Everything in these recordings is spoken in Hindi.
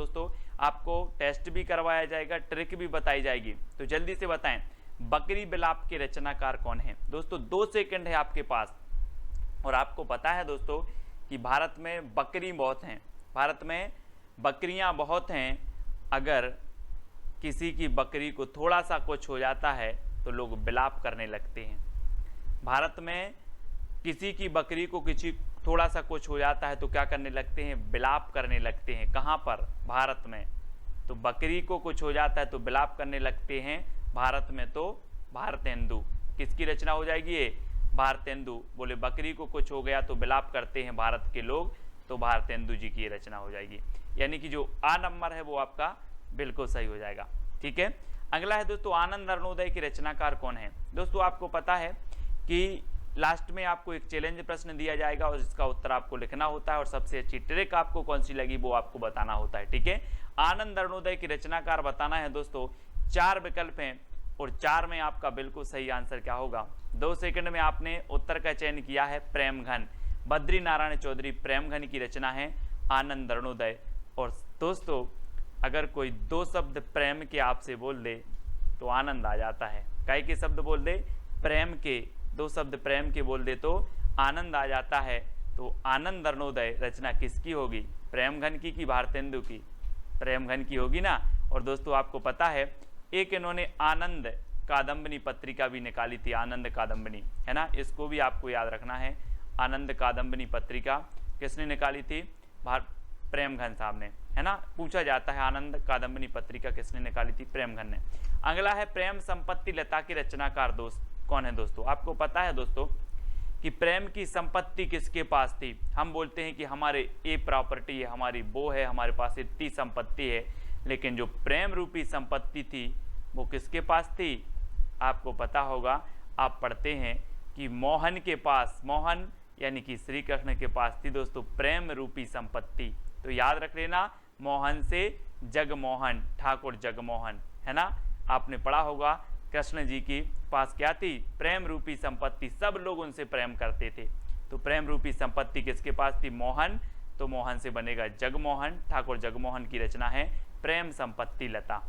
दोस्तों, आपको टेस्ट भी करवाया जाएगा, ट्रिक भी बताई जाएगी। तो जल्दी से बताएं, बकरी बिलाप के रचनाकार कौन है? दोस्तों 2 सेकंड है आपके पास। और आपको पता है दोस्तों कि भारत में बकरी बहुत हैं, भारत में बकरियां बहुत हैं। अगर किसी की बकरी को थोड़ा सा कुछ हो जाता है तो लोग बिलाप करने लगते हैं। भारत में किसी की बकरी को किसी थोड़ा सा कुछ हो जाता है तो क्या करने लगते हैं? बिलाप करने लगते हैं। कहाँ पर? भारत में। तो बकरी को कुछ हो जाता है तो बिलाप करने लगते हैं भारत में। तो भारतेंदु किसकी रचना हो जाएगी? ये भारतेंदु। बोले बकरी को कुछ हो गया तो बिलाप करते हैं भारत के लोग, तो भारतेंदु जी की रचना हो जाएगी। यानी कि जो आ नंबर है वो आपका बिल्कुल सही हो जाएगा। ठीक है, अगला है दोस्तों, आनंद अरुणोदय के रचनाकार कौन है? दोस्तों आपको पता है कि लास्ट में आपको एक चैलेंज प्रश्न दिया जाएगा और इसका उत्तर आपको लिखना होता है और सबसे अच्छी ट्रिक आपको कौन सी लगी वो आपको बताना होता है। ठीक है, आनंद अरुणोदय की रचनाकार बताना है दोस्तों। 4 विकल्प हैं और 4 में आपका बिल्कुल सही आंसर क्या होगा? 2 सेकंड में आपने उत्तर का चयन किया है प्रेमघन। बद्री नारायण चौधरी प्रेमघन की रचना है आनंद अरुणोदय। और दोस्तों अगर कोई 2 शब्द प्रेम के आपसे बोल दे तो आनंद आ जाता है। काय के शब्द बोल दे? प्रेम के। 2 शब्द प्रेम के बोल दे तो आनंद आ जाता है। तो आनंद अरुणोदय रचना किसकी होगी? प्रेमघन की कि भारतेंदु की? प्रेमघन की होगी ना। और दोस्तों आपको पता है एक इन्होंने आनंद कादम्बनी पत्रिका भी निकाली थी, आनंद कादम्बनी, है ना, इसको भी आपको याद रखना है। आनंद कादम्बनी पत्रिका किसने निकाली थी? प्रेमघन साहब ने, है ना। पूछा जाता है आनंद कादम्बनी पत्रिका किसने निकाली थी? प्रेमघन ने। अगला है प्रेम संपत्ति लता के रचनाकार दोस्त कौन है? दोस्तों आपको पता है दोस्तों कि प्रेम की संपत्ति किसके पास थी? हम बोलते हैं कि हमारे ये प्रॉपर्टी है, हमारी वो है, हमारे पास इतनी संपत्ति है, लेकिन जो प्रेम रूपी संपत्ति थी वो किसके पास थी? आपको पता होगा, आप पढ़ते हैं कि मोहन के पास, मोहन यानी कि श्री कृष्ण के पास थी दोस्तों प्रेम रूपी संपत्ति। तो याद रख लेना, मोहन से जगमोहन, ठाकुर जगमोहन, है ना। आपने पढ़ा होगा कृष्ण जी की पास क्या थी? प्रेम रूपी संपत्ति। सब लोग उनसे प्रेम करते थे। तो प्रेम रूपी संपत्ति किसके पास थी? मोहन। तो मोहन से बनेगा जगमोहन। ठाकुर जगमोहन की रचना है प्रेम संपत्ति लता।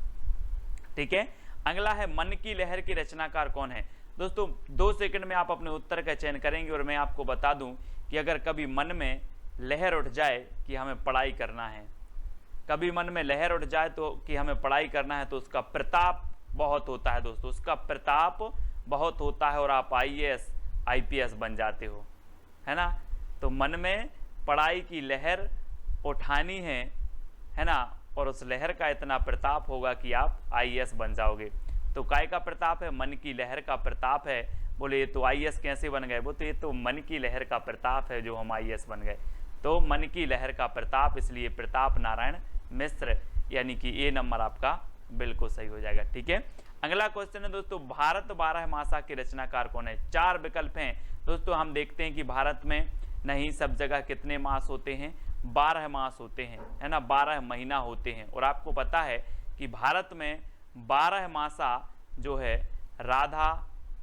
ठीक है, अगला है मन की लहर की रचनाकार कौन है? दोस्तों 2 सेकंड में आप अपने उत्तर का चयन करेंगे और मैं आपको बता दूं कि अगर कभी मन में लहर उठ जाए कि हमें पढ़ाई करना है, कभी मन में लहर उठ जाए तो कि हमें पढ़ाई करना है, तो उसका प्रताप बहुत होता है दोस्तों, उसका प्रताप बहुत होता है और आप IAS IPS बन जाते हो, है ना। तो मन में पढ़ाई की लहर उठानी है ना, और उस लहर का इतना प्रताप होगा कि आप IAS बन जाओगे। तो काय का प्रताप है? मन की लहर का प्रताप है। बोले ये तो IAS कैसे बन गए? वो तो ये तो मन की लहर का प्रताप है जो हम IAS बन गए। तो मन की लहर का प्रताप, इसलिए प्रताप नारायण मिश्र, यानी कि ये नंबर आपका बिल्कुल सही हो जाएगा। ठीक है, अगला क्वेश्चन है दोस्तों, भारत 12 मासा के रचनाकार कौन है? 4 विकल्प हैं दोस्तों। हम देखते हैं कि भारत में नहीं सब जगह कितने मास होते हैं? 12 मास होते हैं, है ना, 12 महीना होते हैं। और आपको पता है कि भारत में 12 मासा जो है राधा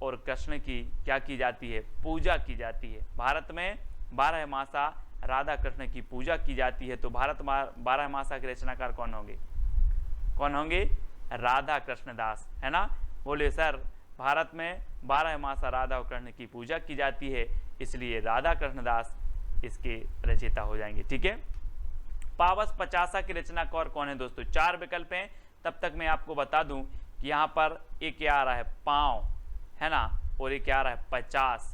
और कृष्ण की क्या की जाती है? पूजा की जाती है। भारत में 12 मासा राधा कृष्ण की पूजा की जाती है। तो भारत 12 मासा के रचनाकार कौन होंगे? कौन होंगे? राधा कृष्ण दास, है ना। बोले सर भारत में 12 मासा राधा और कृष्ण की पूजा की जाती है, इसलिए राधा कृष्ण दास इसके रचयिता हो जाएंगे। ठीक है, पावस पचासा की रचनाकार कौन है दोस्तों? 4 विकल्प हैं। तब तक मैं आपको बता दूं कि यहाँ पर एक क्या आ रहा है? पाँव, है ना, और एक क्या आ रहा है? 50।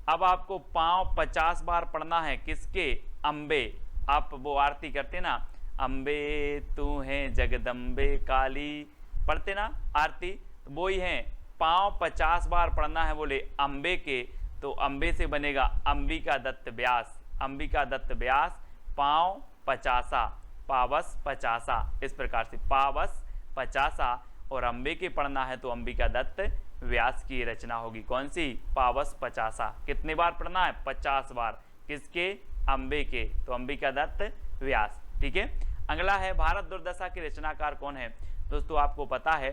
अब आपको पाँव 50 बार पढ़ना है। किसके? अम्बे। आप वो आरती करते ना, अम्बे तू है जगदम्बे काली, पढ़ते ना आरती, तो वो ही है। पाँव 50 बार पढ़ना है बोले अम्बे के, तो अम्बे से बनेगा अंबिका दत्त व्यास। अंबिका दत्त व्यास, पाँव 50, पावस 50, इस प्रकार से पावस 50। और अम्बे के पढ़ना है तो अंबिका दत्त व्यास की रचना होगी। कौन सी? पावस 50। कितने बार पढ़ना है? 50 बार। किसके? अम्बे के, तो अंबिका दत्त व्यास। ठीक है, अगला है भारत दुर्दशा के रचनाकार कौन है? दोस्तों आपको पता है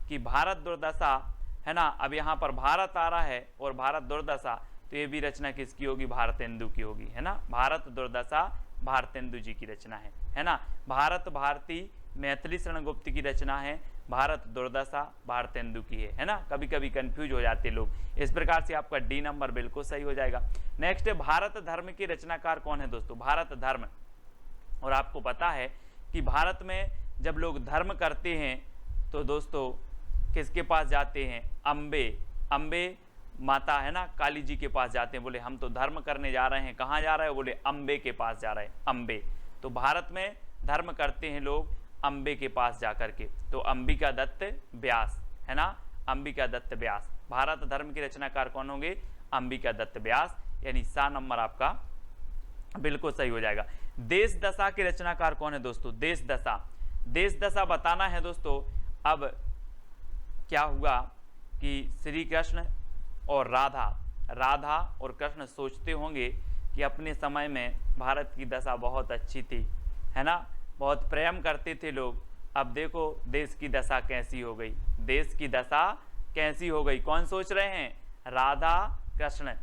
कि भारत दुर्दशा, है ना, अब यहाँ पर भारत आ रहा है और भारत दुर्दशा, तो ये भी रचना किसकी होगी? भारतेंदु की होगी, है ना। भारत दुर्दशा भारतेंदु जी की रचना है ना। भारत भारती मैथिली शरण गुप्त की रचना है, भारत दुर्दशा भारतेंदु की है ना। कभी कभी कंफ्यूज हो जाते लोग, इस प्रकार से आपका डी नंबर बिल्कुल सही हो जाएगा। नेक्स्ट है भारत धर्म के रचनाकार कौन है दोस्तों, भारत धर्म। और आपको पता है कि भारत में जब लोग धर्म करते हैं तो दोस्तों किसके पास जाते हैं, अम्बे माता है ना, काली जी के पास जाते हैं। बोले हम तो धर्म करने जा रहे हैं, कहाँ जा रहे हैं, बोले अम्बे के पास जा रहे हैं, अम्बे। तो भारत में धर्म करते हैं लोग अम्बे के पास जाकर के, तो अंबिका दत्त व्यास है ना, अंबिका दत्त व्यास। भारत धर्म के रचनाकार कौन होंगे, अंबिका दत्त व्यास, यानी सा नंबर आपका बिल्कुल सही हो जाएगा। देश दशा के रचनाकार कौन है दोस्तों, देश दशा। देश दशा बताना है दोस्तों। अब क्या हुआ कि श्री कृष्ण और राधा और कृष्ण सोचते होंगे कि अपने समय में भारत की दशा बहुत अच्छी थी है ना, बहुत प्रेम करते थे लोग। अब देखो देश की दशा कैसी हो गई, देश की दशा कैसी हो गई। कौन सोच रहे हैं, राधा कृष्ण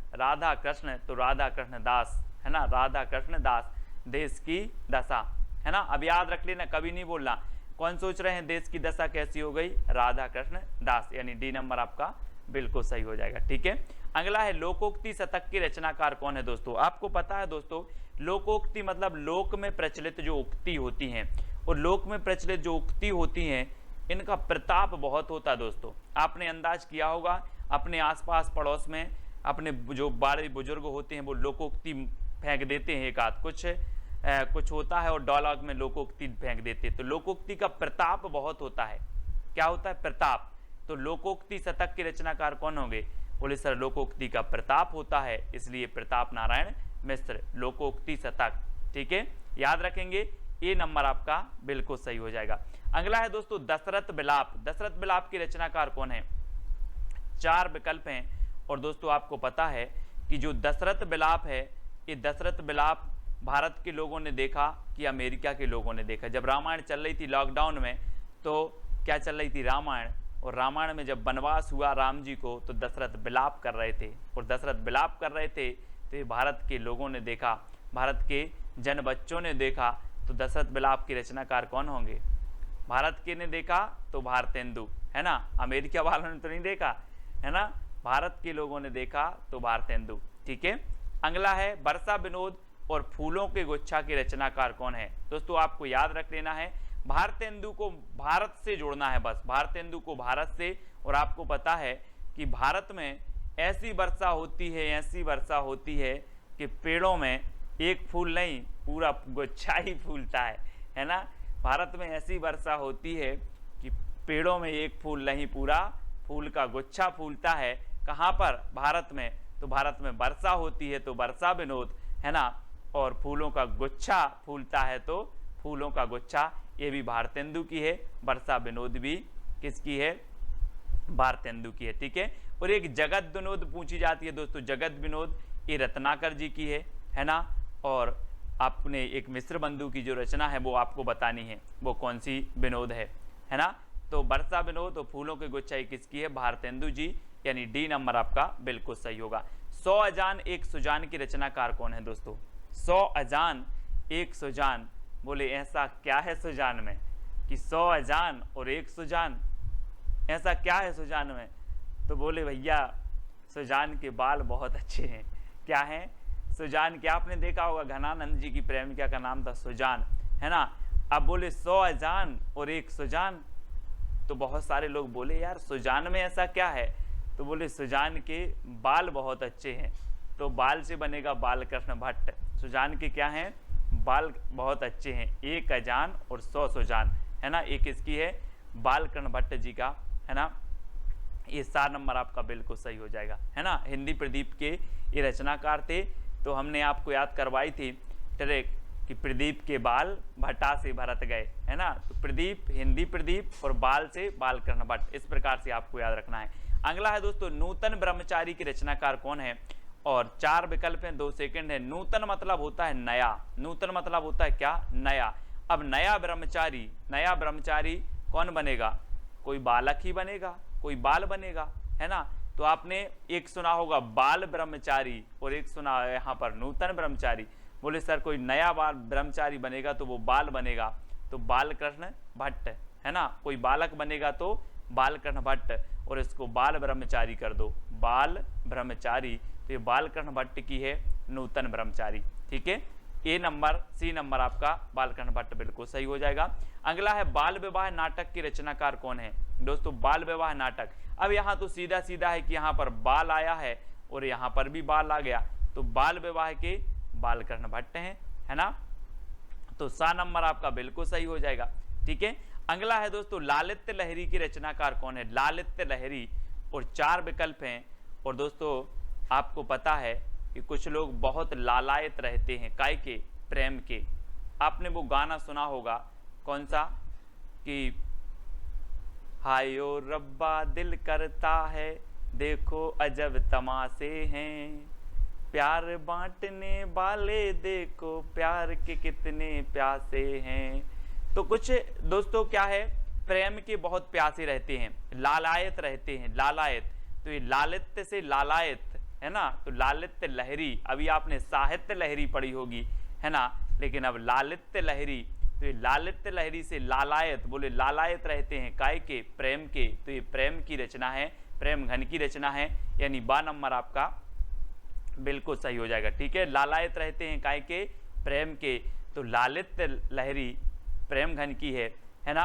तो राधा कृष्ण दास है ना, राधा कृष्ण दास, देश की दशा है ना। अब याद रख लेना, कभी नहीं बोलना। कौन सोच रहे हैं देश की दशा कैसी हो गई, राधा कृष्ण दास, यानी डी नंबर आपका बिल्कुल सही हो जाएगा। ठीक है, अगला है लोकोक्ति शतक के रचनाकार कौन है दोस्तों। आपको पता है दोस्तों, लोकोक्ति मतलब लोक में प्रचलित जो उक्ति होती हैं, और लोक में प्रचलित जो उक्ति होती हैं इनका प्रताप बहुत होता है दोस्तों। आपने अंदाज किया होगा अपने आसपास पड़ोस में अपने जो बड़े बुजुर्ग होते हैं वो लोकोक्ति फेंक देते हैं, एक आध कुछ होता है और डायलॉग में लोकोक्ति फेंक देते हैं, तो लोकोक्ति का प्रताप बहुत होता है। क्या होता है, प्रताप। तो लोकोक्ति शतक के रचनाकार कौन होंगे, बोले सर लोकोक्ति का प्रताप होता है, इसलिए प्रताप नारायण मिश्र, लोकोक्ति शतक। ठीक है, याद रखेंगे, ए नंबर आपका बिल्कुल सही हो जाएगा। अगला है दोस्तों दशरथ विलाप। दशरथ विलाप के रचनाकार कौन है, 4 विकल्प हैं। और दोस्तों आपको पता है कि जो दशरथ विलाप है, ये दशरथ विलाप भारत के लोगों ने देखा कि अमेरिका के लोगों ने देखा। जब रामायण चल रही थी लॉकडाउन में, तो क्या चल रही थी, रामायण, और रामायण में जब वनवास हुआ राम जी को तो दशरथ विलाप कर रहे थे, और दशरथ विलाप कर रहे थे तो ये भारत के लोगों ने देखा, भारत के जन बच्चों ने देखा। तो दशरथ विलाप के रचनाकार कौन होंगे, भारत के ने देखा तो भारतेंदु है ना, अमेरिका वालों ने तो नहीं देखा है ना, भारत के लोगों ने देखा तो भारतेंदु। ठीक है, अगला है वर्षा विनोद और फूलों के गुच्छा के रचनाकार कौन है। दोस्तों आपको याद रख लेना है, भारतेंदु को भारत से जोड़ना है, बस भारतेंदु को भारत से। और आपको पता है कि भारत में ऐसी वर्षा होती है, ऐसी वर्षा होती है कि पेड़ों में एक फूल नहीं पूरा गुच्छा ही फूलता है ना। भारत में ऐसी वर्षा होती है कि पेड़ों में एक फूल नहीं पूरा फूल का गुच्छा फूलता है। कहाँ पर, भारत में। तो भारत में वर्षा होती है तो वर्षा विनोद है ना, और फूलों का गुच्छा फूलता है तो फूलों का गुच्छा, ये भी भारतेंदु की है। वर्षा विनोद भी किसकी है, भारतेंदु की है। ठीक है, और एक जगत विनोद पूछी जाती है दोस्तों, जगत विनोद ये रत्नाकर जी की है ना। और आपने एक मिश्र बंधु की जो रचना है वो आपको बतानी है, वो कौन सी विनोद है ना। तो वर्षा विनोद और फूलों के गुच्छा किसकी है, भारतेंदु जी, यानी डी नंबर आपका बिल्कुल सही होगा। 100 अजान एक सुजान की रचनाकार कौन है दोस्तों, 100 अजान एक सुजान। बोले ऐसा क्या है सुजान में कि 100 अजान और एक सुजान, ऐसा क्या है सुजान में। तो बोले भैया सुजान के बाल बहुत अच्छे हैं। क्या है सुजान, क्या आपने देखा होगा घनानंद जी की प्रेमिका का नाम था सुजान है ना। अब बोले 100 अजान और एक सुजान, तो बहुत सारे लोग बोले यार सुजान में ऐसा क्या है। तो बोले सुजान के बाल बहुत अच्छे हैं, तो बाल से बनेगा बालकृष्ण भट्ट। सुजान के क्या हैं, बाल बहुत अच्छे हैं, एक अजान और 100 सुजान है ना। एक इसकी है बालकृष्ण भट्ट जी का है ना। ये 4 नंबर आपका बिल्कुल सही हो जाएगा है ना। हिंदी प्रदीप के ये रचनाकार थे। तो हमने आपको याद करवाई थी ट्रिक कि प्रदीप के बाल भट्टा से भरत गए है ना। तो प्रदीप, हिंदी प्रदीप, और बाल से बालकृष्ण भट्ट, इस प्रकार से आपको याद रखना है। अगला है दोस्तों नूतन ब्रह्मचारी के रचनाकार कौन है, और 4 विकल्प हैं, 2 सेकंड है। नूतन मतलब होता है नया, नूतन मतलब होता है क्या, नया। अब नया ब्रह्मचारी कौन बनेगा, कोई बालक ही बनेगा, कोई बाल बनेगा है ना। तो आपने एक सुना होगा बाल ब्रह्मचारी और एक सुना है यहाँ पर नूतन ब्रह्मचारी। बोले सर कोई नया बाल ब्रह्मचारी बनेगा तो वो बाल बनेगा, तो बालकृष्ण भट्ट, है ना, कोई बालक बनेगा तो बालकृष्ण भट्ट, और इसको बाल ब्रह्मचारी कर दो, बाल ब्रह्मचारी, तो ये बालकृष्ण भट्ट की है नूतन ब्रह्मचारी। ठीक है, ए नंबर, सी नंबर आपका बालकृष्ण भट्ट बिल्कुल सही हो जाएगा। अगला है बाल विवाह नाटक के रचनाकार कौन है? दोस्तों बाल विवाह नाटक, अब यहाँ तो सीधा सीधा है कि यहाँ पर बाल आया है और यहाँ पर भी बाल आ गया, तो बाल विवाह के बालकृष्ण भट्ट हैं, है ना, तो सा नंबर आपका बिल्कुल सही हो जाएगा। ठीक है, अगला है दोस्तों लालित्य लहरी की रचनाकार कौन है? लालित्य लहरी, और 4 विकल्प हैं। और दोस्तों आपको पता है कि कुछ लोग बहुत लालायत रहते हैं, काय के? प्रेम के। आपने वो गाना सुना होगा, कौन सा, कि हायो रब्बा दिल करता है देखो अजब तमाशे हैं, प्यार बांटने वाले देखो प्यार के कितने प्यासे हैं। तो कुछ दोस्तों क्या है, प्रेम के बहुत प्यासे रहते हैं, लालायत रहते हैं, लालायत, तो ये लालित्य से लालायत, है ना, तो लालित्य लहरी, अभी आपने साहित्य लहरी पढ़ी होगी, है ना, लेकिन अब लालित्य लहरी, तो ये लालित्य लहरी से लालायत, बोले लालायत रहते हैं, काय के? प्रेम के, तो ये प्रेम की रचना है, प्रेम घन की रचना है, यानी बा नंबर आपका बिल्कुल सही हो जाएगा। ठीक है, लालायत रहते हैं, काय के? प्रेम के, तो लालित्य लहरी प्रेम घन की है ना।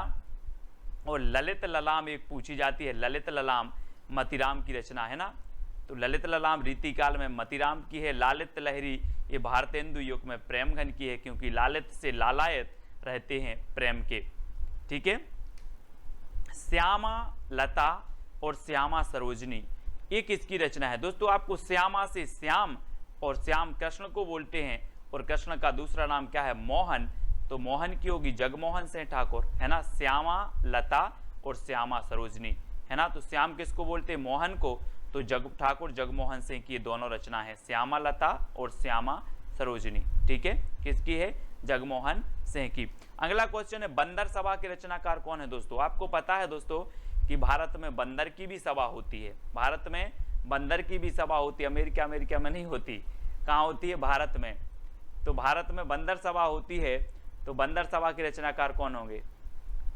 और ललित ललाम एक पूछी जाती है, ललित ललाम मतीराम की रचना, है ना, तो ललित ललाम रीतिकाल में मतीराम की है। लालित लहरी ये भारतेंदु युग में प्रेम घन की है, क्योंकि लालित से लालायत रहते हैं प्रेम के। ठीक है, श्यामा लता और श्यामा सरोजनी, ये किसकी रचना है? दोस्तों आपको श्यामा से श्याम, और श्याम कृष्ण को बोलते हैं, और कृष्ण का दूसरा नाम क्या है? मोहन, तो मोहन की होगी जगमोहन सिंह ठाकुर, है ना। श्यामा लता और श्यामा सरोजनी, है ना, तो श्याम किसको बोलते हैं? मोहन को, तो ठाकुर जगमोहन सिंह की दोनों रचना है, श्यामा लता और श्यामा सरोजनी। ठीक है, किसकी है? जगमोहन सिंह की। अगला क्वेश्चन है बंदर सभा के रचनाकार कौन है? दोस्तों आपको पता है दोस्तों कि भारत में बंदर की भी सभा होती है, भारत में बंदर की भी सभा होती है, अमेरिका में नहीं होती, कहाँ होती है? भारत में। तो भारत में बंदर सभा होती है, तो बंदर सभा के रचनाकार कौन होंगे?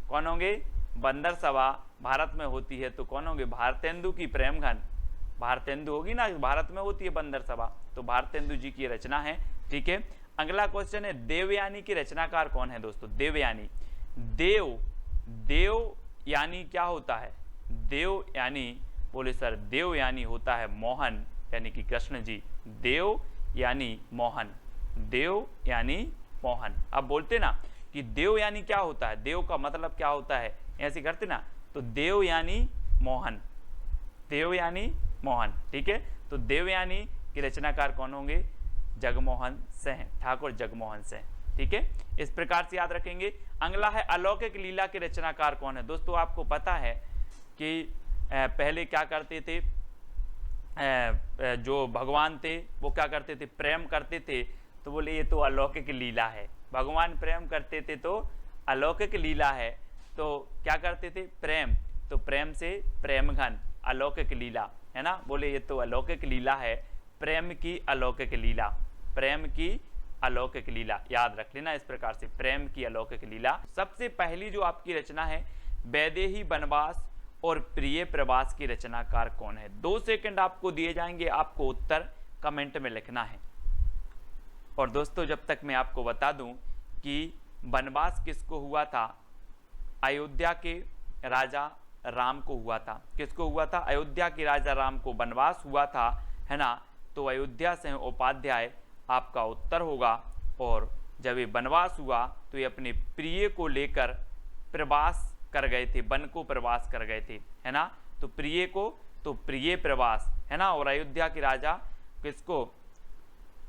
कौन होंगे? बंदर सभा भारत में होती है तो कौन होंगे? भारतेंदु की प्रेम घन, भारतेंदु होगी ना, भारत में होती है बंदर सभा, तो भारतेंदु जी की रचना है। ठीक है, अगला क्वेश्चन है देवयानी की रचनाकार कौन है? दोस्तों देवयानी, देव यानी क्या होता है? देव यानी, बोले सर देव यानी होता है मोहन, यानी कि कृष्ण जी, देव यानी मोहन, देव यानी मोहन। अब बोलते ना कि देव यानी क्या होता है, देव का मतलब क्या होता है, ऐसे करते ना, तो देव यानी मोहन, देव यानी मोहन। ठीक है, तो देवयानी की रचनाकार कौन होंगे? जगमोहन सिंह, ठाकुर जगमोहन सिंह। ठीक है, इस प्रकार से याद रखेंगे। अगला है अलौकिक लीला के रचनाकार कौन है? दोस्तों आपको पता है कि पहले क्या करते थे, जो भगवान थे वो क्या करते थे? प्रेम करते थे, तो बोले ये तो अलौकिक लीला है, भगवान प्रेम करते थे तो अलौकिक लीला है, तो क्या करते थे? प्रेम, तो प्रेम से प्रेम घन, अलौकिक लीला, है ना, बोले ये तो अलौकिक लीला है, प्रेम की अलौकिक लीला, प्रेम की अलौकिक लीला, याद रख लेना इस प्रकार से, प्रेम की अलौकिक लीला। सबसे पहली जो आपकी रचना है वैदेही वनवास और प्रिय प्रवास की रचनाकार कौन है? 2 सेकंड आपको दिए जाएंगे, आपको उत्तर कमेंट में लिखना है। और दोस्तों जब तक मैं आपको बता दूं कि वनवास किसको हुआ था? अयोध्या के राजा राम को हुआ था। किसको हुआ था? अयोध्या के राजा राम को वनवास हुआ था, है ना, तो अयोध्या से उपाध्याय आपका उत्तर होगा। और जब ये वनवास हुआ तो ये अपने प्रिय को लेकर प्रवास कर गए थे, वन को प्रवास कर गए थे, है ना, तो प्रिय को, तो प्रिय प्रवास, है ना। और अयोध्या के राजा किसको?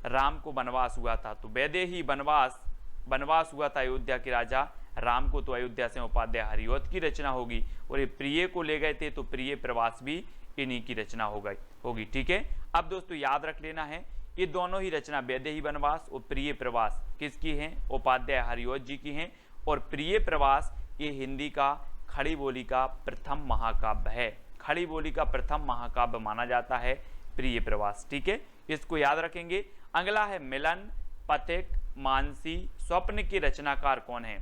राम को वनवास हुआ था, तो वैदेही वनवास हुआ था अयोध्या के राजा राम को, तो अयोध्या से उपाध्याय हरिऔध की रचना होगी। और ये प्रिय को ले गए थे तो प्रिय प्रवास भी इन्हीं की रचना होगी। ठीक है, अब दोस्तों याद रख लेना है ये दोनों ही रचना वैदेही वनवास और प्रिय प्रवास किसकी हैं? उपाध्याय हरिऔध जी की हैं। और प्रिय प्रवास ये हिंदी का खड़ी बोली का प्रथम महाकाव्य है, खड़ी बोली का प्रथम महाकाव्य माना जाता है प्रिय प्रवास। ठीक है, इसको याद रखेंगे। अगला है मिलन पथिक, मानसी, स्वप्न के रचनाकार कौन है?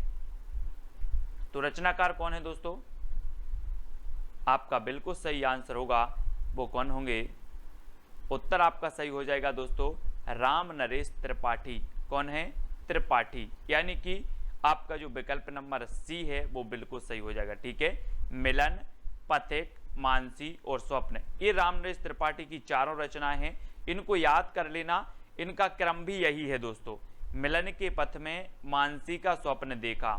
तो रचनाकार कौन है दोस्तों? आपका बिल्कुल सही आंसर होगा, वो कौन होंगे? उत्तर आपका सही हो जाएगा दोस्तों, राम नरेश त्रिपाठी। कौन है? त्रिपाठी। यानी कि आपका जो विकल्प नंबर सी है वो बिल्कुल सही हो जाएगा। ठीक है, मिलन, पथिक, मानसी और स्वप्न, ये राम नरेश त्रिपाठी की चारों रचनाएं हैं। इनको याद कर लेना, इनका क्रम भी यही है दोस्तों। मिलन के पथ में मानसी का स्वप्न देखा,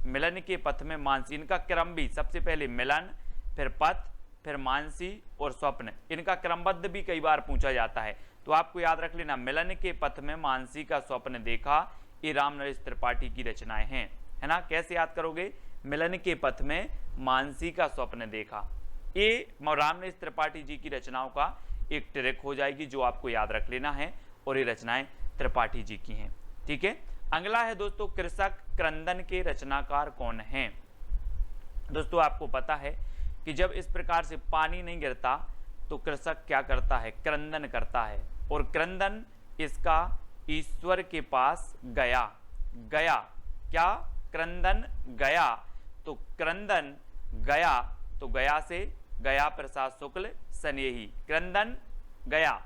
मिलन के पथ में मानसी, इनका क्रम भी सबसे पहले मिलन, फिर पथ, फिर मानसी और स्वप्न, इनका क्रमबद्ध भी कई बार पूछा जाता है। तो आपको याद रख लेना, मिलन के पथ में मानसी का स्वप्न देखा, ये राम नरेश त्रिपाठी की रचनाएं हैं, है ना। कैसे याद करोगे? मिलन के पथ में मानसी का स्वप्न देखा, ये राम नरेश त्रिपाठी जी की रचनाओं का एक ट्रिक हो जाएगी जो आपको याद रख लेना है, और ये रचनाएं त्रिपाठी जी की हैं। ठीक है, अगला है दोस्तों, कृषक क्रंदन के रचनाकार कौन हैं? दोस्तों आपको पता है कि जब इस प्रकार से पानी नहीं गिरता तो कृषक क्या करता है? क्रंदन करता है। और क्रंदन इसका ईश्वर के पास गया, गया क्या? क्रंदन गया, तो क्रंदन गया, तो गया से गया प्रसाद शुक्ल स्नेही, क्रंदन गया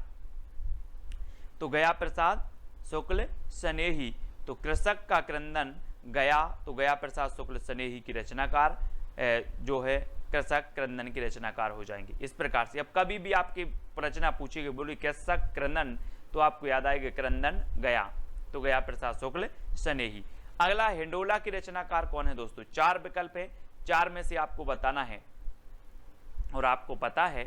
तो गया प्रसाद शुक्ल स्नेही, तो कृषक का क्रंदन गया, तो गया प्रसाद शुक्ल स्नेही की रचनाकार जो है कृषक क्रंदन की रचनाकार हो जाएंगे। इस प्रकार से अब कभी भी आपकी रचना पूछेगी, बोली कृषक क्रंदन, तो आपको याद आएगा क्रंदन गया, तो गया प्रसाद शुक्ल स्नेही। अगला, हिंडोला की रचनाकार कौन है दोस्तों? चार विकल्प है, चार में से आपको बताना है, और आपको पता है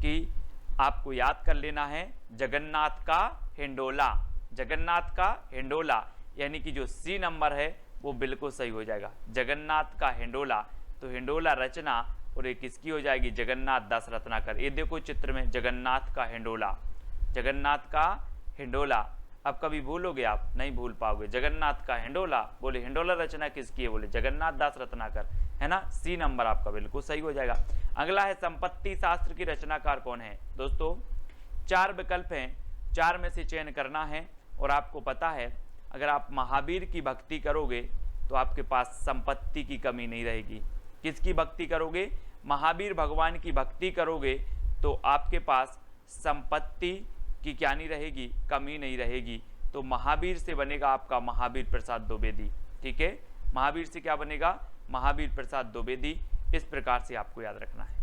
कि आपको याद कर लेना है जगन्नाथ का हिंडोला, जगन्नाथ का हिंडोला, यानी कि जो सी नंबर है वो बिल्कुल सही हो जाएगा, जगन्नाथ का हिंडोला। तो हिंडोला रचना और ये किसकी हो जाएगी? जगन्नाथ दास रत्नाकर। ये देखो चित्र में जगन्नाथ का हिंडोला, जगन्नाथ का हिंडोला। अब कभी भूलोगे आप? नहीं भूल पाओगे। जगन्नाथ का हिंडोला, बोले हिंडोला रचना किसकी है? बोले जगन्नाथ दास रत्नाकर, है ना। सी नंबर आपका बिल्कुल सही हो जाएगा। अगला है संपत्ति शास्त्र की रचनाकार कौन है? दोस्तों चार विकल्प हैं, चार में से चयन करना है, और आपको पता है अगर आप महावीर की भक्ति करोगे तो आपके पास संपत्ति की कमी नहीं रहेगी। किसकी भक्ति करोगे? महावीर भगवान की भक्ति करोगे तो आपके पास संपत्ति की क्या नहीं रहेगी? कमी नहीं रहेगी। तो महावीर से बनेगा आपका महावीर प्रसाद द्विवेदी। ठीक है, महावीर से क्या बनेगा? महावीर प्रसाद द्विवेदी। इस प्रकार से आपको याद रखना है।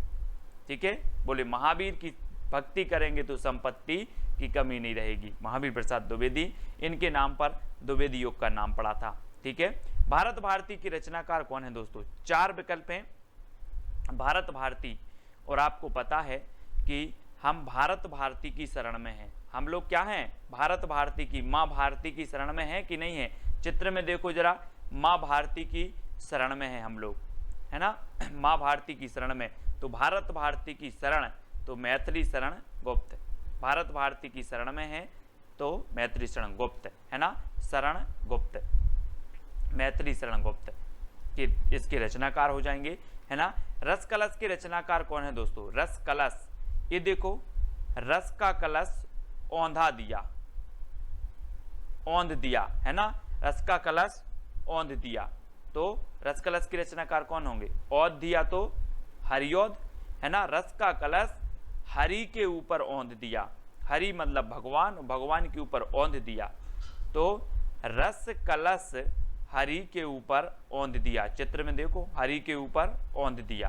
ठीक है, बोले महावीर की भक्ति करेंगे तो संपत्ति की कमी नहीं रहेगी। महावीर प्रसाद द्विवेदी, इनके नाम पर द्विवेदी योग का नाम पड़ा था। ठीक है, भारत भारती की रचनाकार कौन है दोस्तों? चार विकल्प हैं, भारत भारती, और आपको पता है कि हम भारत भारती की शरण में हैं। हम लोग क्या हैं? भारत भारती की, माँ भारती की शरण में हैं कि नहीं है? चित्र में देखो जरा, माँ भारती की शरण में है हम लोग, है ना, माँ भारती की शरण में। तो भारत भारती की शरण, तो मैथिली शरण गुप्त, भारत भारती की शरण में है तो मैथिली शरण गुप्त, है ना, शरण गुप्त, मैथिली शरण गुप्त कि इसके रचनाकार हो जाएंगे, है ना। रस कलश के रचनाकार कौन है दोस्तों? रस कलश, ये देखो, रस का कलश औंधा दिया, औंध दिया, है ना, रस का कलश औंध दिया, तो रस कलश के रचनाकार कौन होंगे? औध दिया तो हरिऔध, है ना। रस का कलश हरि के ऊपर औंध दिया, हरि मतलब भगवान, भगवान के ऊपर औंध दिया, तो रस कलश हरि के ऊपर औंध दिया। चित्र में देखो, हरि के ऊपर औंध दिया,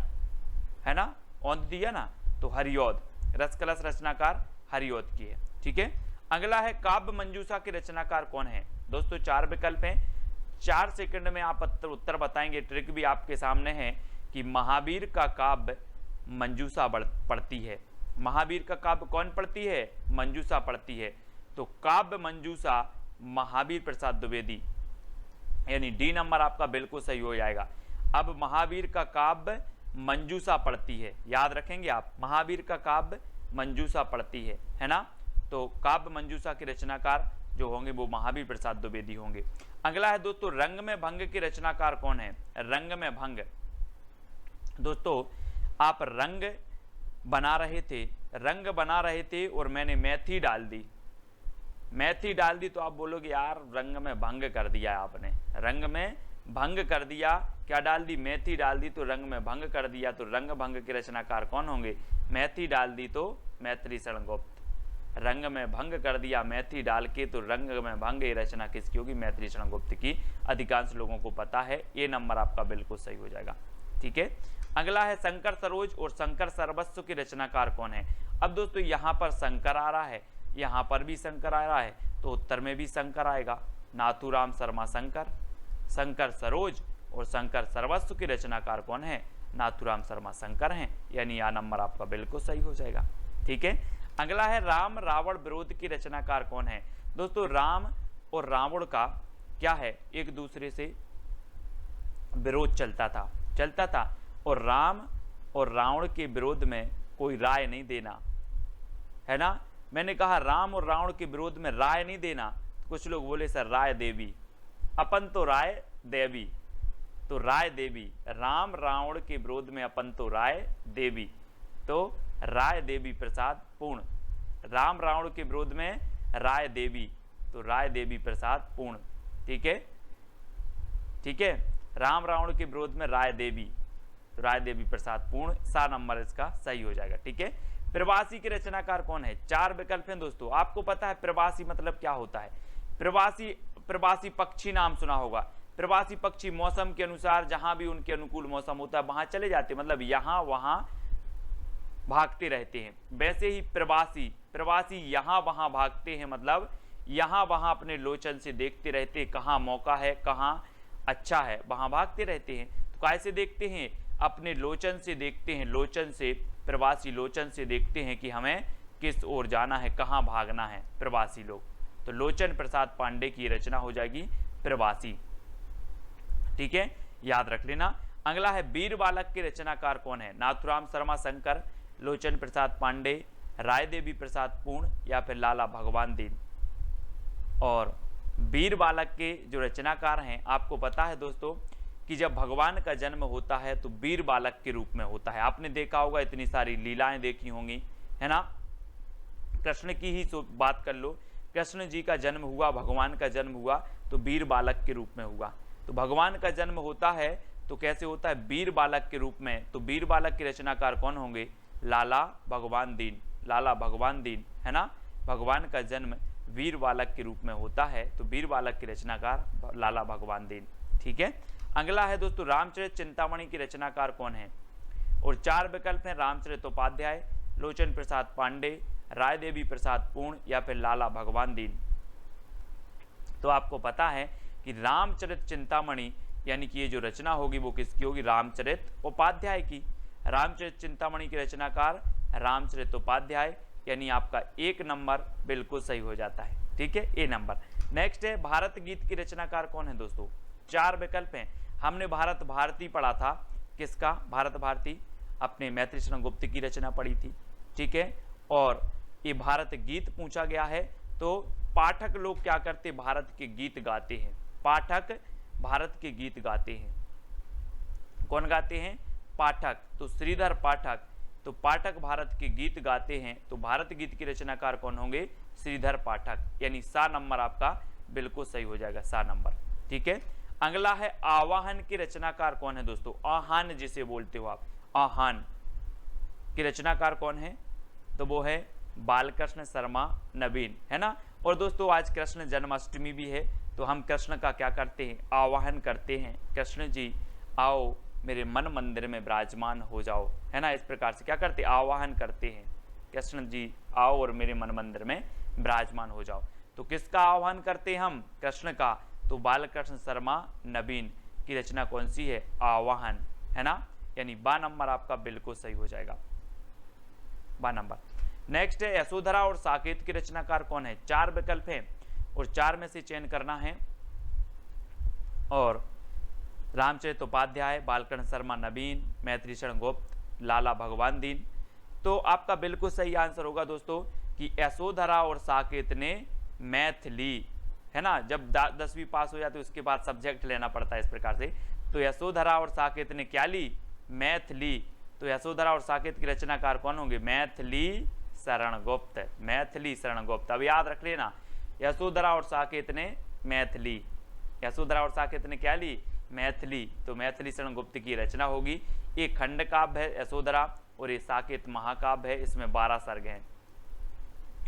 है ना, औंध दिया ना, तो हरिऔध, रस कलश रचनाकार हरिऔध की है। ठीक है, अगला है काव्य मंजूषा के रचनाकार कौन है? दोस्तों चार विकल्प हैं, 4 सेकंड में आप उत्तर बताएंगे। ट्रिक भी आपके सामने है कि महावीर का काव्य मंजूषा पढ़ती है। महावीर का काव्य कौन पढ़ती है? मंजूषा पढ़ती है। तो काव्य मंजूषा महावीर प्रसाद द्विवेदी, यानी डी नंबर आपका बिल्कुल सही हो जाएगा। अब महावीर का काव्य मंजूषा पढ़ती है, याद रखेंगे आप, महावीर का काव्य मंजूषा पढ़ती है ना। तो काव्य मंजूषा के रचनाकार जो होंगे वो महावीर प्रसाद द्विवेदी होंगे। अगला है दोस्तों रंग में भंग के रचनाकार कौन है? रंग में भंग, दोस्तों आप रंग बना रहे थे और मैंने मेथी डाल दी, मैथी डाल दी तो आप बोलोगे यार रंग में भंग कर दिया आपने, रंग में भंग कर दिया। क्या डाल दी? मेथी डाल दी तो रंग में भंग कर दिया। तो रंग भंग के रचनाकार कौन होंगे? मेथी डाल दी तो मैथिली शरण गुप्त। रंग में भंग कर दिया मेथी डाल के तो रंग में भंग, ये रचना किसकी होगी? मैथिली शरण गुप्त की। अधिकांश लोगों को पता है, ये नंबर आपका बिल्कुल सही हो जाएगा। ठीक है, अगला है शंकर सरोज और शंकर सर्वस्व के रचनाकार कौन है? अब दोस्तों यहाँ पर शंकर आ रहा है, यहाँ पर भी शंकर आ रहा है, तो उत्तर में भी शंकर आएगा। नाथूराम शर्मा शंकर, शंकर सरोज और शंकर सर्वस्व के रचनाकार कौन है? नाथूराम शर्मा शंकर हैं, यानी यह नंबर आपका बिल्कुल सही हो जाएगा। ठीक है, अगला है राम रावण विरोध की रचनाकार कौन है? दोस्तों राम और रावण का क्या है? एक दूसरे से विरोध चलता था और राम और रावण के विरोध में कोई राय नहीं देना, है ना। मैंने कहा राम और रावण के विरोध में राय नहीं देना, कुछ लोग बोले सर राय देवी, अपन तो राय देवी, तो राय देवी। राम रावण के विरोध में अपन तो राय देवी, तो राय देवी प्रसाद पूर्ण। राम रावण के विरोध में राय देवी, तो राय देवी प्रसाद पूर्ण। ठीक है, ठीक है, राम रावण के विरोध में राय देवी, तो राय देवी प्रसाद पूर्ण, सा नंबर इसका सही हो जाएगा। ठीक है, प्रवासी के रचनाकार कौन है? 4 विकल्प हैं दोस्तों। आपको पता है प्रवासी मतलब क्या होता है? प्रवासी पक्षी नाम सुना होगा। प्रवासी पक्षी मौसम के अनुसार जहां भी उनके अनुकूल मौसम होता है वहां चले जाते, मतलब यहां वहां भागते रहते हैं। वैसे ही प्रवासी यहां वहां भागते हैं, मतलब यहां वहां अपने लोचन से देखते रहते, कहां मौका है कहां अच्छा है वहां भागते रहते हैं। तो कैसे देखते हैं? अपने लोचन से देखते हैं, लोचन से, प्रवासी लोचन से देखते हैं कि हमें किस ओर जाना है, कहां भागना है प्रवासी लोग। तो लोचन प्रसाद पांडे की रचना हो जाएगी प्रवासी। ठीक है, याद रख लेना। अगला है वीर बालक के रचनाकार कौन है? नाथूराम शर्मा शंकर, लोचन प्रसाद पांडे, राय देवी प्रसाद पूर्ण या फिर लाला भगवान दीन। और वीर बालक के जो रचनाकार हैं, आपको पता है दोस्तों कि जब भगवान का जन्म होता है तो वीर बालक के रूप में होता है। आपने देखा होगा, इतनी सारी लीलाएं देखी होंगी, है ना। कृष्ण की ही बात कर लो, कृष्ण जी का जन्म हुआ, भगवान का जन्म हुआ तो वीर बालक के रूप में हुआ। तो भगवान का जन्म होता है तो कैसे होता है? वीर बालक के रूप में। तो वीर बालक के रचनाकार कौन होंगे? लाला भगवान दीन, लाला भगवान दीन, है ना। भगवान का जन्म वीर बालक के रूप में होता है तो वीर बालक के रचनाकार लाला भगवान दीन। ठीक है, अगला है दोस्तों रामचरित चिंतामणि की रचनाकार कौन है? और 4 विकल्प हैं, रामचरित उपाध्याय, लोचन प्रसाद पांडे, राय देवी प्रसाद पूर्ण या फिर लाला भगवान दीन। तो आपको पता है कि रामचरित चिंतामणि यानी कि ये जो रचना होगी वो किसकी होगी? रामचरित उपाध्याय की। रामचरित चिंतामणि के रचनाकार रामचरित उपाध्याय, यानी आपका 1 नंबर बिल्कुल सही हो जाता है। ठीक है, ए नंबर। नेक्स्ट है भारत गीत की रचनाकार कौन है दोस्तों? 4 विकल्प हैं। हमने भारत भारती पढ़ा था, किसका? भारत भारती, अपने मैथिली शरण गुप्त की रचना पढ़ी थी। ठीक है, और ये भारत गीत पूछा गया है तो पाठक लोग क्या करते? भारत के गीत गाते हैं। पाठक भारत के गीत गाते हैं। कौन गाते हैं? पाठक। तो श्रीधर पाठक, तो पाठक भारत के गीत गाते हैं, तो भारत गीत की रचनाकार कौन होंगे? श्रीधर पाठक, यानी सा नंबर आपका बिल्कुल सही हो जाएगा, सा नंबर। ठीक है, अगला है आवाहन की रचनाकार कौन है दोस्तों? आहान जिसे बोलते हो आप, आहान की रचनाकार कौन है? तो वो है बालकृष्ण शर्मा नवीन, है ना। और दोस्तों आज कृष्ण जन्माष्टमी भी है, तो हम कृष्ण का क्या करते हैं? आवाहन करते हैं, कृष्ण जी आओ मेरे मन मंदिर में विराजमान हो जाओ, है ना। इस प्रकार से क्या करते? आवाहन करते हैं, कृष्ण जी आओ और मेरे मन मंदिर में विराजमान हो जाओ। तो किसका आह्वान करते हैं हम? कृष्ण का। तो बालकृष्ण शर्मा नवीन की रचना कौन सी है? आवाहन, है ना, यानी बा नंबर आपका बिल्कुल सही हो जाएगा, बा नंबर। नेक्स्ट है यशोधरा और साकेत की रचनाकार कौन है? 4 विकल्प हैं और 4 में से चयन करना है। और रामचरित उपाध्याय, बालकृष्ण शर्मा नवीन, मैथिली शरण गुप्त, लाला भगवान दीन। तो आपका बिल्कुल सही आंसर होगा दोस्तों कि यशोधरा और साकेत ने मैथिली, है ना। जब 10वीं पास हो जाती है उसके बाद सब्जेक्ट लेना पड़ता है इस प्रकार से। तो यशोधरा और साकेत ने क्या ली? मैथिली। तो यशोधरा और साकेत की रचनाकार कौन होंगे? मैथिली शरण गुप्त, मैथिली शरण गुप्त। अब याद रख लेना यशोधरा और साकेत ने मैथिली, यशोधरा और साकेत ने क्या ली, मैथिली। तो मैथिली शरण गुप्त की रचना होगी। एक खंड काव्य है यशोधरा और ये साकेत महाकाव्य है, इसमें 12 सर्ग हैं,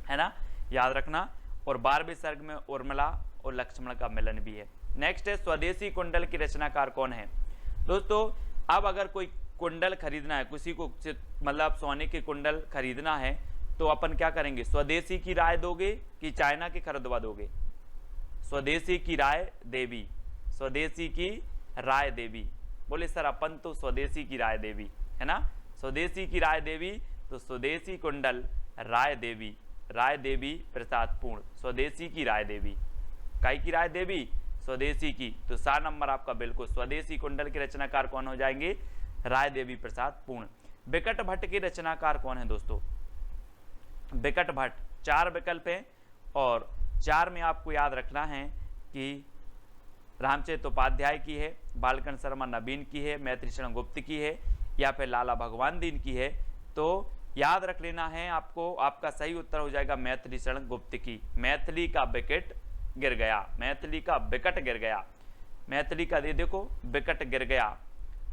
है ना, याद रखना। और 12वें सर्ग में उर्मिला और लक्ष्मण का मिलन भी है। नेक्स्ट है स्वदेशी कुंडल की रचनाकार कौन है। दोस्तों अब अगर कोई कुंडल खरीदना है, किसी को मतलब सोने के कुंडल खरीदना है तो अपन क्या करेंगे, स्वदेशी की राय दोगे कि चाइना के खरीदवा दोगे। स्वदेशी की राय देवी, स्वदेशी की राय देवी। बोले सर अपन तो स्वदेशी की राय देवी, है ना, स्वदेशी की राय देवी। तो स्वदेशी कुंडल राय देवी, राय देवी प्रसाद पूर्ण, स्वदेशी की राय देवी। काई की राय देवी, स्वदेशी की। तो 4 नंबर आपका बिल्कुल स्वदेशी कुंडल के रचनाकार कौन हो जाएंगे, राय देवी प्रसाद पूर्ण। बिकट भट्ट के रचनाकार कौन है दोस्तों, बिकट भट्ट। 4 विकल्प हैं और 4 में आपको याद रखना है कि रामचरित उपाध्याय की है, बालकन शर्मा नवीन की है, मैत्री शरण गुप्त की है या फिर लाला भगवान दीन की है। तो याद रख लेना है आपको, आपका सही उत्तर हो जाएगा मैथिली शरण गुप्त की। मैथिली का विकेट गिर गया, मैथिली का विकट गिर गया, मैथिली का दे देखो विकट गिर गया।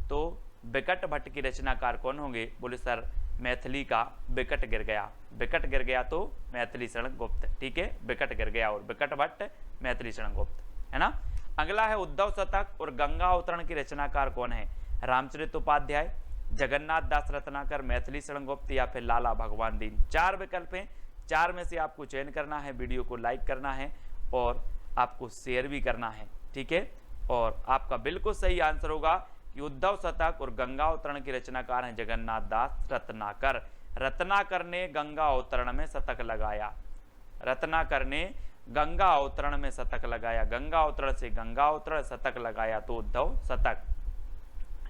तो बिकट भट्ट की रचनाकार कौन होंगे, बोले सर मैथिली का विकट गिर गया, विकट गिर गया तो मैथिली शरण गुप्त, ठीक है, विकट गिर गया और बिकट भट्ट मैथिली शरण गुप्त, है ना। अगला है उद्धव शतक और गंगा अवतरण की रचनाकार कौन है, रामचरित उपाध्याय, जगन्नाथ दास रत्नाकर, मैथिली शरण गुप्त या फिर लाला भगवान दीन। 4 विकल्प हैं, 4 में से आपको चयन करना है। वीडियो को लाइक करना है और आपको शेयर भी करना है, ठीक है। और आपका बिल्कुल सही आंसर होगा कि उद्धव शतक और गंगा अवतरण के रचनाकार हैं जगन्नाथ दास रत्नाकर। रत्नाकर ने गंगा अवतरण में शतक लगाया, रत्नाकर ने गंगा अवतरण में शतक लगाया, गंगा अवतरण से गंगा अवतरण शतक लगाया तो उद्धव शतक,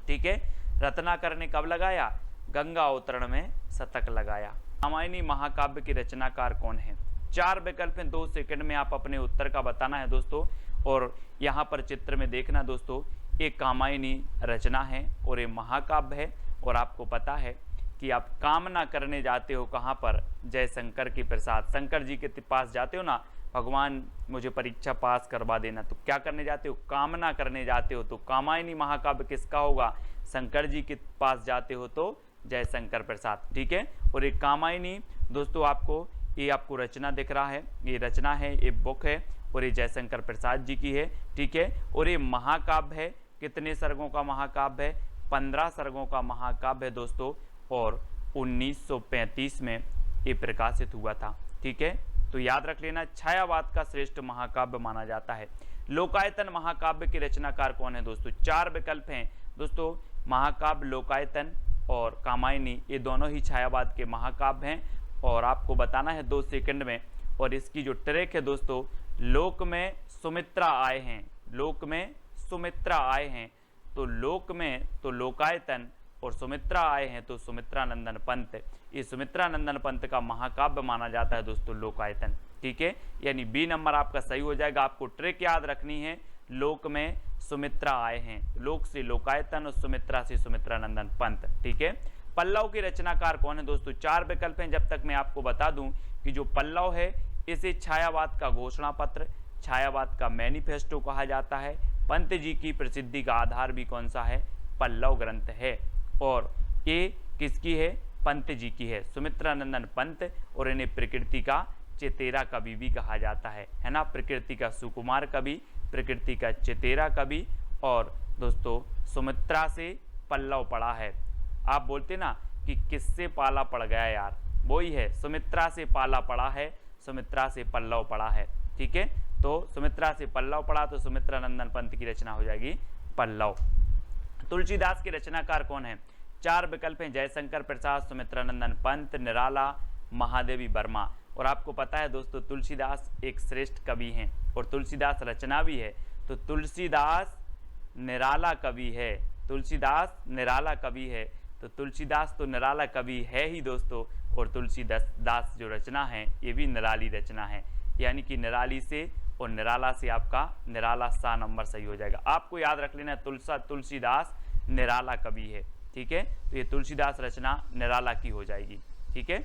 ठीक है। रत्नाकर ने कब लगाया, गंगा अवतरण में शतक लगाया। रामायणी महाकाव्य की रचनाकार कौन है। 4 विकल्प हैं, 2 सेकंड में आप अपने उत्तर का बताना है दोस्तों। और यहाँ पर चित्र में देखना दोस्तों, एक कामायनी रचना है और ये महाकाव्य है। और आपको पता है कि आप कामना करने जाते हो कहाँ पर, जयशंकर की प्रसाद, शंकर जी के पास जाते हो ना, भगवान मुझे परीक्षा पास करवा देना, तो क्या करने जाते हो, कामना करने जाते हो। तो कामायनी महाकाव्य किसका होगा, शंकर जी के पास जाते हो तो जयशंकर प्रसाद, ठीक है। और एक कामायनी दोस्तों आपको ये आपको रचना दिख रहा है, ये रचना है, ये बुक है और ये जयशंकर प्रसाद जी की है, ठीक है। और ये महाकाव्य है, कितने सर्गों का महाकाव्य है, 15 सर्गों का महाकाव्य है दोस्तों। और 1935 में ये प्रकाशित हुआ था, ठीक है। तो याद रख लेना, छायावाद का श्रेष्ठ महाकाव्य माना जाता है। लोकायतन महाकाव्य के रचनाकार कौन है दोस्तों। 4 विकल्प हैं दोस्तों, महाकाव्य लोकायतन और कामायनी, ये दोनों ही छायावाद के महाकाव्य हैं। और आपको बताना है 2 सेकंड में। और इसकी जो ट्रैक है दोस्तों, लोक में सुमित्रा आए हैं, लोक में सुमित्रा आए हैं, तो लोक में तो लोकायतन और सुमित्रा आए हैं तो सुमित्रा नंदन पंत। ये सुमित्रा नंदन पंत का महाकाव्य माना जाता है दोस्तों लोकायतन, ठीक है। यानी बी नंबर आपका सही हो जाएगा। आपको ट्रिक याद रखनी है, लोक में सुमित्रा आए हैं, लोक से लोकायतन और सुमित्रा से सुमित्रा नंदन पंत, ठीक है। पल्लव के रचनाकार कौन है दोस्तों। 4 विकल्प हैं, जब तक मैं आपको बता दूं कि जो पल्लव है इसे छायावाद का घोषणा पत्र, छायावाद का मैनिफेस्टो कहा जाता है। पंत जी की प्रसिद्धि का आधार भी कौन सा है, पल्लव ग्रंथ है। और ये किसकी है, पंत जी की है, सुमित्रा नंदन पंत। और इन्हें प्रकृति का चेतेरा कवि भी कहा जाता है ना, प्रकृति का सुकुमार कवि, प्रकृति का चेतेरा कवि। और दोस्तों सुमित्रा से पल्लव पड़ा है, आप बोलते ना कि किससे पाला पड़ गया यार, वही है, सुमित्रा से पाला पड़ा है, सुमित्रा से पल्लव पड़ा है, ठीक है। तो सुमित्रा से पल्लव पड़ा तो सुमित्रा नंदन पंत की रचना हो जाएगी पल्लव। तुलसीदास के रचनाकार कौन है। 4 विकल्प हैं, जयशंकर प्रसाद, सुमित्रा नंदन पंत, निराला, महादेवी वर्मा। और आपको पता है दोस्तों तुलसीदास एक श्रेष्ठ कवि हैं और तुलसीदास रचना भी है। तो तुलसीदास निराला कवि है, तुलसीदास निराला कवि है। तो तुलसीदास तो निराला कवि है ही दोस्तों। और तुलसीदास जो रचना है ये भी निराली रचना है, यानी कि निराली से और निराला से आपका निराला सा नंबर सही हो जाएगा। आपको याद रख लेना तुलसीदास निराला कवि है, ठीक है। तो ये तुलसीदास रचना निराला की हो जाएगी, ठीक है।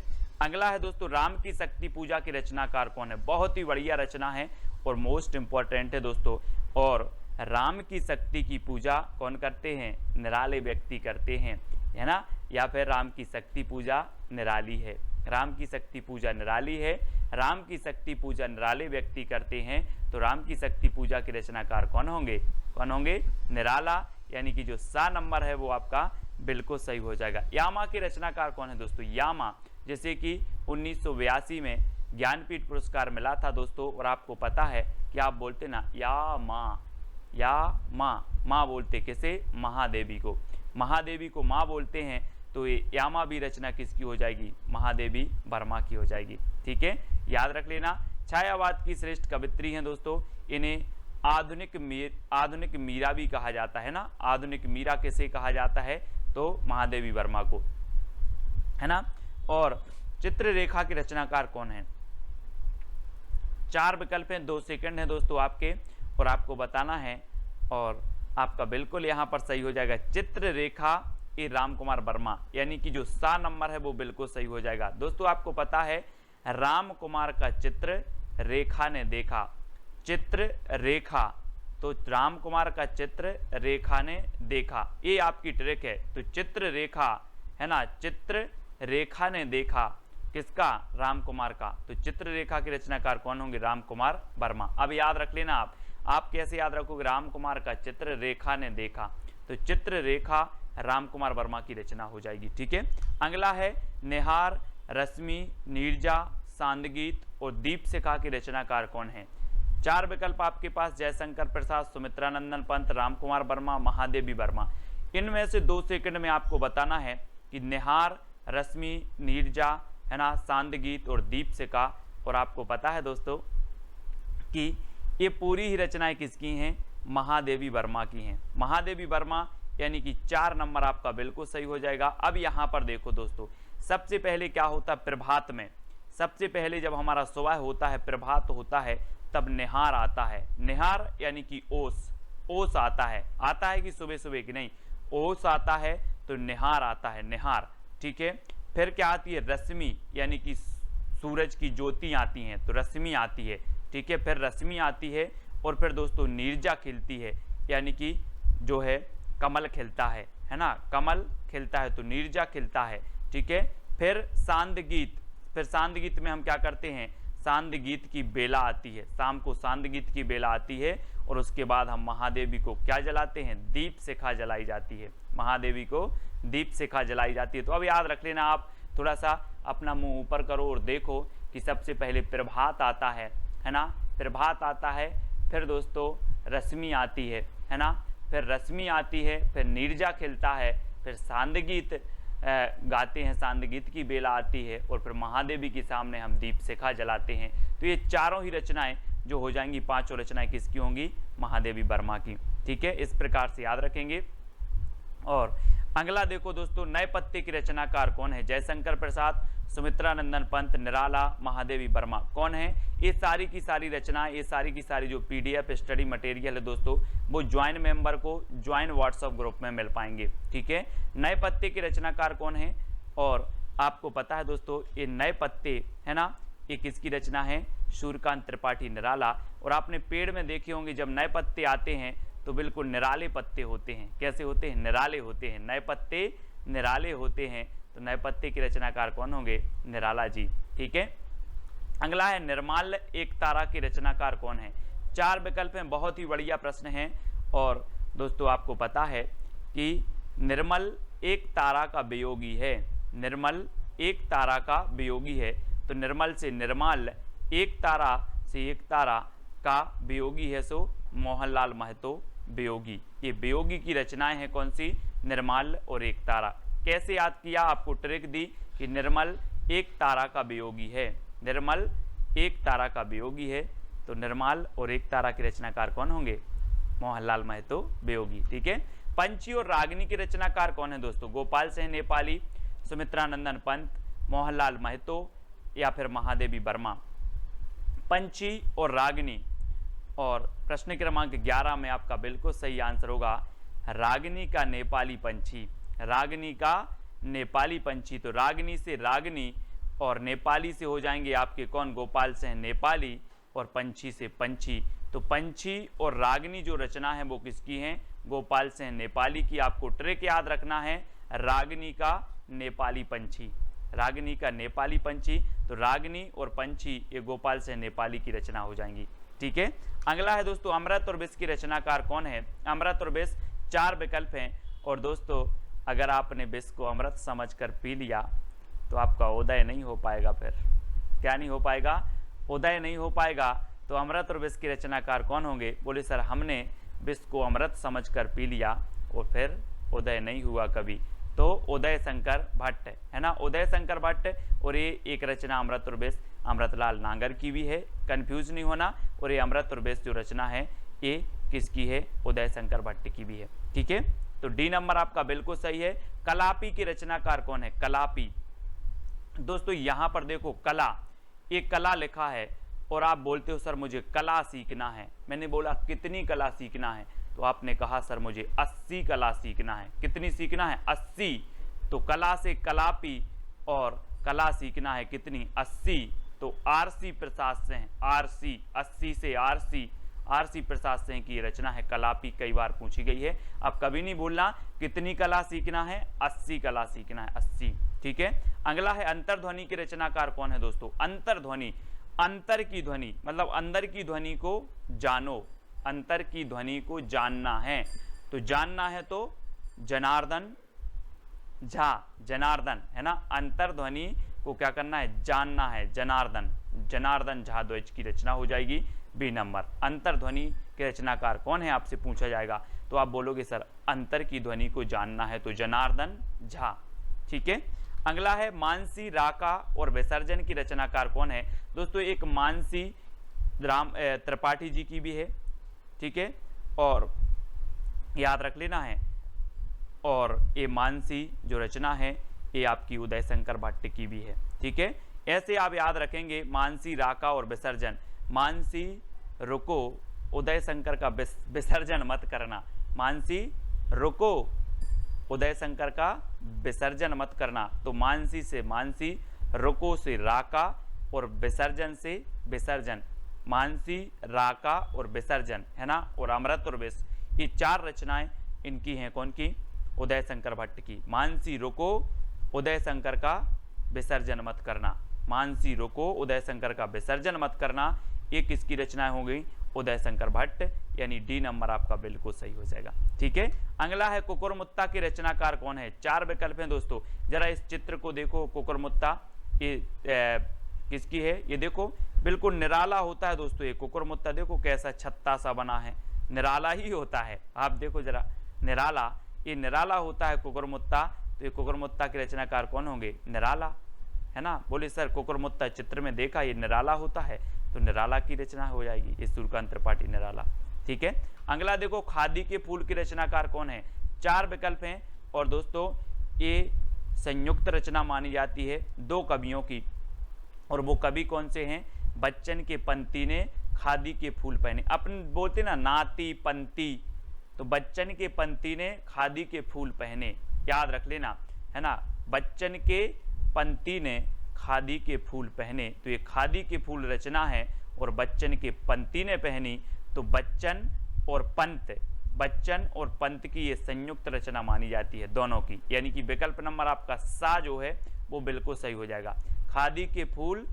अगला है दोस्तों राम की शक्ति पूजा के रचनाकार कौन है। बहुत ही बढ़िया रचना है और मोस्ट इंपॉर्टेंट है दोस्तों। और राम की शक्ति की पूजा कौन करते हैं, निराले व्यक्ति करते हैं, है ना। या फिर राम की शक्ति पूजा निराली है, राम की शक्ति पूजा निराली है, राम की शक्ति पूजा निराले व्यक्ति करते हैं। तो राम की शक्ति पूजा के रचनाकार कौन होंगे, कौन होंगे, निराला, यानी कि जो सा नंबर है वो आपका बिल्कुल सही हो जाएगा। यामा के रचनाकार कौन है दोस्तों, यामा, जैसे कि 1982 में ज्ञानपीठ पुरस्कार मिला था दोस्तों। और आपको पता है कि आप बोलते ना या माँ बोलते किसे, महादेवी को, महादेवी को माँ बोलते हैं। तो ये यामा भी रचना किसकी हो जाएगी, महादेवी वर्मा की हो जाएगी। ठीक है, याद रख लेना। छायावाद की श्रेष्ठ कवित्री हैं दोस्तों, इन्हें आधुनिक मीरा भी कहा जाता है ना। आधुनिक मीरा किसे कहा जाता है, तो महादेवी वर्मा को, है ना। और चित्ररेखा के रचनाकार कौन है। 4 विकल्प हैं, 2 सेकंड है दोस्तों आपके, और आपको बताना है, और आपका बिल्कुल यहां पर सही हो जाएगा। चित्ररेखा ए राम कुमार वर्मा, यानी कि जो सा नंबर है वो बिल्कुल सही हो जाएगा। दोस्तों आपको पता है राम कुमार का चित्र रेखा ने देखा, चित्र रेखा, तो राम कुमार का चित्र रेखा ने देखा, ये आपकी ट्रिक है। तो चित्र रेखा, है ना, चित्र रेखा ने देखा किसका, राम कुमार का। तो चित्ररेखा के रचनाकार कौन होंगे, राम कुमार वर्मा। अब याद रख लेना आप कैसे याद रखोगे, राम कुमार का चित्र रेखा ने देखा, तो चित्ररेखा राम कुमार वर्मा की रचना हो जाएगी। ठीक है, अगला है निहार, रश्मि, नीरजा, सांदगीत और दीपशिखा के रचनाकार कौन है। 4 विकल्प आपके पास, जयशंकर प्रसाद, सुमित्रा नंदन पंत, राम कुमार वर्मा, महादेवी वर्मा। इनमें से 2 सेकंड में आपको बताना है कि निहार, रश्मि, नीरजा, है ना, सांदगीत और दीपशिखा। और आपको पता है दोस्तों कि ये पूरी ही रचनाएं किसकी हैं, महादेवी वर्मा की हैं। महादेवी वर्मा, यानी कि 4 नंबर आपका बिल्कुल सही हो जाएगा। अब यहाँ पर देखो दोस्तों, सबसे पहले क्या होता है प्रभात में, सबसे पहले जब हमारा सुबह होता है, प्रभात होता है, तब निहार आता है। निहार यानी कि ओस आता है कि सुबह सुबह की नहीं, ओस आता है, तो निहार आता है, निहार। ठीक है, फिर क्या आती है, रश्मि, यानी कि सूरज की ज्योति आती हैं, तो रश्मि आती है। ठीक है, फिर रश्मि आती है, और फिर दोस्तों नीरजा खिलती है, यानी कि जो है कमल खिलता है ना, कमल खिलता है, तो नीरजा खिलता है। ठीक है, फिर सांदगीत, फिर सांदगीत में हम क्या करते हैं, सांदगीत की बेला आती है, शाम को सांदगीत की बेला आती है, और उसके बाद हम महादेवी को क्या जलाते हैं, दीपशिखा जलाई जाती है, महादेवी को दीपशिखा जलाई जाती है। तो अब याद रख लेना आप, थोड़ा सा अपना मुंह ऊपर करो और देखो कि सबसे पहले प्रभात आता है ना, प्रभात आता है, फिर दोस्तों रश्मि आती है ना, फिर रश्मि आती है, फिर नीरजा खिलता है, फिर सांदगीत गाते हैं, सांदगीत की बेला आती है, और फिर महादेवी के सामने हम दीपशिखा जलाते हैं। तो ये चारों ही रचनाएं जो हो जाएंगी, 5 रचनाएं किसकी होंगी, महादेवी वर्मा की। ठीक है, इस प्रकार से याद रखेंगे। और अगला देखो दोस्तों, नए पत्ते की रचनाकार कौन है। जयशंकर प्रसाद, सुमित्रा नंदन पंत, निराला, महादेवी वर्मा कौन है। ये सारी की सारी रचनाएं, ये सारी की सारी जो PDF स्टडी मटेरियल है दोस्तों, वो ज्वाइन मेंबर को ज्वाइन व्हाट्सएप ग्रुप में मिल पाएंगे। ठीक है, नए पत्ते के रचनाकार कौन है। और आपको पता है दोस्तों, ये नए पत्ते है ना, ये किसकी रचना है, सूर्यकांत त्रिपाठी निराला। और आपने पेड़ में देखे होंगे जब नए पत्ते आते हैं तो बिल्कुल निराले पत्ते होते हैं। कैसे होते हैं, निराले होते हैं, नए पत्ते निराले होते हैं। तो नए पत्ते के रचनाकार कौन होंगे, निराला जी। ठीक है, अगला है निर्माल्य एक तारा के रचनाकार कौन है। 4 विकल्प हैं, बहुत ही बढ़िया प्रश्न है। और दोस्तों आपको पता है कि निर्मल एक तारा का वियोगी है, निर्मल एक तारा का वियोगी है। तो निर्मल से निर्माल्य, एक तारा से एक तारा का वियोगी है, सो मोहनलाल महतो वियोगी। ये वियोगी की रचनाएं हैं कौन सी, निर्मल और एक तारा। कैसे याद किया, आपको ट्रिक दी कि निर्मल एक तारा का वियोगी है, निर्मल एक तारा का वियोगी है, तो निर्मल और एक तारा के रचनाकार कौन होंगे, मोहनलाल महतो वियोगी। ठीक है, पंची और रागिनी के रचनाकार कौन है दोस्तों, गोपाल सिंह नेपाली, सुमित्रा नंदन पंत, मोहनलाल महतो या फिर महादेवी वर्मा। पंची और रागिनी, और प्रश्न क्रमांक 11 में आपका बिल्कुल सही आंसर होगा रागिनी का नेपाली पंछी, रागिनी का नेपाली पंछी। तो रागिनी से रागिनी और नेपाली से हो जाएंगे आपके कौन, गोपाल सिंह नेपाली, और पंछी से पंछी। तो पंछी और रागनी जो रचना है वो किसकी है, गोपाल सिंह नेपाली की। आपको ट्रिक याद रखना है, रागनी का नेपाली पंछी, रागनी का नेपाली पंछी। तो रागनी और पंछी ये गोपाल सिंह नेपाली की रचना हो जाएंगी। ठीक है। अगला है दोस्तों, अमृत और विष की रचनाकार कौन है। अमृत और विष 4 विकल्प हैं, और दोस्तों अगर आपने विष को अमृत समझकर पी लिया तो आपका उदय नहीं हो पाएगा। फिर क्या नहीं हो पाएगा, उदय नहीं हो पाएगा। तो अमृत और विष की रचनाकार कौन होंगे, बोले सर हमने विष को अमृत समझकर पी लिया और फिर उदय नहीं हुआ कभी। तो उदय शंकर भट्ट है ना, उदय शंकर भट्ट। और ये एक रचना अमृत और विष अमृतलाल नागर की भी है, कंफ्यूज नहीं होना। और ये अमृत और विष जो रचना है ये किसकी है, उदय शंकर भट्ट की भी है। ठीक है। तो डी नंबर आपका बिल्कुल सही है। कलापी की रचनाकार कौन है, कलापी। दोस्तों यहां पर देखो कला, एक कला लिखा है और आप बोलते हो सर मुझे कला सीखना है। मैंने बोला कितनी कला सीखना है, तो आपने कहा सर मुझे 80 कला सीखना है। कितनी सीखना है, 80। तो कला से कलापी और कला सीखना है कितनी, 80। तो आरसी प्रसाद सिंह, आरसी 80 से आरसी प्रसाद सिंह की रचना है कलापी, कई बार पूछी गई है। अब कभी नहीं बोलना कितनी कला सीखना है, 80 कला सीखना है, 80। ठीक है। अगला है अंतर्ध्वनि की रचनाकार कौन है दोस्तों। अंतर्ध्वनि, अंतर की ध्वनि मतलब अंदर की ध्वनि को जानो, अंतर की ध्वनि को जानना है। तो जानना है तो जनार्दन झा, जनार्दन है ना, अंतर्ध्वनि को क्या करना है, जानना है, जनार्दन, जनार्दन झा द्वैज की रचना हो जाएगी बी नंबर। अंतर्ध्वनि के रचनाकार कौन है आपसे पूछा जाएगा, तो आप बोलोगे सर अंतर की ध्वनि को जानना है तो जनार्दन झा। ठीक है। अगला है मानसी, राका और विसर्जन की रचनाकार कौन है। दोस्तों एक मानसी राम त्रिपाठी जी की भी है। ठीक है। और याद रख लेना है, और ये मानसी जो रचना है ये आपकी उदय शंकर भट्ट की भी है। ठीक है। ऐसे आप याद रखेंगे मानसी, राका और विसर्जन। मानसी रुको, उदय शंकर का विसर्जन मत करना। मानसी रुको, उदय शंकर का विसर्जन मत करना। तो मानसी से मानसी, रुको से राका और विसर्जन से विसर्जन। मानसी, राका और विसर्जन है ना। और अमृत और विष ये 4 रचनाएं इनकी हैं, कौन की, उदय शंकर भट्ट की। मानसी रुको, उदय शंकर का विसर्जन मत करना। मानसी रुको, उदय शंकर का विसर्जन मत करना, ये किसकी रचनाएं हो गई, उदय शंकर भट्ट, यानी डी नंबर आपका बिल्कुल सही हो जाएगा। ठीक है। अगला है कुकुरमुत्ता के रचनाकार कौन है। 4 विकल्प हैं दोस्तों, जरा इस चित्र को देखो। कुकुरमुत्ता ये किसकी है, ये देखो बिल्कुल निराला होता है दोस्तों। ये कुकुरमुत्ता देखो कैसा छत्ता सा बना है, निराला ही होता है। आप देखो जरा, निराला, ये निराला होता है कुकुरमुत्ता। तो ये कुकुरमुत्ता के रचनाकार कौन होंगे, निराला है ना। बोले सर कुकुरमुत्ता चित्र में देखा ये निराला होता है, तो निराला की रचना हो जाएगी, ये सूर्यकांत त्रिपाठी निराला। ठीक है। अगला देखो खादी के फूल की रचनाकार कौन है। 4 विकल्प हैं, और दोस्तों ये संयुक्त रचना मानी जाती है 2 कवियों की। और वो कवि कौन से हैं, बच्चन के पंती ने खादी के फूल पहने। अपन बोलते ना नाती पंती, तो बच्चन के पंती ने खादी के फूल पहने, याद रख लेना है ना। बच्चन के पंती ने खादी के फूल पहने, तो ये खादी के फूल रचना है, और बच्चन के पंती ने पहनी। तो बच्चन और पंत, बच्चन और पंत की ये संयुक्त रचना मानी जाती है दोनों की, यानी कि विकल्प नंबर आपका सा जो है वो बिल्कुल सही हो जाएगा। खादी के फूल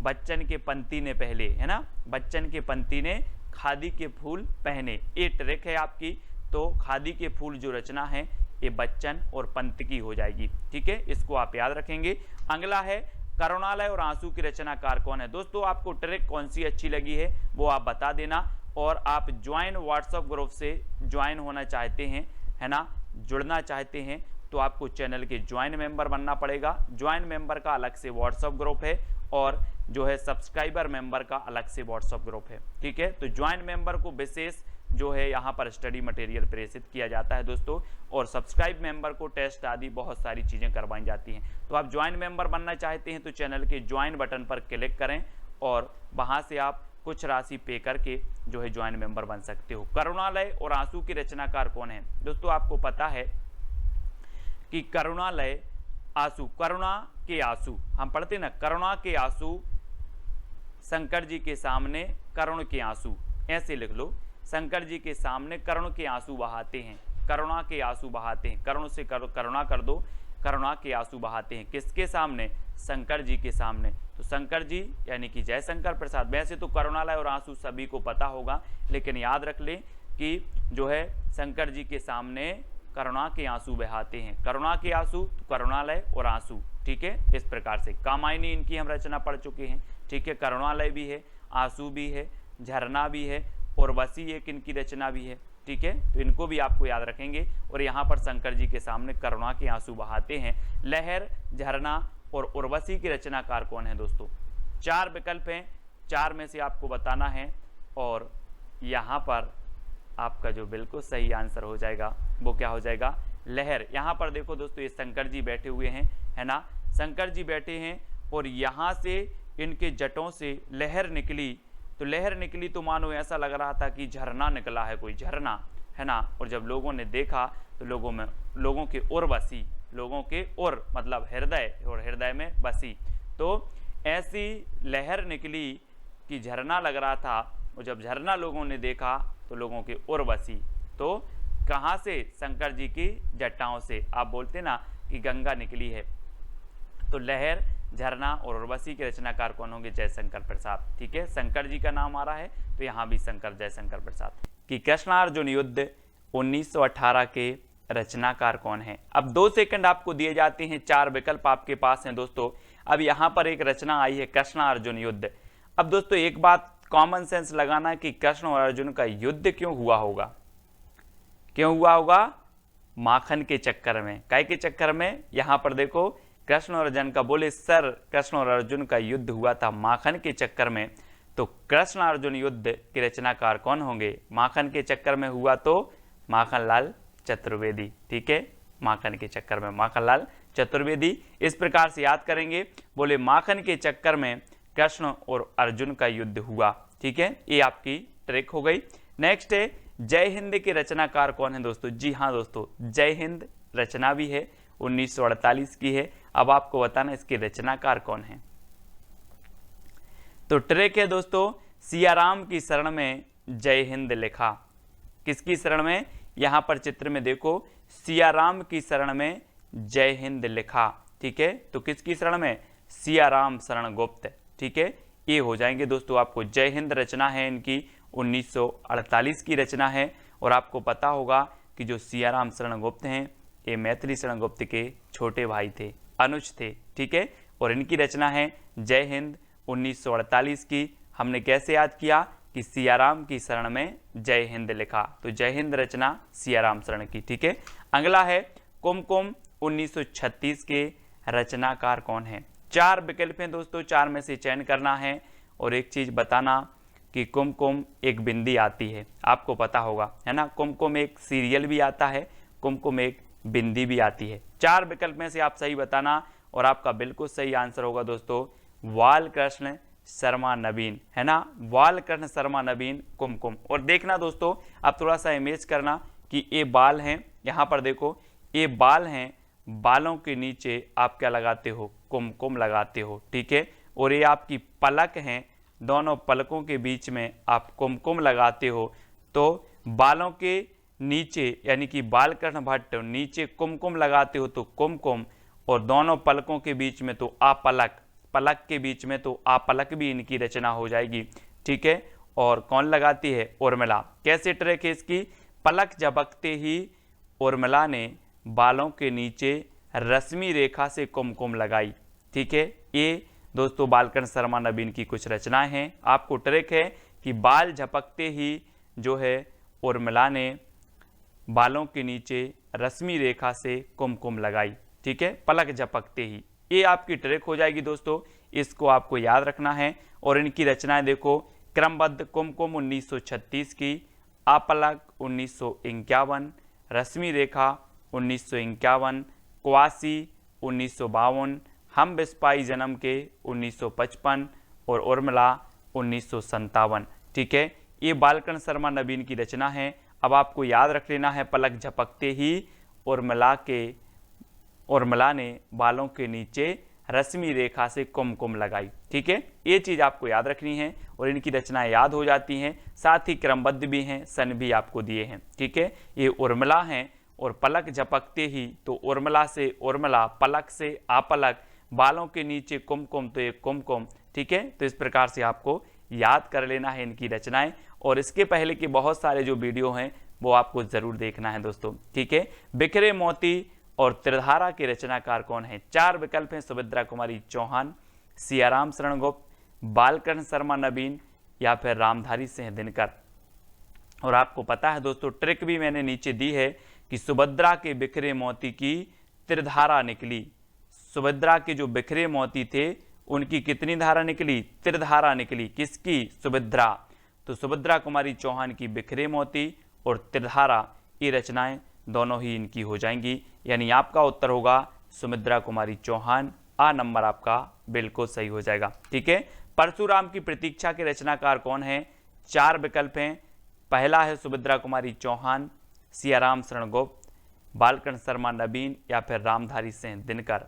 बच्चन के पंती ने पहले, है ना, बच्चन के पंती ने खादी के फूल पहने, ये ट्रिक है आपकी। तो खादी के फूल जो रचना है ये बच्चन और पंत की हो जाएगी। ठीक है, इसको आप याद रखेंगे। अगला है करुणालय और आंसू की रचनाकार कौन है। दोस्तों आपको ट्रिक कौन सी अच्छी लगी है वो आप बता देना, और आप ज्वाइन व्हाट्सएप ग्रुप से ज्वाइन होना चाहते हैं, है ना, जुड़ना चाहते हैं, तो आपको चैनल के ज्वाइन मेंबर बनना पड़ेगा। ज्वाइन मेंबर का अलग से व्हाट्सएप ग्रुप है, और जो है सब्सक्राइबर मेंबर का अलग से व्हाट्सएप ग्रुप है। ठीक है, तो ज्वाइन मेंबर को विशेष जो है यहाँ पर स्टडी मटेरियल प्रेषित किया जाता है दोस्तों, और सब्सक्राइब मेंबर को टेस्ट आदि बहुत सारी चीज़ें करवाई जाती हैं। तो आप ज्वाइन मेंबर बनना चाहते हैं तो चैनल के ज्वाइन बटन पर क्लिक करें, और वहाँ से आप कुछ राशि पे करके जो है ज्वाइन मेंबर बन सकते हो। करुणालय और आंसू की रचनाकार कौन है। दोस्तों आपको पता है कि करुणालय आंसू, करुणा के आंसू, हम पढ़ते ना करुणा के आंसू शंकर जी के सामने करुण के आंसू, ऐसे लिख लो, शंकर जी के सामने करुण के आंसू बहाते हैं, करुणा के आंसू बहाते हैं, करुण से करुणा कर दो, करुणा के आंसू बहाते हैं, किसके सामने? शंकर जी के सामने। तो शंकर जी यानी कि जयशंकर प्रसाद, वैसे तो करुणालय और आंसू सभी को पता होगा, लेकिन याद रख ले कि जो है शंकर जी के सामने करुणा के आंसू बहाते हैं, करुणा के आंसू तो करुणालय और आंसू, ठीक है। इस प्रकार से कामायनी इनकी हम रचना पढ़ चुके हैं, ठीक है। करुणालय भी है, आंसू भी है, झरना भी है और वसी एक इनकी रचना भी है, ठीक है। तो इनको भी आपको याद रखेंगे। और यहाँ पर शंकर जी के सामने करुणा के आंसू बहाते हैं। लहर, झरना और उर्वशी की रचनाकार कौन है दोस्तों? 4 विकल्प हैं, 4 में से आपको बताना है और यहाँ पर आपका जो बिल्कुल सही आंसर हो जाएगा वो क्या हो जाएगा? लहर। यहाँ पर देखो दोस्तों, ये शंकर जी बैठे हुए हैं, है ना, शंकर जी बैठे हैं और यहाँ से इनके जटों से लहर निकली, तो लहर निकली तो मानो ऐसा लग रहा था कि झरना निकला है, कोई झरना, है ना। और जब लोगों ने देखा तो लोगों के ओर बसी, लोगों के ओर मतलब हृदय, और हृदय में बसी, तो ऐसी लहर निकली कि झरना लग रहा था। और जब झरना लोगों ने देखा तो लोगों के ओर बसी, तो कहाँ से? शंकर जी की जटाओं से। आप बोलते ना कि गंगा निकली है। तो लहर, झरना और उर्वशी के रचनाकार कौन होंगे? जयशंकर प्रसाद, ठीक है। शंकर जी का नाम आ रहा है तो यहाँ भी जयशंकर प्रसाद। कि कृष्णार्जुन युद्ध 1918 के रचनाकार कौन है? अब 2 सेकंड आपको दिए जाते हैं, 4 विकल्प आपके पास हैं दोस्तों। अब यहाँ पर एक रचना आई है कृष्णार्जुन युद्ध। अब दोस्तों एक बात कॉमन सेंस लगाना कि कृष्ण और अर्जुन का युद्ध क्यों हुआ होगा? क्यों हुआ होगा? माखन के चक्कर में। काय के चक्कर में? यहाँ पर देखो कृष्ण और अर्जुन का, बोले सर कृष्ण और अर्जुन का युद्ध हुआ था माखन के चक्कर में। तो कृष्ण अर्जुन युद्ध के रचनाकार कौन होंगे? माखन के चक्कर में हुआ तो माखनलाल चतुर्वेदी, ठीक है। माखन के चक्कर में माखनलाल चतुर्वेदी। इस प्रकार से याद करेंगे, बोले माखन के चक्कर में कृष्ण और अर्जुन का युद्ध हुआ, ठीक है। ये आपकी ट्रिक हो गई। नेक्स्ट है जय हिंद के रचनाकार कौन है दोस्तों? जी हाँ दोस्तों, जय हिंद रचना भी है, 1948 की है। अब आपको बताना इसके रचनाकार कौन है। तो ट्रिक है दोस्तों, सियाराम की शरण में जय हिंद लिखा। किसकी शरण में? यहां पर चित्र में देखो, सियाराम की शरण में जय हिंद लिखा, ठीक है। तो किसकी शरण में? सियाराम शरण गुप्त, ठीक है। ये हो जाएंगे दोस्तों आपको। जय हिंद रचना है इनकी 1948 की रचना है। और आपको पता होगा कि जो सियाराम शरण गुप्त हैं ये मैथिली शरण गुप्त के छोटे भाई थे, अनुज थे, ठीक है। और इनकी रचना है जय हिंद 1948 की। हमने कैसे याद किया कि सियाराम की शरण में जय हिंद लिखा, तो जय हिंद रचना सियाराम शरण की, ठीक है। अगला है कुमकुम 1936 के रचनाकार कौन है? 4 विकल्प हैं दोस्तों, 4 में से चयन करना है। और एक चीज बताना कि कुमकुम एक बिंदी आती है, आपको पता होगा, है ना। कुमकुम एक सीरियल भी आता है, कुमकुम एक बिंदी भी आती है। 4 विकल्प में से आप सही बताना और आपका बिल्कुल सही आंसर होगा दोस्तों बालकृष्ण शर्मा नवीन, है ना। बालकृष्ण शर्मा नवीन कुमकुम। और देखना दोस्तों, आप थोड़ा सा इमेज करना कि ये बाल हैं, यहाँ पर देखो ये बाल हैं, बालों के नीचे आप क्या लगाते हो? कुमकुम लगाते हो, ठीक है। और ये आपकी पलक हैं, दोनों पलकों के बीच में आप कुमकुम लगाते हो। तो बालों के नीचे यानी कि बालकृष्ण भट्ट नीचे कुमकुम लगाते हो तो कुमकुम, और दोनों पलकों के बीच में तो आपलक, पलक के बीच में तो आपलक भी इनकी रचना हो जाएगी, ठीक है। और कौन लगाती है? उर्मिला। कैसे ट्रिक है इसकी? पलक झपकते ही उर्मिला ने बालों के नीचे रश्मि रेखा से कुमकुम लगाई, ठीक है। ये दोस्तों बालकृष्ण शर्मा नवीन की कुछ रचनाएं हैं। आपको ट्रिक है कि बाल झपकते ही जो है उर्मिला ने बालों के नीचे रश्मि रेखा से कुमकुम लगाई, ठीक है, पलक झपकते ही। ये आपकी ट्रिक हो जाएगी दोस्तों, इसको आपको याद रखना है। और इनकी रचनाएं देखो, क्रमबद्ध कुमकुम 1936 की, आपलक 1951, रश्मि रेखा 1951, क्वासी 1952, हम बिस्पाई जन्म के 1955 और उर्मिला 1957, ठीक है। ये बालकृष्ण शर्मा नवीन की रचना है। अब आपको याद रख लेना है, पलक झपकते ही उर्मिला ने बालों के नीचे रश्मि रेखा से कुमकुम लगाई। ठीक है, ये चीज आपको याद रखनी है और इनकी रचनाएं याद हो जाती हैं, साथ ही क्रमबद्ध भी हैं, सन भी आपको दिए हैं। ठीक है, ये उर्मिला हैं और पलक झपकते ही, तो उर्मिला से उर्मिला, पलक से आपलक, बालों के नीचे कुमकुम तो ये कुमकुम। ठीक है, तो इस प्रकार से आपको याद कर लेना है इनकी रचनाएं, और इसके पहले के बहुत सारे जो वीडियो हैं वो आपको जरूर देखना है दोस्तों। ठीक है, बिखरे मोती और त्रिधारा के रचनाकार कौन है? 4 विकल्प हैं, सुभद्रा कुमारी चौहान, सियाराम शरण गुप्त, बालकृष्ण शर्मा नवीन या फिर रामधारी सिंह दिनकर। और आपको पता है दोस्तों, ट्रिक भी मैंने नीचे दी है कि सुभद्रा के बिखरे मोती की त्रिधारा निकली। सुभद्रा के जो बिखरे मोती थे उनकी कितनी धारा निकली? त्रिधारा निकली। किसकी? सुभद्रा। तो सुभद्रा कुमारी चौहान की बिखरे मोती और त्रिधारा, ये रचनाएं दोनों ही इनकी हो जाएंगी, यानी आपका उत्तर होगा सुभद्रा कुमारी चौहान। आ नंबर आपका बिल्कुल सही हो जाएगा। ठीक है, परशुराम की प्रतीक्षा के रचनाकार कौन है? 4 विकल्प हैं, पहला है सुभद्रा कुमारी चौहान, सियाराम शरण गुप्त, बालकृष्ण शर्मा नवीन या फिर रामधारी सिंह दिनकर।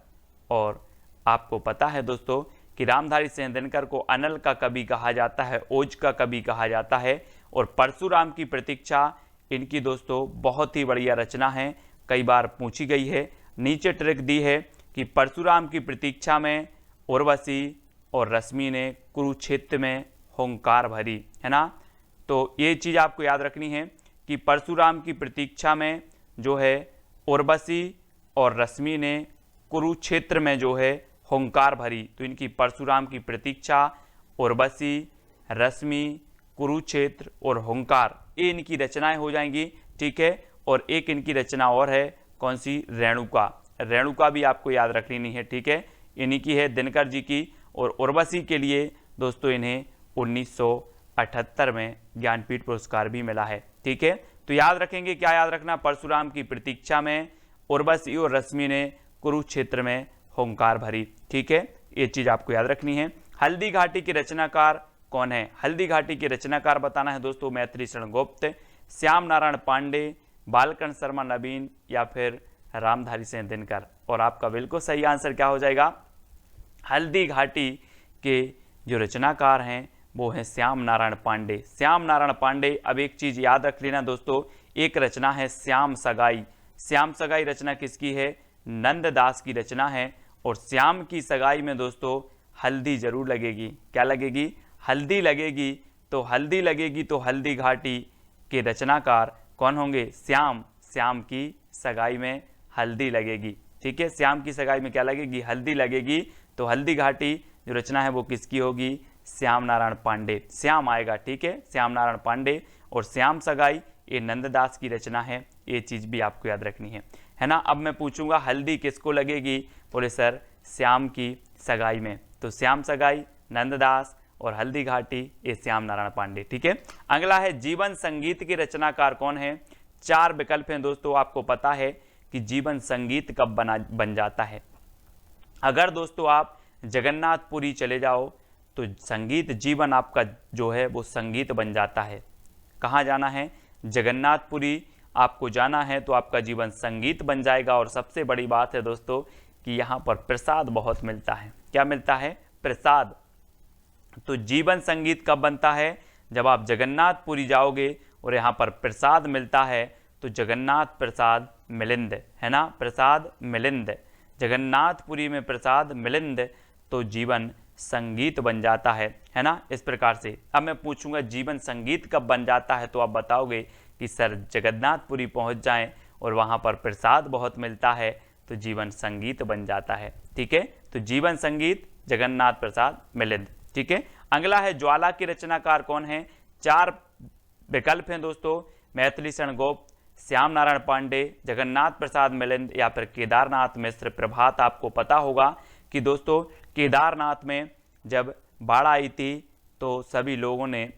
और आपको पता है दोस्तों कि रामधारी सिंह दिनकर को अनल का कवि कहा जाता है, ओज का कवि कहा जाता है, और परशुराम की प्रतीक्षा इनकी दोस्तों बहुत ही बढ़िया रचना है, कई बार पूछी गई है। नीचे ट्रिक दी है कि परशुराम की प्रतीक्षा में उर्वशी और रश्मि ने कुरुक्षेत्र में हुंकार भरी, है ना। तो ये चीज़ आपको याद रखनी है कि परशुराम की प्रतीक्षा में जो है उर्वशी और रश्मि ने कुरुक्षेत्र में जो है हुंकार भरी। तो इनकी परशुराम की प्रतीक्षा, उर्वशी, रश्मि, कुरुक्षेत्र और हुंकार, ये इनकी रचनाएं हो जाएंगी। ठीक है, और एक इनकी रचना और है, कौन सी? रेणुका। रेणुका भी आपको याद रख लेनी है। ठीक है, इन्हीं की है, दिनकर जी की। और उर्वशी के लिए दोस्तों इन्हें 1978 में ज्ञानपीठ पुरस्कार भी मिला है। ठीक है, तो याद रखेंगे, क्या याद रखना? परशुराम की प्रतीक्षा में उर्वशी और रश्मि ने कुरुक्षेत्र में हुंकार भरी। ठीक है, ये चीज आपको याद रखनी है। हल्दी घाटी के रचनाकार कौन है? हल्दी घाटी के रचनाकार बताना है दोस्तों, मैथिली शरण गुप्त, श्याम नारायण पांडे, बालकृष्ण शर्मा नवीन या फिर रामधारी सिंह दिनकर। और आपका बिल्कुल सही आंसर क्या हो जाएगा? हल्दी घाटी के जो रचनाकार हैं वो हैं श्याम नारायण पांडे। श्याम नारायण पांडे। अब एक चीज याद रख लेना दोस्तों, एक रचना है श्याम सगाई। श्याम सगाई रचना किसकी है? नंददास की रचना है। और श्याम की सगाई में दोस्तों हल्दी जरूर लगेगी। क्या लगेगी? हल्दी लगेगी। तो हल्दी लगेगी तो हल्दी घाटी के रचनाकार कौन होंगे? श्याम। श्याम की सगाई में हल्दी लगेगी। ठीक है, श्याम की सगाई में क्या लगेगी? हल्दी लगेगी। तो हल्दी घाटी जो रचना है वो किसकी होगी? श्याम नारायण पांडे। श्याम आएगा। ठीक है, श्याम नारायण पांडे। और श्याम सगाई ये नंददास की रचना है, ये चीज भी आपको याद रखनी है ना। अब मैं पूछूंगा हल्दी किसको लगेगी? बोले सर श्याम की सगाई में। तो श्याम सगाई, नंददास और हल्दी घाटी, ये श्याम नारायण पांडे। ठीक है, अगला है जीवन संगीत के रचनाकार कौन है? 4 विकल्प हैं दोस्तों। आपको पता है कि जीवन संगीत कब बन जाता है? अगर दोस्तों आप जगन्नाथपुरी चले जाओ तो संगीत जीवन आपका जो है वो संगीत बन जाता है। कहाँ जाना है? जगन्नाथपुरी आपको जाना है तो आपका जीवन संगीत बन जाएगा। और सबसे बड़ी बात है दोस्तों कि यहाँ पर प्रसाद बहुत मिलता है। क्या मिलता है? प्रसाद। तो जीवन संगीत कब बनता है? जब आप जगन्नाथपुरी जाओगे और यहाँ पर प्रसाद मिलता है, तो जगन्नाथ प्रसाद मिलिंद, है ना। प्रसाद मिलिंद, जगन्नाथपुरी में प्रसाद मिलिंद, तो जीवन संगीत बन जाता है ना। इस प्रकार से अब मैं पूछूंगा जीवन संगीत कब बन जाता है, तो आप बताओगे कि सर जगन्नाथपुरी पहुंच जाएं और वहां पर प्रसाद बहुत मिलता है तो जीवन संगीत बन जाता है। ठीक है, तो जीवन संगीत, जगन्नाथ प्रसाद मिलिंद। ठीक है, अगला है ज्वाला के रचनाकार कौन है? 4 विकल्प हैं दोस्तों, मैथिली शरण गुप्त, श्याम नारायण पांडे, जगन्नाथ प्रसाद मिलिंद या फिर केदारनाथ मिश्र। प्रभात आपको पता होगा कि दोस्तों केदारनाथ में जब बाढ़ आई थी तो सभी लोगों ने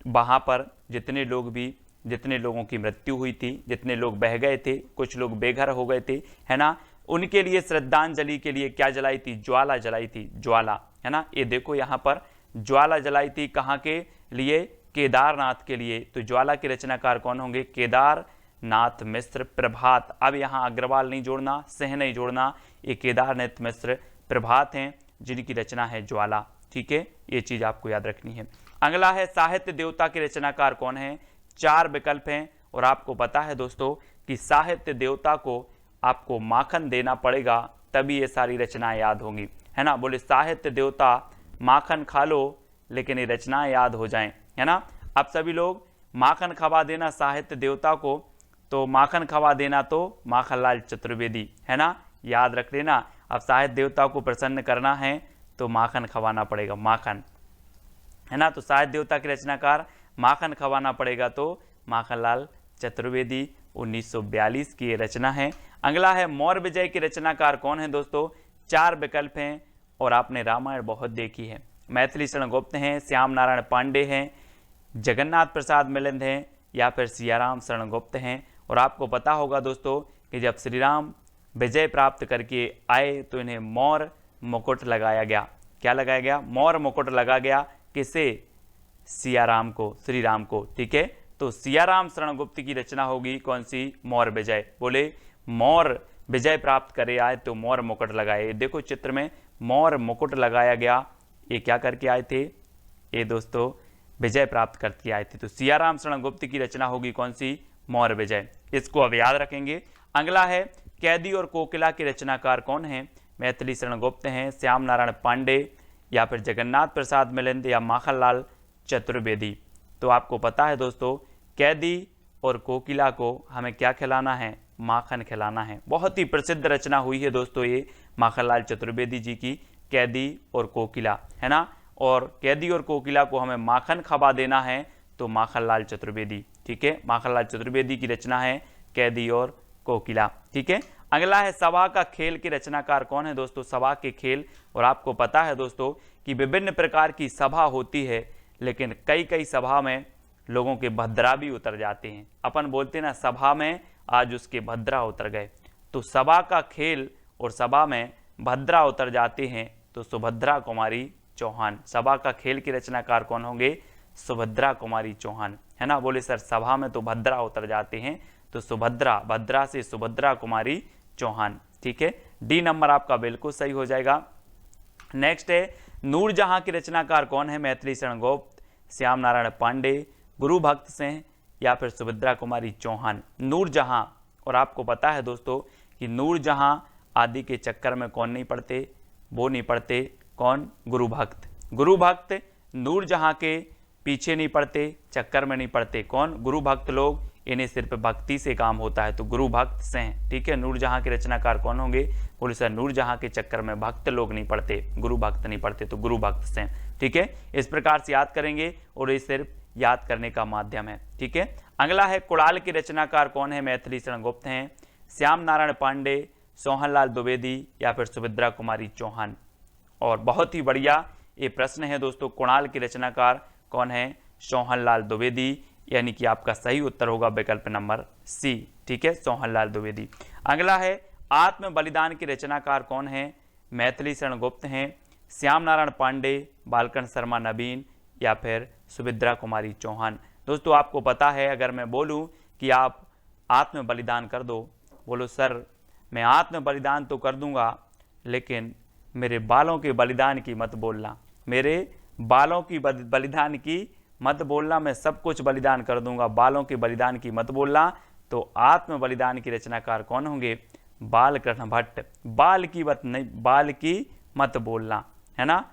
वहाँ पर जितने लोगों की मृत्यु हुई थी, जितने लोग बह गए थे, कुछ लोग बेघर हो गए थे, है ना, उनके लिए श्रद्धांजलि के लिए क्या जलाई थी? ज्वाला जलाई थी, ज्वाला, है ना। ये देखो यहाँ पर ज्वाला जलाई थी, कहाँ के लिए? केदारनाथ के लिए। तो ज्वाला के रचनाकार कौन होंगे? केदारनाथ मिश्र। प्रभात, अब यहाँ अग्रवाल नहीं जोड़ना, सिंह नहीं जोड़ना, ये केदारनाथ मिश्र प्रभात हैं जिनकी रचना है ज्वाला। ठीक है, ये चीज आपको याद रखनी है। अगला है साहित्य देवता के रचनाकार कौन है? 4 विकल्प हैं और आपको पता है दोस्तों कि साहित्य देवता को आपको माखन देना पड़ेगा तभी ये सारी रचनाएं याद होंगी, है ना। बोले साहित्य देवता माखन खा लो लेकिन ये रचनाएं याद हो जाएं, है ना। अब सभी लोग माखन खवा देना साहित्य देवता को, तो माखन खवा देना तो माखनलाल चतुर्वेदी, है ना, याद रख लेना। अब साहित्य देवता को प्रसन्न करना है तो माखन खवाना पड़ेगा, माखन, है ना। तो साहित्य देवता के रचनाकार माखन खवाना पड़ेगा तो माखनलाल चतुर्वेदी, 1942 की ये रचना है। अगला है मौर्य विजय के रचनाकार कौन है दोस्तों? 4 विकल्प हैं और आपने रामायण बहुत देखी है। मैथिली शरण गुप्त हैं, श्याम नारायण पांडे हैं, जगन्नाथ प्रसाद मिलिंद हैं या फिर सियाराम शरण गुप्त हैं। और आपको पता होगा दोस्तों कि जब श्री राम विजय प्राप्त करके आए तो इन्हें मौर्य मुकुट लगाया गया। क्या लगाया गया? मौर्य मुकुट लगा गया। किसे? सियाराम को, श्री राम को। ठीक है, तो सियाराम शरण गुप्त की रचना होगी कौन सी? मौर्य विजय। बोले मौर्य विजय प्राप्त करे आए तो मौर्य मुकुट लगाए। देखो चित्र में मौर्य मुकुट लगाया गया, ये क्या करके आए थे? ये दोस्तों विजय प्राप्त करके आए थे। तो सियाराम शरण गुप्त की रचना होगी कौन सी? मौर्य विजय। इसको अब याद रखेंगे। अगला है कैदी और कोकिला के रचनाकार कौन है? मैथिली शरण गुप्त हैं, श्याम नारायण पांडे या फिर जगन्नाथ प्रसाद मिलिंद या माखनलाल चतुर्वेदी। तो आपको पता है दोस्तों कैदी और कोकिला को हमें क्या खिलाना है? माखन खिलाना है। बहुत ही प्रसिद्ध रचना हुई है दोस्तों ये माखनलाल चतुर्वेदी जी की, कैदी और कोकिला, है ना। और कैदी और कोकिला को हमें माखन खवा देना है तो माखनलाल चतुर्वेदी। ठीक है, माखनलाल चतुर्वेदी की रचना है कैदी और कोकिला। ठीक है, अगला है सभा का खेल के रचनाकार कौन है दोस्तों? सभा के खेल। और आपको पता है दोस्तों कि विभिन्न प्रकार की सभा होती है लेकिन कई कई सभा में लोगों के भद्रा भी उतर जाते हैं। अपन बोलते हैं ना सभा में आज उसके भद्रा उतर गए। तो सभा का खेल और सभा में भद्रा उतर जाते हैं तो सुभद्रा कुमारी चौहान। सभा का खेल के रचनाकार कौन होंगे? सुभद्रा कुमारी चौहान, है ना। बोले सर सभा में तो भद्रा उतर जाते हैं तो सुभद्रा, भद्रा से सुभद्रा कुमारी चौहान। ठीक है, डी नंबर आपका बिल्कुल सही हो जाएगा। नेक्स्ट है नूरजहां के रचनाकार कौन है? मैथिली शरण गुप्त, श्याम नारायण पांडे, गुरु भक्त सिंह या फिर सुभद्रा कुमारी चौहान। नूरजहां, और आपको पता है दोस्तों कि नूरजहां आदि के चक्कर में कौन नहीं पड़ते? वो नहीं पड़ते, कौन? गुरु भक्त। गुरु भक्त नूरजहां के पीछे नहीं पड़ते, चक्कर में नहीं पड़ते। कौन? गुरु भक्त लोग, इन्हें सिर्फ भक्ति से काम होता है तो गुरु भक्त से हैं। ठीक है, नूरजहां के रचनाकार कौन होंगे? बोले सर नूरजहां के चक्कर में भक्त लोग नहीं पड़ते, गुरु भक्त नहीं पड़ते तो गुरु भक्त से हैं। ठीक है, इस प्रकार से याद करेंगे और ये सिर्फ याद करने का माध्यम है। ठीक है, अगला है कुड़ाल के रचनाकार कौन है? मैथिली शरण गुप्त हैं, श्याम नारायण पांडे, सोहनलाल द्विवेदी या फिर सुभद्रा कुमारी चौहान। और बहुत ही बढ़िया ये प्रश्न है दोस्तों, कुणाल के रचनाकार कौन है? सोहनलाल द्विवेदी, यानी कि आपका सही उत्तर होगा विकल्प नंबर सी। ठीक है, सोहनलाल द्विवेदी। अगला है आत्म बलिदान के रचनाकार कौन है? मैथिली शरण गुप्त हैं, श्याम नारायण पांडे, बालकन शर्मा नवीन या फिर सुभद्रा कुमारी चौहान। दोस्तों आपको पता है अगर मैं बोलूं कि आप आत्म बलिदान कर दो, बोलो सर मैं आत्म बलिदान तो कर दूंगा लेकिन मेरे बालों के बलिदान की मत बोलना, मेरे बालों की बलिदान की मत बोलना, मैं सब कुछ बलिदान कर दूंगा, बालों के बलिदान की मत बोलना। तो आत्म बलिदान के रचनाकार कौन होंगे? बालकृष्ण भट्ट। बाल की मत नहीं, बाल की मत बोलना, है ना।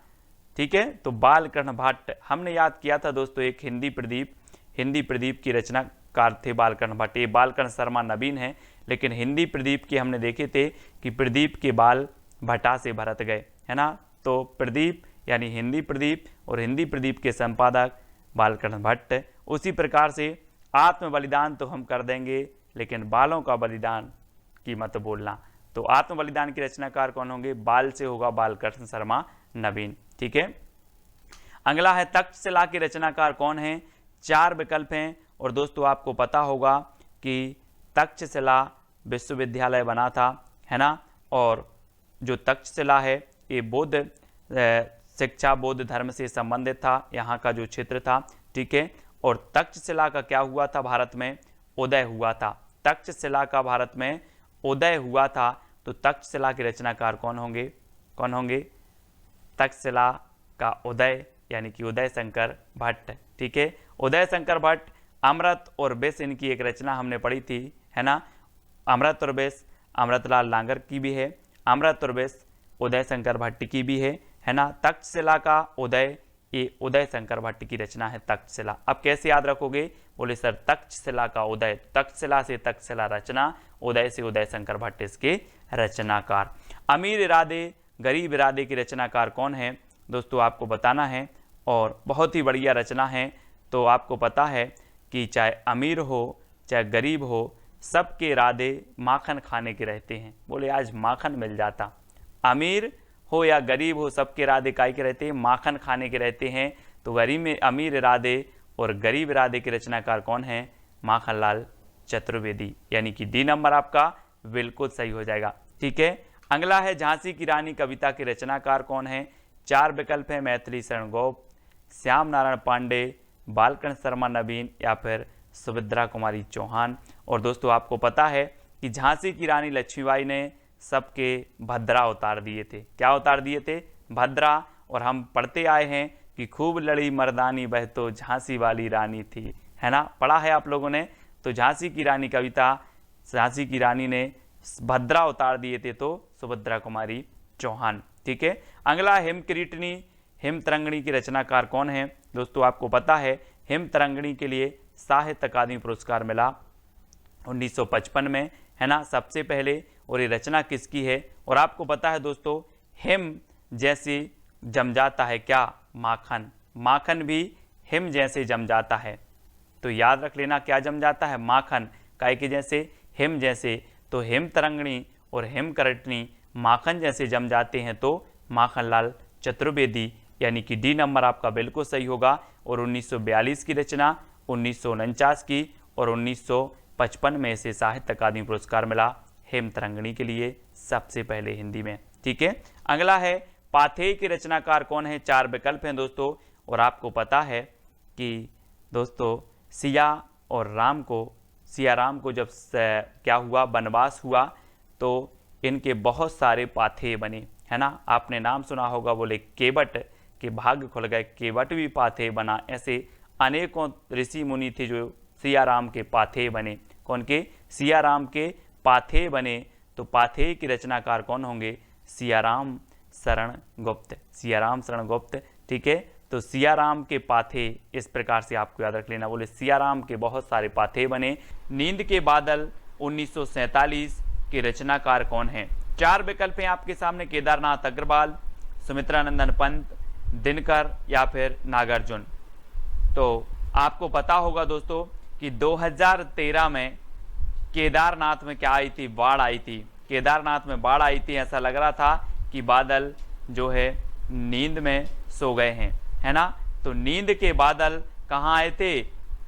ठीक है, तो बालकृष्ण भट्ट हमने याद किया था दोस्तों, एक हिंदी प्रदीप की रचनाकार थे बालकृष्ण भट्ट। ये बालकृष्ण शर्मा नवीन है, लेकिन हिंदी प्रदीप के हमने देखे थे कि प्रदीप के बाल भट्टा से भरत गए, है ना। तो प्रदीप यानी हिंदी प्रदीप और हिंदी प्रदीप के संपादक बालकृष्ण भट्ट। उसी प्रकार से आत्म बलिदान तो हम कर देंगे लेकिन बालों का बलिदान की मत बोलना। तो आत्म बलिदान के रचनाकार कौन होंगे? बाल से होगा बालकृष्ण शर्मा नवीन। ठीक है, अगला है तक्षशिला के रचनाकार कौन है? 4 विकल्प हैं और दोस्तों आपको पता होगा कि तक्षशिला विश्वविद्यालय बना था, है ना। और जो तक्षशिला है ये बौद्ध शिक्षा, बौद्ध धर्म से संबंधित था, यहाँ का जो क्षेत्र था। ठीक है, और तक्षशिला का क्या हुआ था? भारत में उदय हुआ था। तक्षशिला का भारत में उदय हुआ था। तो तक्षशिला के रचनाकार कौन होंगे? कौन होंगे? तक्षशिला का उदय यानी कि उदय शंकर भट्ट। ठीक है, उदय शंकर भट्ट, अमृत और विष इनकी एक रचना हमने पढ़ी थी, है ना। अमृत और विष अमृतलाल नागर की भी है, अमृत और विष उदय शंकर भट्ट की भी है ना। तक्षशिला का उदय, ये उदय शंकर भट्ट की रचना है तक्षशिला। अब कैसे याद रखोगे? बोले सर तक्षशिला का उदय, तक्षशिला से तक्षशिला रचना, उदय से उदय शंकर भट्ट इसके रचनाकार। अमीर इरादे गरीब इरादे की रचनाकार कौन है? दोस्तों आपको बताना है, और बहुत ही बढ़िया रचना है। तो आपको पता है कि चाहे अमीर हो चाहे गरीब हो, सबके इरादे माखन खाने के रहते हैं। बोले आज माखन मिल जाता। अमीर हो या गरीब हो, सबके इरादे काय के रहते हैं? माखन खाने के रहते हैं। तो गरीब में अमीर इरादे और गरीब इरादे के रचनाकार कौन है? माखनलाल चतुर्वेदी, यानी कि डी नंबर आपका बिल्कुल सही हो जाएगा। ठीक है, अगला है झांसी की रानी कविता के रचनाकार कौन है? 4 विकल्प है, मैथिली शरण गोप, श्याम नारायण पांडे, बालकृष्ण शर्मा नवीन या फिर सुभद्रा कुमारी चौहान। और दोस्तों आपको पता है कि झांसी की रानी लक्ष्मीबाई ने सबके भद्रा उतार दिए थे। क्या उतार दिए थे? भद्रा। और हम पढ़ते आए हैं कि खूब लड़ी मर्दानी वह तो झांसी वाली रानी थी, है ना, पढ़ा है आप लोगों ने। तो झांसी की रानी कविता, झांसी की रानी ने भद्रा उतार दिए थे, तो सुभद्रा कुमारी चौहान। ठीक है, अगला हिमकिरीटनी हिमतरंगिणी की रचनाकार कौन है? दोस्तों आपको पता है हिमतरंगिणी के लिए साहित्य अकादमी पुरस्कार मिला 1955 में, है ना, सबसे पहले। और ये रचना किसकी है? और आपको पता है दोस्तों, हिम जैसे जम जाता है क्या? माखन। माखन भी हिम जैसे जम जाता है। तो याद रख लेना, क्या जम जाता है? माखन। काय के जैसे? हिम जैसे। तो हिमतरंगिणी और हिमकरटनी माखन जैसे जम जाते हैं, तो माखनलाल चतुर्वेदी, यानी कि डी नंबर आपका बिल्कुल सही होगा। और 1942 की रचना, 1949 की और 1955 में इसे साहित्य अकादमी पुरस्कार मिला हेमतरंगिणी के लिए, सबसे पहले हिंदी में। ठीक है, अगला है पाथेय के रचनाकार कौन है? 4 विकल्प हैं दोस्तों। और आपको पता है कि दोस्तों सिया राम को जब क्या हुआ, वनवास हुआ, तो इनके बहुत सारे पाथेय बने, है ना। आपने नाम सुना होगा, बोले केवट के भाग्य खुल गए, केवट भी पाथेय बना। ऐसे अनेकों ऋषि मुनि थे जो सिया राम के पाथेय बने। कौन के? सिया राम के पाथेय बने। तो पाथेय के रचनाकार कौन होंगे? सियाराम शरण गुप्त, सियाराम शरण गुप्त। ठीक है, तो सियाराम के पाथेय इस प्रकार से आपको याद रख लेना। बोले सियाराम के बहुत सारे पाथेय बने। नींद के बादल 1947 के रचनाकार कौन है? 4 विकल्प हैं आपके सामने, केदारनाथ अग्रवाल, सुमित्रानंदन पंत, दिनकर या फिर नागार्जुन। तो आपको पता होगा दोस्तों कि 2013 में केदारनाथ में क्या आई थी? बाढ़ आई थी। केदारनाथ में बाढ़ आई थी, ऐसा लग रहा था कि बादल जो है नींद में सो गए हैं, है ना। तो नींद के बादल कहाँ आए थे?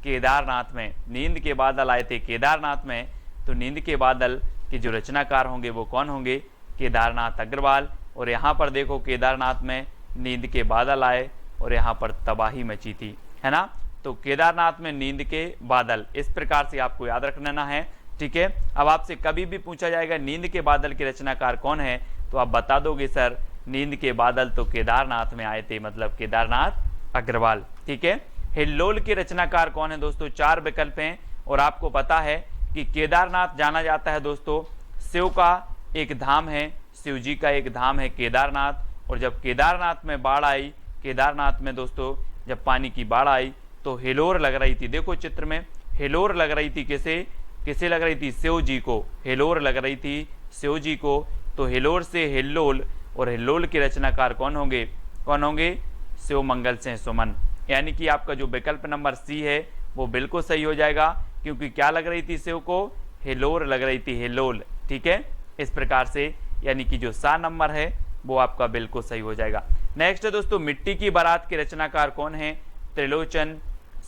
केदारनाथ में। नींद के बादल आए थे केदारनाथ में। तो नींद के बादल के जो रचनाकार होंगे वो कौन होंगे? केदारनाथ अग्रवाल। और यहाँ पर देखो केदारनाथ में नींद के बादल आए और यहाँ पर तबाही मची थी, है ना। तो केदारनाथ में नींद के बादल, इस प्रकार से आपको याद रखना है। ठीक है, अब आपसे कभी भी पूछा जाएगा नींद के बादल के रचनाकार कौन है, तो आप बता दोगे सर नींद के बादल तो केदारनाथ में आए थे, मतलब केदारनाथ अग्रवाल। ठीक है, हिल्लोल के रचनाकार कौन है दोस्तों? 4 विकल्प हैं। और आपको पता है कि केदारनाथ जाना जाता है दोस्तों, शिव का एक धाम है, शिव जी का एक धाम है केदारनाथ। और जब केदारनाथ में बाढ़ आई, केदारनाथ में दोस्तों जब पानी की बाढ़ आई तो हिलोर लग रही थी। देखो चित्र में हिलोर लग रही थी, किसे लग रही थी? शिव जी को हिलोर लग रही थी, शिव जी को। तो हिलोर से हिल्लोल, और हिल्लोल के रचनाकार कौन होंगे? शिव मंगल सिंह सुमन। यानी कि आपका जो विकल्प नंबर सी है वो बिल्कुल सही हो जाएगा, क्योंकि क्या लग रही थी शिव को? हिलोर लग रही थी, हिलोल। ठीक है, इस प्रकार से यानी कि जो सा नंबर है वो आपका बिल्कुल सही हो जाएगा। नेक्स्ट है दोस्तों मिट्टी की बारात के रचनाकार कौन है? त्रिलोचन,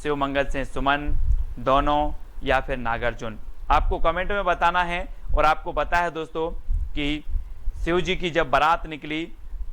शिव मंगल सिंह सुमन, दोनों या फिर नागार्जुन। आपको कमेंट में बताना है। और आपको पता है दोस्तों कि शिव जी की जब बारात निकली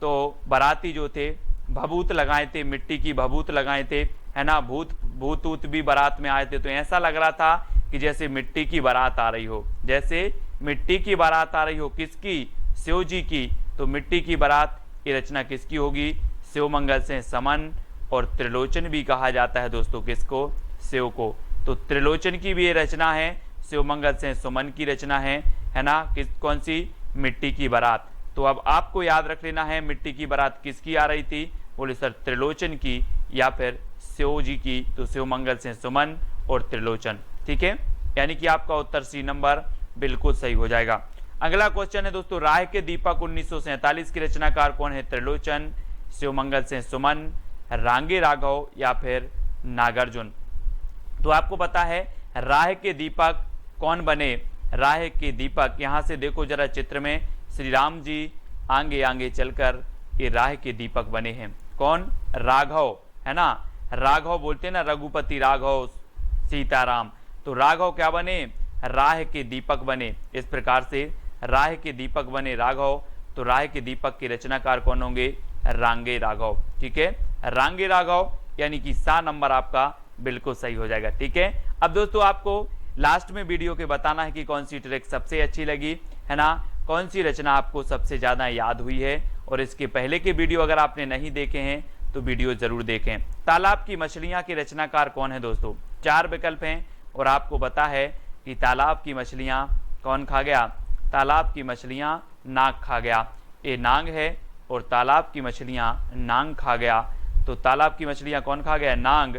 तो बाराती जो थे भभूत लगाए थे, मिट्टी की भभूत लगाए थे, है ना। भूत भी बारात में आए थे। तो ऐसा लग रहा था कि जैसे मिट्टी की बारात आ रही हो, जैसे मिट्टी की बारात आ रही हो। किसकी? शिव जी की। तो मिट्टी की बारात ये रचना किसकी होगी? शिवमंगल से समन। और त्रिलोचन भी कहा जाता है दोस्तों किसको? शिव को। तो त्रिलोचन की भी ये रचना है, शिवमंगल से सुमन की रचना है ना? कौन सी? मिट्टी की बारात। तो अब आपको याद रख लेना है मिट्टी की बारात किसकी आ रही थी? बोले सर त्रिलोचन की या फिर शिव जी की। तो शिवमंगल से सुमन और त्रिलोचन, ठीक है। यानी कि आपका उत्तर सी नंबर बिल्कुल सही हो जाएगा। अगला क्वेश्चन है दोस्तों, राह के दीपक 1947 की रचनाकार कौन है? त्रिलोचन, शिवमंगल से सुमन, रांगे राघव या फिर नागार्जुन। तो आपको पता है राह के दीपक कौन बने? राह के दीपक, यहां से देखो जरा चित्र में, श्री राम जी आगे आगे चलकर ये राह के दीपक बने हैं। कौन? राघव, है ना? राघव बोलते हैं ना, रघुपति राघव सीताराम। तो राघव क्या बने? राह के दीपक बने। इस प्रकार से राह के दीपक बने राघव। तो राह के दीपक के रचनाकार कौन होंगे? रांगे राघव, ठीक है। रांगे राघव यानी कि सा नंबर आपका बिल्कुल सही हो जाएगा, ठीक है। अब दोस्तों आपको लास्ट में वीडियो के बताना है कि कौन सी ट्रिक सबसे अच्छी लगी, है ना? कौन सी रचना आपको सबसे ज्यादा याद हुई है। और इसके पहले के वीडियो अगर आपने नहीं देखे हैं तो वीडियो जरूर देखें। तालाब की मछलियां के रचनाकार कौन है दोस्तों? 4 विकल्प हैं और आपको पता है कि तालाब की मछलियां कौन खा गया? तालाब की मछलियां नाग खा गया। ये नाग है और तालाब की मछलियां नांग खा गया। तो तालाब की मछलियां कौन खा गया? नांग।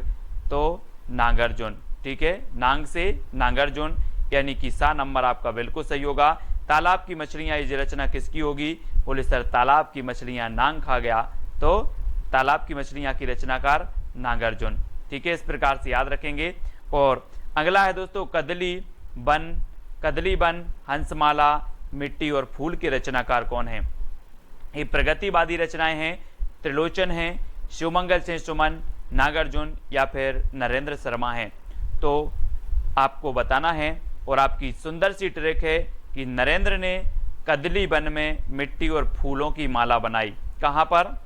तो नागार्जुन, ठीक है। नांग से नागार्जुन यानी कि सा नंबर आपका बिल्कुल सही होगा। तालाब की मछलियां ये रचना किसकी होगी? बोले सर तालाब की मछलियां नांग खा गया। तो तालाब की मछलियां की रचनाकार नागार्जुन, ठीक है। इस प्रकार से याद रखेंगे। और अगला है दोस्तों कदली बन, हंसमाला, मिट्टी और फूल के रचनाकार कौन है? ये प्रगतिवादी रचनाएं हैं। त्रिलोचन है, शिवमंगल से सुमन, नागार्जुन या फिर नरेंद्र शर्मा है। तो आपको बताना है और आपकी सुंदर सी ट्रिक है कि नरेंद्र ने कदली वन में मिट्टी और फूलों की माला बनाई। कहां पर?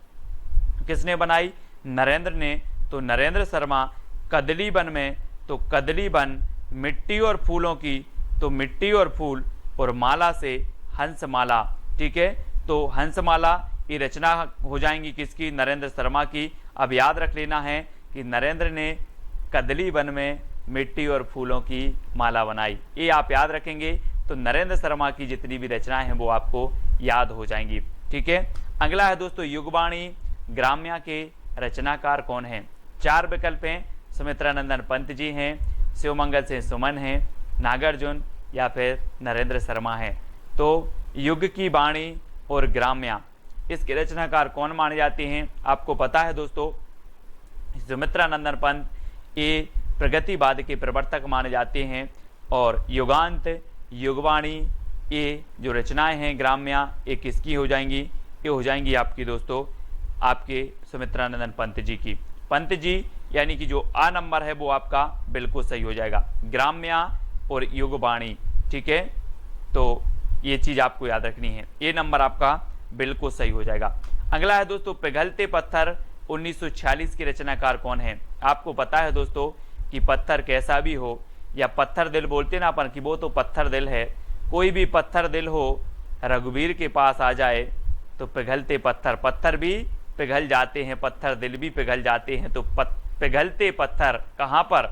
किसने बनाई? नरेंद्र ने। तो नरेंद्र शर्मा कदली वन में, तो कदली वन मिट्टी और फूलों की, तो मिट्टी और फूल और माला से हंसमाला, ठीक है। तो हंसमाला ये रचना हो जाएंगी किसकी? नरेंद्र शर्मा की। अब याद रख लेना है कि नरेंद्र ने कदली वन में मिट्टी और फूलों की माला बनाई, ये आप याद रखेंगे। तो नरेंद्र शर्मा की जितनी भी रचनाएं हैं वो आपको याद हो जाएंगी, ठीक है। अगला है दोस्तों युगवाणी ग्राम्या के रचनाकार कौन है? 4 विकल्प हैं। सुमित्रानंदन पंत जी हैं, शिवमंगल से सुमन हैं, नागार्जुन या फिर नरेंद्र शर्मा है। तो युग की वाणी और ग्राम्या इसके रचनाकार कौन माने जाते हैं? आपको पता है दोस्तों सुमित्रानंदन पंत ये प्रगतिवाद के प्रवर्तक माने जाते हैं। और युगांत, युगवाणी ये जो रचनाएं हैं ग्राम्या, ये किसकी हो जाएंगी? ये हो जाएंगी आपकी दोस्तों आपके सुमित्रानंदन पंत जी की। पंत जी यानी कि जो आ नंबर है वो आपका बिल्कुल सही हो जाएगा, ग्राम्या और युगवाणी, ठीक है। तो ये चीज आपको याद रखनी है, ये नंबर आपका बिल्कुल सही हो जाएगा। अगला है दोस्तों पिघलते पत्थर 1946 के रचनाकार कौन है? आपको पता है दोस्तों कि पत्थर कैसा भी हो या पत्थर दिल बोलते ना अपन कि वो तो पत्थर दिल है, कोई भी पत्थर दिल हो रघुवीर के पास आ जाए तो पिघलते पत्थर भी पिघल जाते हैं, पत्थर दिल भी पिघल जाते हैं। तो पिघलते पत्थर कहाँ पर?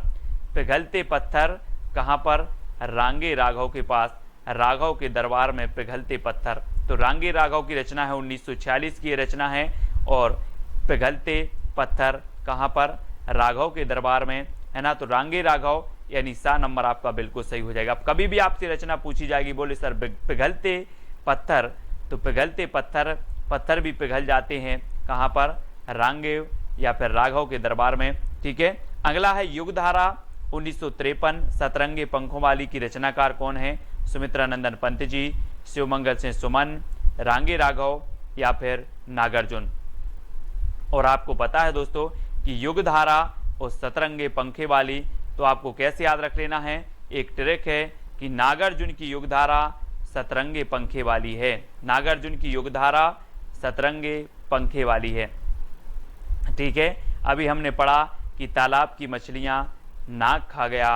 पिघलते पत्थर कहाँ पर? रांगे राघव के पास, राघव के दरबार में पिघलते पत्थर। तो रांगे राघव की रचना है, 1946 की रचना है। और पिघलते पत्थर कहाँ पर? राघव के दरबार में, है ना। तो रांगे राघव यानी सा नंबर आपका बिल्कुल सही हो जाएगा। कभी भी आपसे रचना पूछी जाएगी, बोले सर पिघलते पत्थर, तो पिघलते पत्थर भी पिघल जाते हैं कहाँ पर? रांगे या फिर राघव के दरबार में, ठीक है। अगला है युगधारा 1953 सतरंगे पंखों वाली की रचनाकार कौन है? सुमित्रानंदन पंत जी, शिवमंगल से सुमन, रांगे राघव या फिर नागार्जुन। और आपको पता है दोस्तों कि युगधारा और सतरंगे पंखे वाली, तो आपको कैसे याद रख लेना है? एक ट्रिक है कि नागार्जुन की युगधारा सतरंगे पंखे वाली है, नागार्जुन की युगधारा सतरंगे पंखे वाली है, ठीक है। अभी हमने पढ़ा कि तालाब की मछलियां नाग खा गया,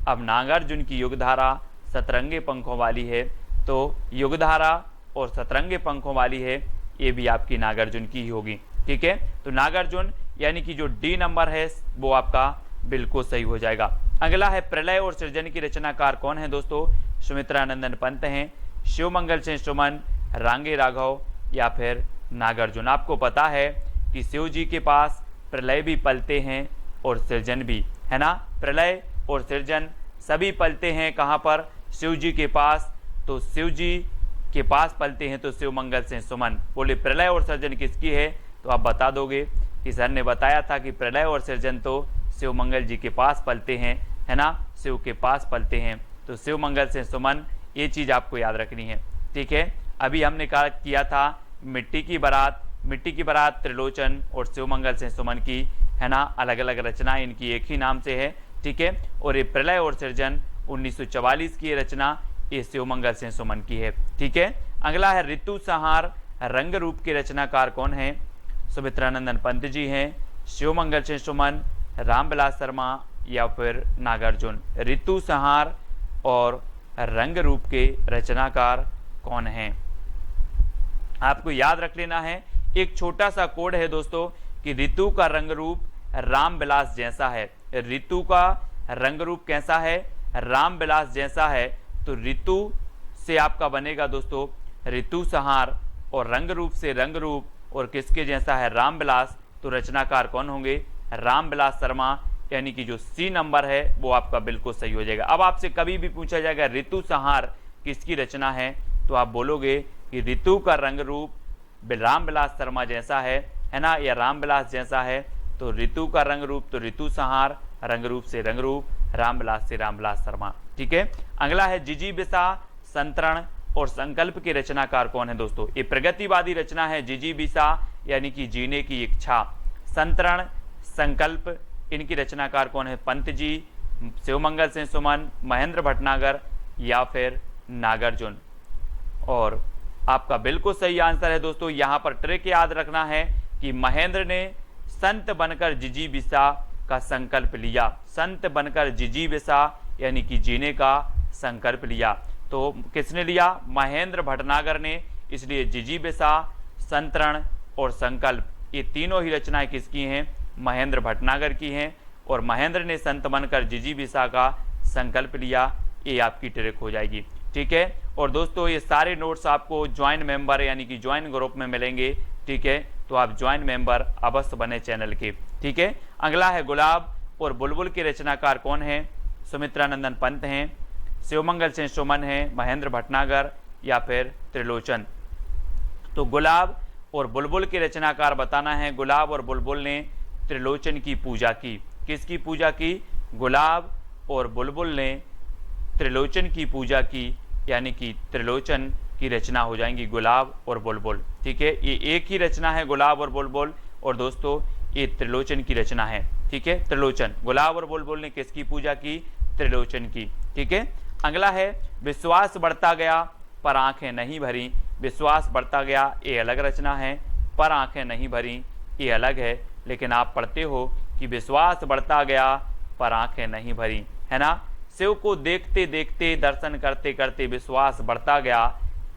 अब नागार्जुन की युगधारा सतरंगे पंखों वाली है। तो युगधारा और सतरंगे पंखों वाली है, ये भी आपकी नागार्जुन की ही होगी। ठीक है, तो नागार्जुन यानी कि जो डी नंबर है वो आपका बिल्कुल सही हो जाएगा। अगला है प्रलय और सृजन की रचनाकार कौन है दोस्तों? सुमित्रानंदन पंत हैं, शिवमंगल सिंह सुमन, रांगे राघव या फिर नागार्जुन। आपको पता है कि शिव जी के पास प्रलय भी पलते हैं और सृजन भी, है ना। प्रलय और सृजन सभी पलते हैं कहाँ पर? शिव जी के पास। तो शिव जी के पास पलते हैं तो शिवमंगल सिंह सुमन। बोले प्रलय और सृजन किसकी है? तो आप बता दोगे कि सर ने बताया था कि प्रलय और सृजन तो शिवमंगल जी के पास पलते हैं, है ना, शिव के पास पलते हैं। तो शिवमंगल सिंह सुमन, ये चीज़ आपको याद रखनी है। ठीक है, अभी हमने किया था मिट्टी की बारात त्रिलोचन और शिवमंगल सिंह सुमन की, है ना, अलग अलग रचनाएं इनकी एक ही नाम से है। ठीक है, और ये प्रलय और सृजन 1944 की रचना ये शिवमंगल सिंह सुमन की है। ठीक है, अगला है ऋतु संहार रंग रूप के रचनाकार कौन है? सुमित्रानंदन पंत जी हैं, शिवमंगल सिंह सुमन, रामविलास शर्मा या फिर नागार्जुन। ऋतु संहार और रंग रूप के रचनाकार कौन हैं? आपको याद रख लेना है, एक छोटा सा कोड है दोस्तों कि ऋतु का रंग रूप रामविलास जैसा है। ऋतु का रंग रूप कैसा है? रामविलास जैसा है। तो ऋतु से आपका बनेगा दोस्तों ऋतु संहार और रंग रूप से रंग रूप और किसके जैसा है? रामविलास। तो रचनाकार कौन होंगे? रामविलास शर्मा, यानी कि जो सी नंबर है वो आपका बिल्कुल सही हो जाएगा। अब आपसे कभी भी पूछा जाएगा ऋतु संहार किसकी रचना है, तो आप बोलोगे कि ऋतु का रंग रूप रामविलास शर्मा जैसा है ना, या रामविलास जैसा है। तो ऋतु का रंग रूप तो ऋतु संहार, रंग रूप से रंग रूप, रामविलास से रामविलास शर्मा। ठीक है, अगला है जिजीविषा संतरण और संकल्प के रचनाकार कौन है दोस्तों? ये प्रगतिवादी रचना है। जिजीविषा यानी कि जीने की इच्छा, संतरण संकल्प, इनकी रचनाकार कौन है? पंत जी, शिवमंगल सिंह सुमन, महेंद्र भटनागर या फिर नागार्जुन। और आपका बिल्कुल सही आंसर है दोस्तों। यहाँ पर ट्रिक याद रखना है कि महेंद्र ने संत बनकर जिजीविषा का संकल्प लिया। संत बनकर जिजीविषा यानी कि जीने का संकल्प लिया। तो किसने लिया? महेंद्र भटनागर ने। इसलिए जिजीविषा, संतरण और संकल्प ये तीनों ही रचनाएं किसकी हैं? महेंद्र भटनागर की हैं। और महेंद्र ने संत बनकर जिजीविषा का संकल्प लिया, ये आपकी ट्रिक हो जाएगी। ठीक है, और दोस्तों ये सारे नोट्स आपको ज्वाइन मेंबर यानी कि ज्वाइन ग्रुप में मिलेंगे। ठीक है, तो आप ज्वाइन मेंबर अवश्य बने चैनल के। ठीक है, अगला है गुलाब और बुलबुल के रचनाकार कौन है? सुमित्रानंदन पंत हैं, शिवमंगल सिंह सुमन हैं, महेंद्र भटनागर या फिर त्रिलोचन। तो गुलाब और बुलबुल के रचनाकार बताना है। गुलाब और बुलबुल ने त्रिलोचन की पूजा की। किसकी पूजा की? गुलाब और बुलबुल ने त्रिलोचन की पूजा की, यानी कि त्रिलोचन की रचना हो जाएंगी गुलाब और बुलबुल। ठीक है, ये एक ही रचना है गुलाब और बुलबुल, और दोस्तों ये त्रिलोचन की रचना है। ठीक है, त्रिलोचन, गुलाब और बुलबुल ने किसकी पूजा की? त्रिलोचन की। ठीक है, अगला है विश्वास बढ़ता गया पर आंखें नहीं भरी। विश्वास बढ़ता गया ये अलग रचना है, पर आंखें नहीं भरी ये अलग है। लेकिन आप पढ़ते हो कि विश्वास बढ़ता गया पर आंखें नहीं भरी, है ना। शिव को देखते देखते दर्शन करते करते विश्वास बढ़ता गया,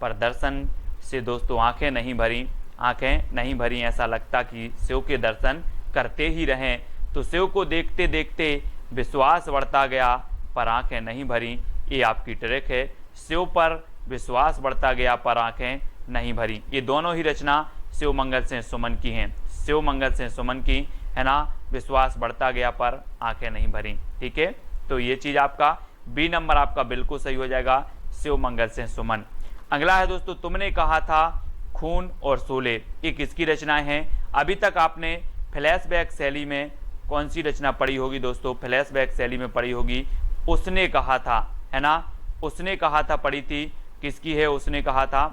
पर दर्शन से दोस्तों आंखें नहीं भरी। आंखें नहीं भरी, ऐसा लगता कि शिव के दर्शन करते ही रहें। तो शिव को देखते देखते विश्वास बढ़ता गया पर आंखें नहीं भरी, ये आपकी ट्रिक है। शिव पर विश्वास बढ़ता गया पर आंखें नहीं भरी, ये दोनों ही रचना शिवमंगल सिंह सुमन की हैं। शिवमंगल सिंह सुमन की, है ना, विश्वास बढ़ता गया पर आंखें नहीं भरी। ठीक है, तो ये चीज़ आपका बी नंबर आपका बिल्कुल सही हो जाएगा, शिवमंगल सिंह सुमन। अगला है दोस्तों तुमने कहा था खून और शोले, ये किसकी रचनाएं हैं? अभी तक आपने फ्लैशबैक शैली में कौन सी रचना पढ़ी होगी दोस्तों? फ्लैशबैक शैली में पढ़ी होगी उसने कहा था, है ना। उसने कहा था पढ़ी थी, किसकी है उसने कहा था?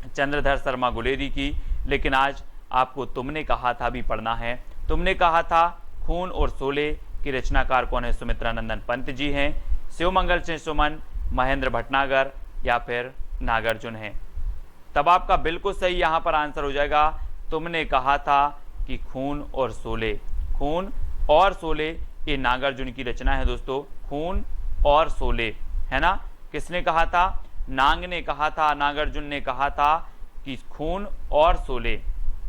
चंद्रधर शर्मा गुलेरी की। लेकिन आज आपको तुमने कहा था भी पढ़ना है। तुमने कहा था खून और शोले की रचनाकार कौन है? सुमित्रानंदन पंत जी हैं, शिवमंगल सिंह सुमन, महेंद्र भटनागर या फिर नागार्जुन हैं। तब आपका बिल्कुल सही यहाँ पर आंसर हो जाएगा, तुमने कहा था कि खून और शोले। खून और शोले ये नागार्जुन की रचना है दोस्तों। खून और शोले, है ना। किसने कहा था? नांग ने कहा था, नागार्जुन ने कहा था कि खून और शोले,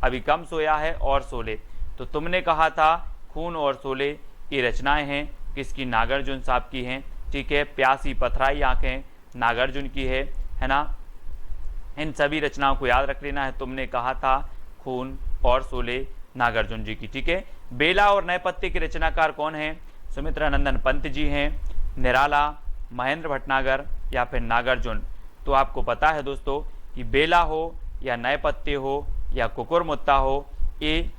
अभी कम सोया है और शोले, तो तुमने कहा था खून और शोले ये रचनाएं हैं किसकी, नागार्जुन साहब की हैं। ठीक है, प्यासी पथराई आंखें नागार्जुन की है ना। इन सभी रचनाओं को याद रख लेना है। तुमने कहा था खून और शोले नागार्जुन जी की। ठीक है, बेला और नए पत्ते के रचनाकार कौन हैं, सुमित्रा नंदन पंत जी हैं, निराला, महेंद्र भटनागर या फिर नागार्जुन। तो आपको पता है दोस्तों कि बेला हो या नए पत्ते हो या कुकुरमुत्ता हो, ये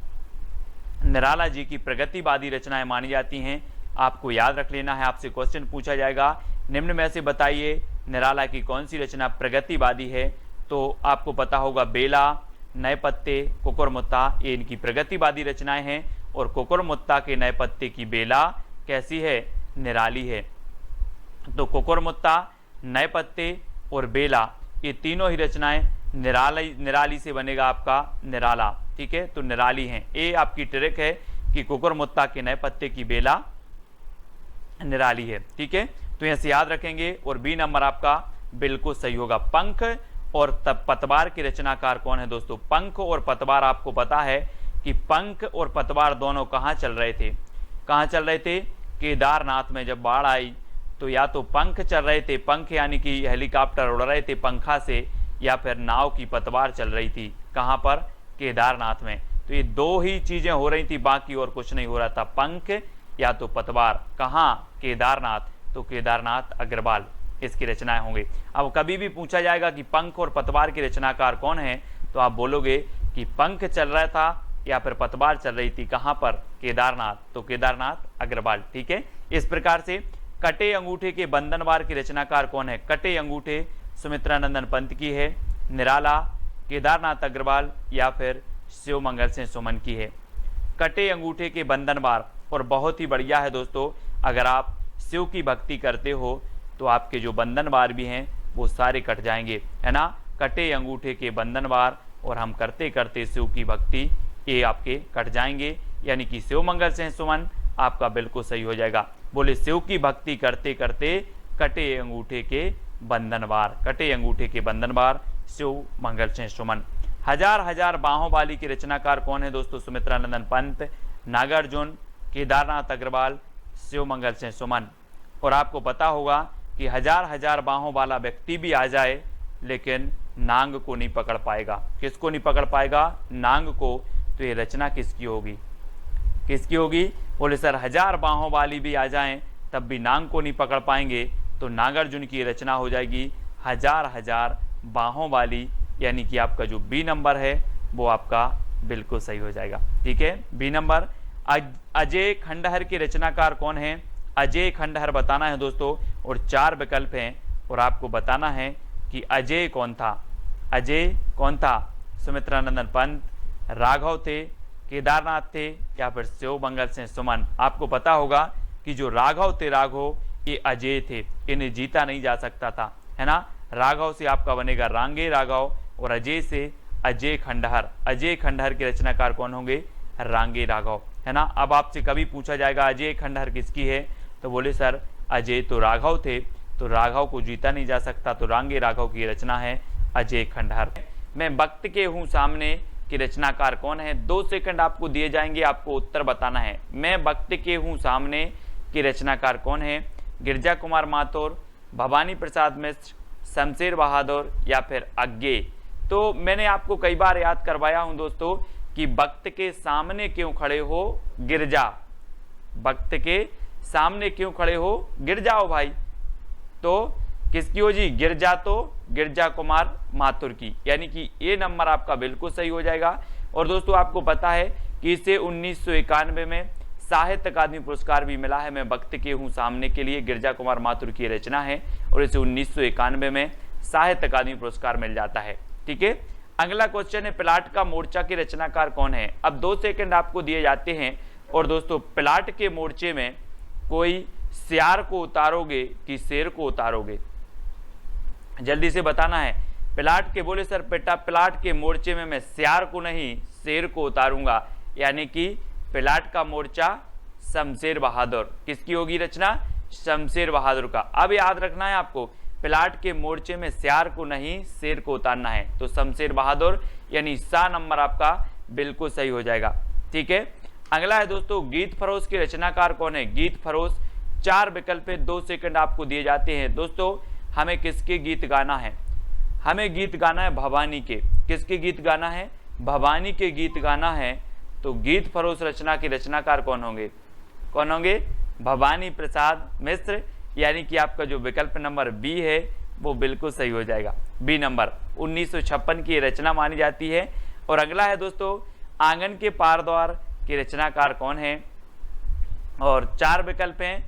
निराला जी की प्रगतिवादी रचनाएं मानी जाती हैं। आपको याद रख लेना है, आपसे क्वेश्चन पूछा जाएगा निम्न में से बताइए निराला की कौन सी रचना प्रगतिवादी है। तो आपको पता होगा बेला, नए पत्ते, कुकुरमुत्ता, ये इनकी प्रगतिवादी रचनाएं हैं। और कुकुरमुत्ता के नए पत्ते की बेला कैसी है, निराली है। तो कुकुरमुत्ता, नए पत्ते और बेला ये तीनों ही रचनाएं निराली से बनेगा आपका निराला। ठीक है, तो निराली हैं। ये आपकी ट्रिक है कि कुकुरमुत्ता के नए पत्ते की बेला निराली है। ठीक है, तो यहां से याद रखेंगे। और बी नंबर आपका बिल्कुल सही होगा। पंख और पतवार के रचनाकार कौन है दोस्तों, पंख और पतवार। आपको पता है कि पंख और पतवार दोनों कहां चल रहे थे, कहां चल रहे थे, केदारनाथ में जब बाढ़ आई तो या तो पंख चल रहे थे, पंख यानी कि हेलीकॉप्टर उड़ रहे थे पंखा से, या फिर नाव की पतवार चल रही थी, कहां पर, केदारनाथ में। तो ये दो ही चीजें हो रही थी, बाकी और कुछ नहीं हो रहा था, पंख या तो पतवार। कहां, केदारनाथ, तो केदारनाथ अग्रवाल इसकी रचनाएं होंगी। अब कभी भी पूछा जाएगा कि पंख और पतवार के रचनाकार कौन है, तो आप बोलोगे कि पंख चल रहा था या फिर पतवार चल रही थी, कहां पर, केदारनाथ, तो केदारनाथ अग्रवाल। ठीक है, इस प्रकार से कटे अंगूठे के बंधनवार के रचनाकार कौन है, कटे अंगूठे सुमित्रा नंदन पंत की है, निराला, केदारनाथ अग्रवाल या फिर शिव मंगल सिंह सुमन की है। कटे अंगूठे के बंधनवार, और बहुत ही बढ़िया है दोस्तों, अगर आप शिव की भक्ति करते हो तो आपके जो बंधनवार भी हैं वो सारे कट जाएंगे, है ना। कटे अंगूठे के बंधनवार और हम करते करते शिव की भक्ति, ये आपके कट जाएंगे, यानी कि शिव मंगल सिंह सुमन आपका बिल्कुल सही हो जाएगा। बोले शिव की भक्ति करते करते कटे अंगूठे के बंधनवार, कटे अंगूठे के बंधनवार शिव मंगल सिंह सुमन। हजार हजार बाहों वाली के रचनाकार कौन है दोस्तों, सुमित्रा नंदन पंत, नागार्जुन, केदारनाथ अग्रवाल, शिव मंगल सिंह सुमन। और आपको पता होगा कि हजार हजार बाहों वाला व्यक्ति भी आ जाए लेकिन नांग को नहीं पकड़ पाएगा। किसको नहीं पकड़ पाएगा, नांग को। तो ये रचना किसकी होगी, किसकी होगी, बोले सर हजार बाहों वाली भी आ जाएं तब भी नांग को नहीं पकड़ पाएंगे, तो नागार्जुन की रचना हो जाएगी हजार हजार बाहों वाली, यानी कि आपका जो बी नंबर है वो आपका बिल्कुल सही हो जाएगा। ठीक है, बी नंबर। अजय खंडहर के रचनाकार कौन है, अजय खंडहर बताना है दोस्तों, और 4 विकल्प हैं और आपको बताना है कि अजय कौन था। अजय कौन था, सुमित्रा नंदन पंत, राघव थे, केदारनाथ थे या फिर शिव मंगल सिंह सुमन। आपको पता होगा कि जो राघव थे, राघव ये अजय थे, इन्हें जीता नहीं जा सकता था, है ना। राघव से आपका बनेगा रांगे राघव और अजय से अजय खंडहर। अजय खंडहर के रचनाकार कौन होंगे, रांगे राघव, है ना। अब आपसे कभी पूछा जाएगा अजय खंडहर किसकी है, तो बोले सर अजय तो राघव थे, तो राघव को जीता नहीं जा सकता, तो रांगे राघव की रचना है अजय खंडहर। मैं वक्त के हूँ सामने की रचनाकार कौन है, 2 सेकंड आपको दिए जाएंगे, आपको उत्तर बताना है। मैं वक्त के हूँ सामने की रचनाकार कौन है, गिरजा कुमार माथुर, भवानी प्रसाद मिश्र, शमशेर बहादुर या फिर अज्ञे। तो मैंने आपको कई बार याद करवाया हूं दोस्तों कि वक्त के सामने क्यों खड़े हो, गिरजा, वक्त के सामने क्यों खड़े हो, गिर जाओ भाई। तो किसकी हो जी, गिरजा, तो गिरजा कुमार माथुर की, यानी कि ये नंबर आपका बिल्कुल सही हो जाएगा। और दोस्तों आपको पता है कि इसे 1991 में साहित्य अकादमी पुरस्कार भी मिला है। मैं वक्त के हूँ सामने के लिए गिरजा कुमार माथुर की रचना है और इसे 1991 में साहित्य अकादमी पुरस्कार मिल जाता है। ठीक है, अगला क्वेश्चन है प्लाट का मोर्चा के रचनाकार कौन है। अब 2 सेकंड आपको दिए जाते हैं और दोस्तों प्लाट के मोर्चे में कोई सियार को उतारोगे कि शेर को उतारोगे, जल्दी से बताना है। प्लाट के, बोले सर बेटा प्लाट के मोर्चे में मैं सियार को नहीं शेर को उतारूंगा, यानी कि प्लाट का मोर्चा शमशेर बहादुर, किसकी होगी रचना, शमशेर बहादुर का। अब याद रखना है आपको प्लाट के मोर्चे में सियार को नहीं शेर को उतारना है। तो शमशेर बहादुर यानी सा नंबर आपका बिल्कुल सही हो जाएगा। ठीक है, अगला है दोस्तों गीत फरोश के रचनाकार कौन है। गीत फरोश 4 विकल्प है, 2 सेकंड आपको दिए जाते हैं। दोस्तों हमें किसके गीत गाना है, हमें गीत गाना है भवानी के। किसके गीत गाना है, भवानी के गीत गाना है। तो गीत फरोश रचना के रचनाकार कौन होंगे, कौन होंगे, भवानी प्रसाद मिश्र, यानी कि आपका जो विकल्प नंबर बी है वो बिल्कुल सही हो जाएगा। बी नंबर 1956 की रचना मानी जाती है। और अगला है दोस्तों आंगन के पार द्वार के रचनाकार कौन है, और 4 विकल्प हैं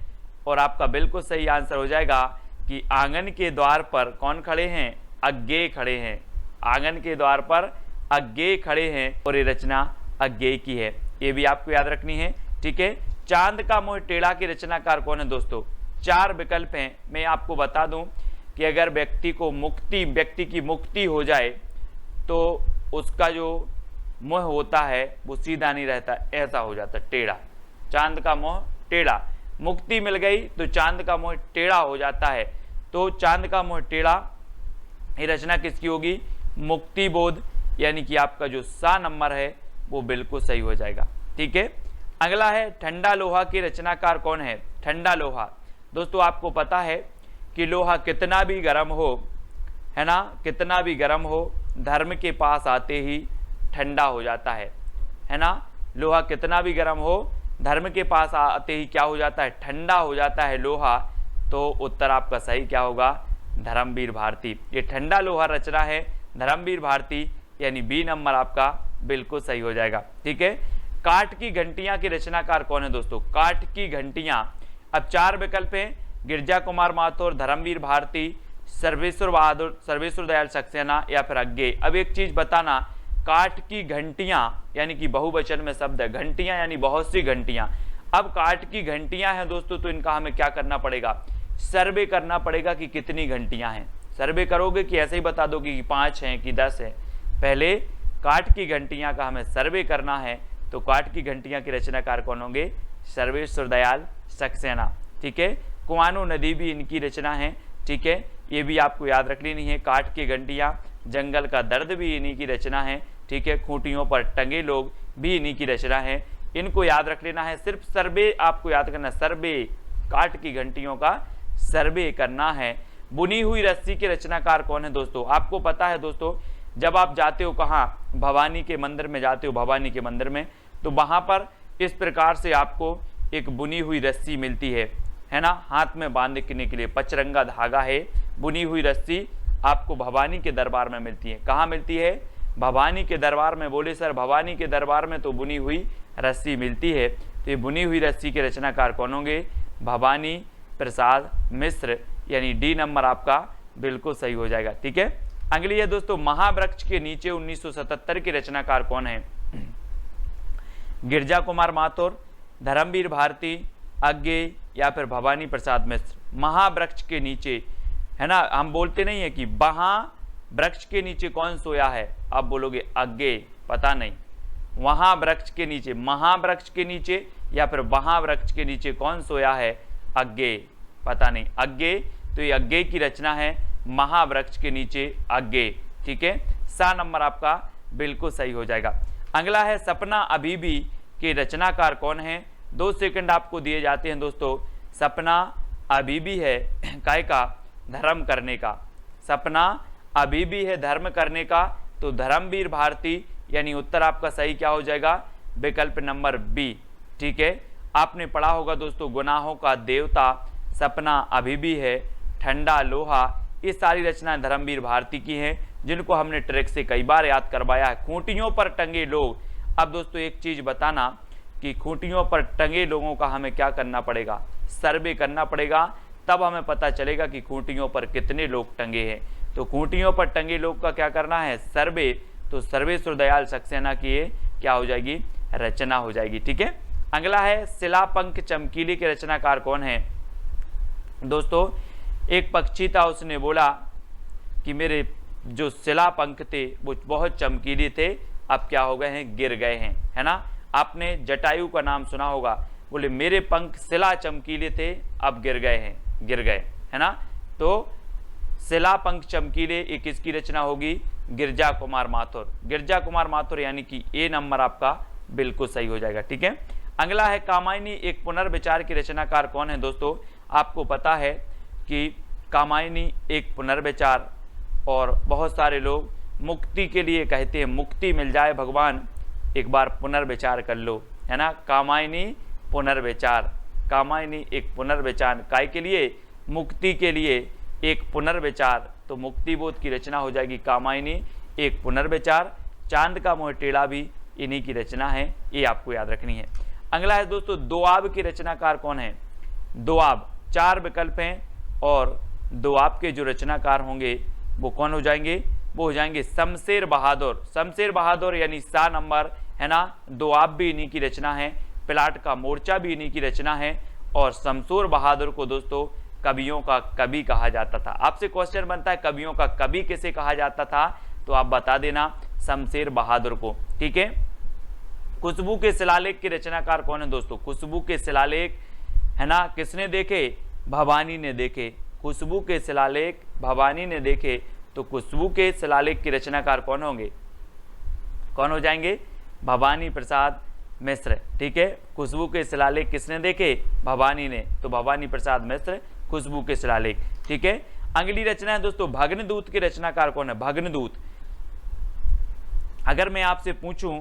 और आपका बिल्कुल सही आंसर हो जाएगा कि आंगन के द्वार पर कौन खड़े हैं, अज्ञेय खड़े हैं। आंगन के द्वार पर अज्ञेय खड़े हैं और ये रचना अज्ञेय की है, ये भी आपको याद रखनी है। ठीक है, चांद का मोह टेढ़ा के रचनाकार कौन है दोस्तों। 4 विकल्प हैं। मैं आपको बता दूं कि अगर व्यक्ति की मुक्ति हो जाए तो उसका जो मोह होता है वो सीधा नहीं रहता, ऐसा हो जाता टेढ़ा। चांद का मोह टेढ़ा, मुक्ति मिल गई तो चांद का मोह टेढ़ा हो जाता है। तो चांद का मोह टेढ़ा, ये रचना किसकी होगी, मुक्ति बोध, यानी कि आपका जो सा नंबर है वो बिल्कुल सही हो जाएगा। ठीक है, अगला है ठंडा लोहा के रचनाकार कौन है। ठंडा लोहा, दोस्तों आपको पता है कि लोहा कितना भी गर्म हो, है ना, कितना भी गर्म हो, धर्म के पास आते ही ठंडा हो जाता है ना। लोहा कितना भी गर्म हो, धर्म के पास आते ही क्या हो जाता है, ठंडा हो जाता है लोहा। तो उत्तर आपका सही क्या होगा, धर्मवीर भारती। ये ठंडा लोहा रचना है धर्मवीर भारती, यानी बी नंबर आपका बिल्कुल सही हो जाएगा। ठीक है, काठ की घंटियां के रचनाकार कौन है दोस्तों। काठ की घंटियां, अब 4 विकल्प हैं, गिरजा कुमार माथुर, धर्मवीर भारती, सर्वेश्वर बहादुर, सर्वेश्वर दयाल सक्सेना या फिर अज्ञेय। अब एक चीज बताना, काठ की घंटियां यानी कि बहुवचन में शब्द है, घंटियां यानी बहुत सी घंटियां। अब काठ की घंटियां हैं दोस्तों, तो इनका हमें क्या करना पड़ेगा, सर्वे करना पड़ेगा कि कितनी घंटियां हैं। सर्वे करोगे कि ऐसे ही बता दोगे कि 5 हैं कि 10 है, पहले काठ की घंटियां का हमें सर्वे करना है। तो काठ की घंटियां के रचनाकार कौन होंगे, सर्वेश्वर दयाल सक्सेना। ठीक है, कुआनो नदी भी इनकी रचना है। ठीक है, ये भी आपको याद रख लेनी है। काठ की घंटियां, जंगल का दर्द भी इन्हीं की रचना है। ठीक है, खूंटियों पर टंगे लोग भी इन्हीं की रचना है। इनको याद रख लेना है, सिर्फ सर्वे आपको याद करना, सर्वे, काठ की घंटियों का सर्वे करना है। बुनी हुई रस्सी के रचनाकार कौन है दोस्तों। आपको पता है दोस्तों, जब आप जाते हो कहाँ, भवानी के मंदिर में जाते हो, भवानी के मंदिर में, तो वहां पर इस प्रकार से आपको एक बुनी हुई रस्सी मिलती है ना, हाथ में बांधने के लिए पचरंगा धागा है। बुनी हुई रस्सी आपको भवानी के दरबार में मिलती है। कहाँ मिलती है, भवानी के दरबार में। बोले सर भवानी के दरबार में तो बुनी हुई रस्सी मिलती है। तो ये बुनी हुई रस्सी के रचनाकार कौन होंगे, भवानी प्रसाद मिश्र, यानी डी नंबर आपका बिल्कुल सही हो जाएगा। ठीक है, अगली है दोस्तों महावृक्ष के नीचे 1977 के रचनाकार कौन है। गिरजा कुमार माथुर, धर्मवीर भारती, अज्ञेय या फिर भवानी प्रसाद मिश्र। महावृक्ष के नीचे, है ना, हम बोलते नहीं है कि वहाँ वृक्ष के नीचे कौन सोया है, आप बोलोगे अज्ञेय, पता नहीं। वहाँ वृक्ष के नीचे, महावृक्ष के नीचे या फिर वहाँ वृक्ष के नीचे कौन सोया है, अज्ञेय, पता नहीं। अज्ञेय, तो ये अज्ञेय की रचना है, महावृक्ष के नीचे अज्ञेय। ठीक है, सा नंबर आपका बिल्कुल सही हो जाएगा। अगला है सपना अभी भी के रचनाकार कौन है। 2 सेकंड आपको दिए जाते हैं दोस्तों। सपना अभी भी है काय का, धर्म करने का। सपना अभी भी है धर्म करने का, तो धर्मवीर भारती, यानी उत्तर आपका सही क्या हो जाएगा, विकल्प नंबर बी। ठीक है, आपने पढ़ा होगा दोस्तों, गुनाहों का देवता, सपना अभी भी है, ठंडा लोहा, ये सारी रचनाएं धर्मवीर भारती की हैं, जिनको हमने ट्रिक से कई बार याद करवाया है। खूंटियों पर टंगे लोग, अब दोस्तों एक चीज बताना कि खूंटियों पर टंगे लोगों का हमें क्या करना पड़ेगा, सर्वे करना पड़ेगा, तब हमें पता चलेगा कि खूंटियों पर कितने लोग टंगे हैं। तो खूंटियों पर टंगे लोग का क्या करना है, सर्वे। तो सर्वेश्वर दयाल सक्सेना की ये क्या हो जाएगी, रचना हो जाएगी। ठीक है, अगला है शिलापंख चमकीली के रचनाकार कौन है। दोस्तों एक पक्षी था, उसने बोला कि मेरे जो शिलापंख थे वो बहुत चमकीले थे, अब क्या हो गए हैं, गिर गए हैं, है ना। आपने जटायु का नाम सुना होगा, बोले मेरे पंख शिला चमकीले थे, अब गिर गए हैं, गिर गए, है ना। तो शिला पंख चमकीले, ये किसकी रचना होगी? गिरजा कुमार माथुर। गिरजा कुमार माथुर यानी कि ए नंबर आपका बिल्कुल सही हो जाएगा। ठीक है, अगला है कामायनी एक पुनर्विचार की रचनाकार कौन है? दोस्तों आपको पता है कि कामायनी एक पुनर्विचार, और बहुत सारे लोग मुक्ति के लिए कहते हैं, मुक्ति मिल जाए भगवान एक बार पुनर्विचार कर लो, है ना। कामायनी पुनर्विचार, कामायनी एक पुनर्विचार, काय के लिए? मुक्ति के लिए एक पुनर्विचार, तो मुक्ति बोध की रचना हो जाएगी कामायनी एक पुनर्विचार। चांद का मुंह टेढ़ा भी इन्हीं की रचना है, ये आपको याद रखनी है। अगला है दोस्तों दोआब की रचनाकार कौन है? दोआब, 4 विकल्प हैं, और दोआब के जो रचनाकार होंगे वो कौन हो जाएंगे? वो हो जाएंगे शमशेर बहादुर। शमशेर बहादुर यानी सा नंबर, है ना। दोआब भी इन्हीं की रचना है, प्लाट का मोर्चा भी इन्हीं की रचना है, और शमशेर बहादुर को दोस्तों कवियों का कवि कहा जाता था। आपसे क्वेश्चन बनता है कवियों का कवि किसे कहा जाता था, तो आप बता देना शमशेर बहादुर को। ठीक है, खुशबू के शिलालेख के रचनाकार कौन है? दोस्तों खुशबू के शिलालेख, है ना, किसने देखे? भवानी ने देखे। खुशबू के शिलालेख भवानी ने देखे, तो खुशबू के शिलालेख के रचनाकार कौन होंगे? कौन हो जाएंगे? भवानी प्रसाद मिश्र। ठीक है, खुशबू के शिलालेख किसने देखे? भवानी ने, तो भवानी प्रसाद मिश्र खुशबू के शिलालेख। ठीक है, अगली रचना है दोस्तों भग्नदूत के रचनाकार कौन है? भग्नदूत। अगर मैं आपसे पूछूं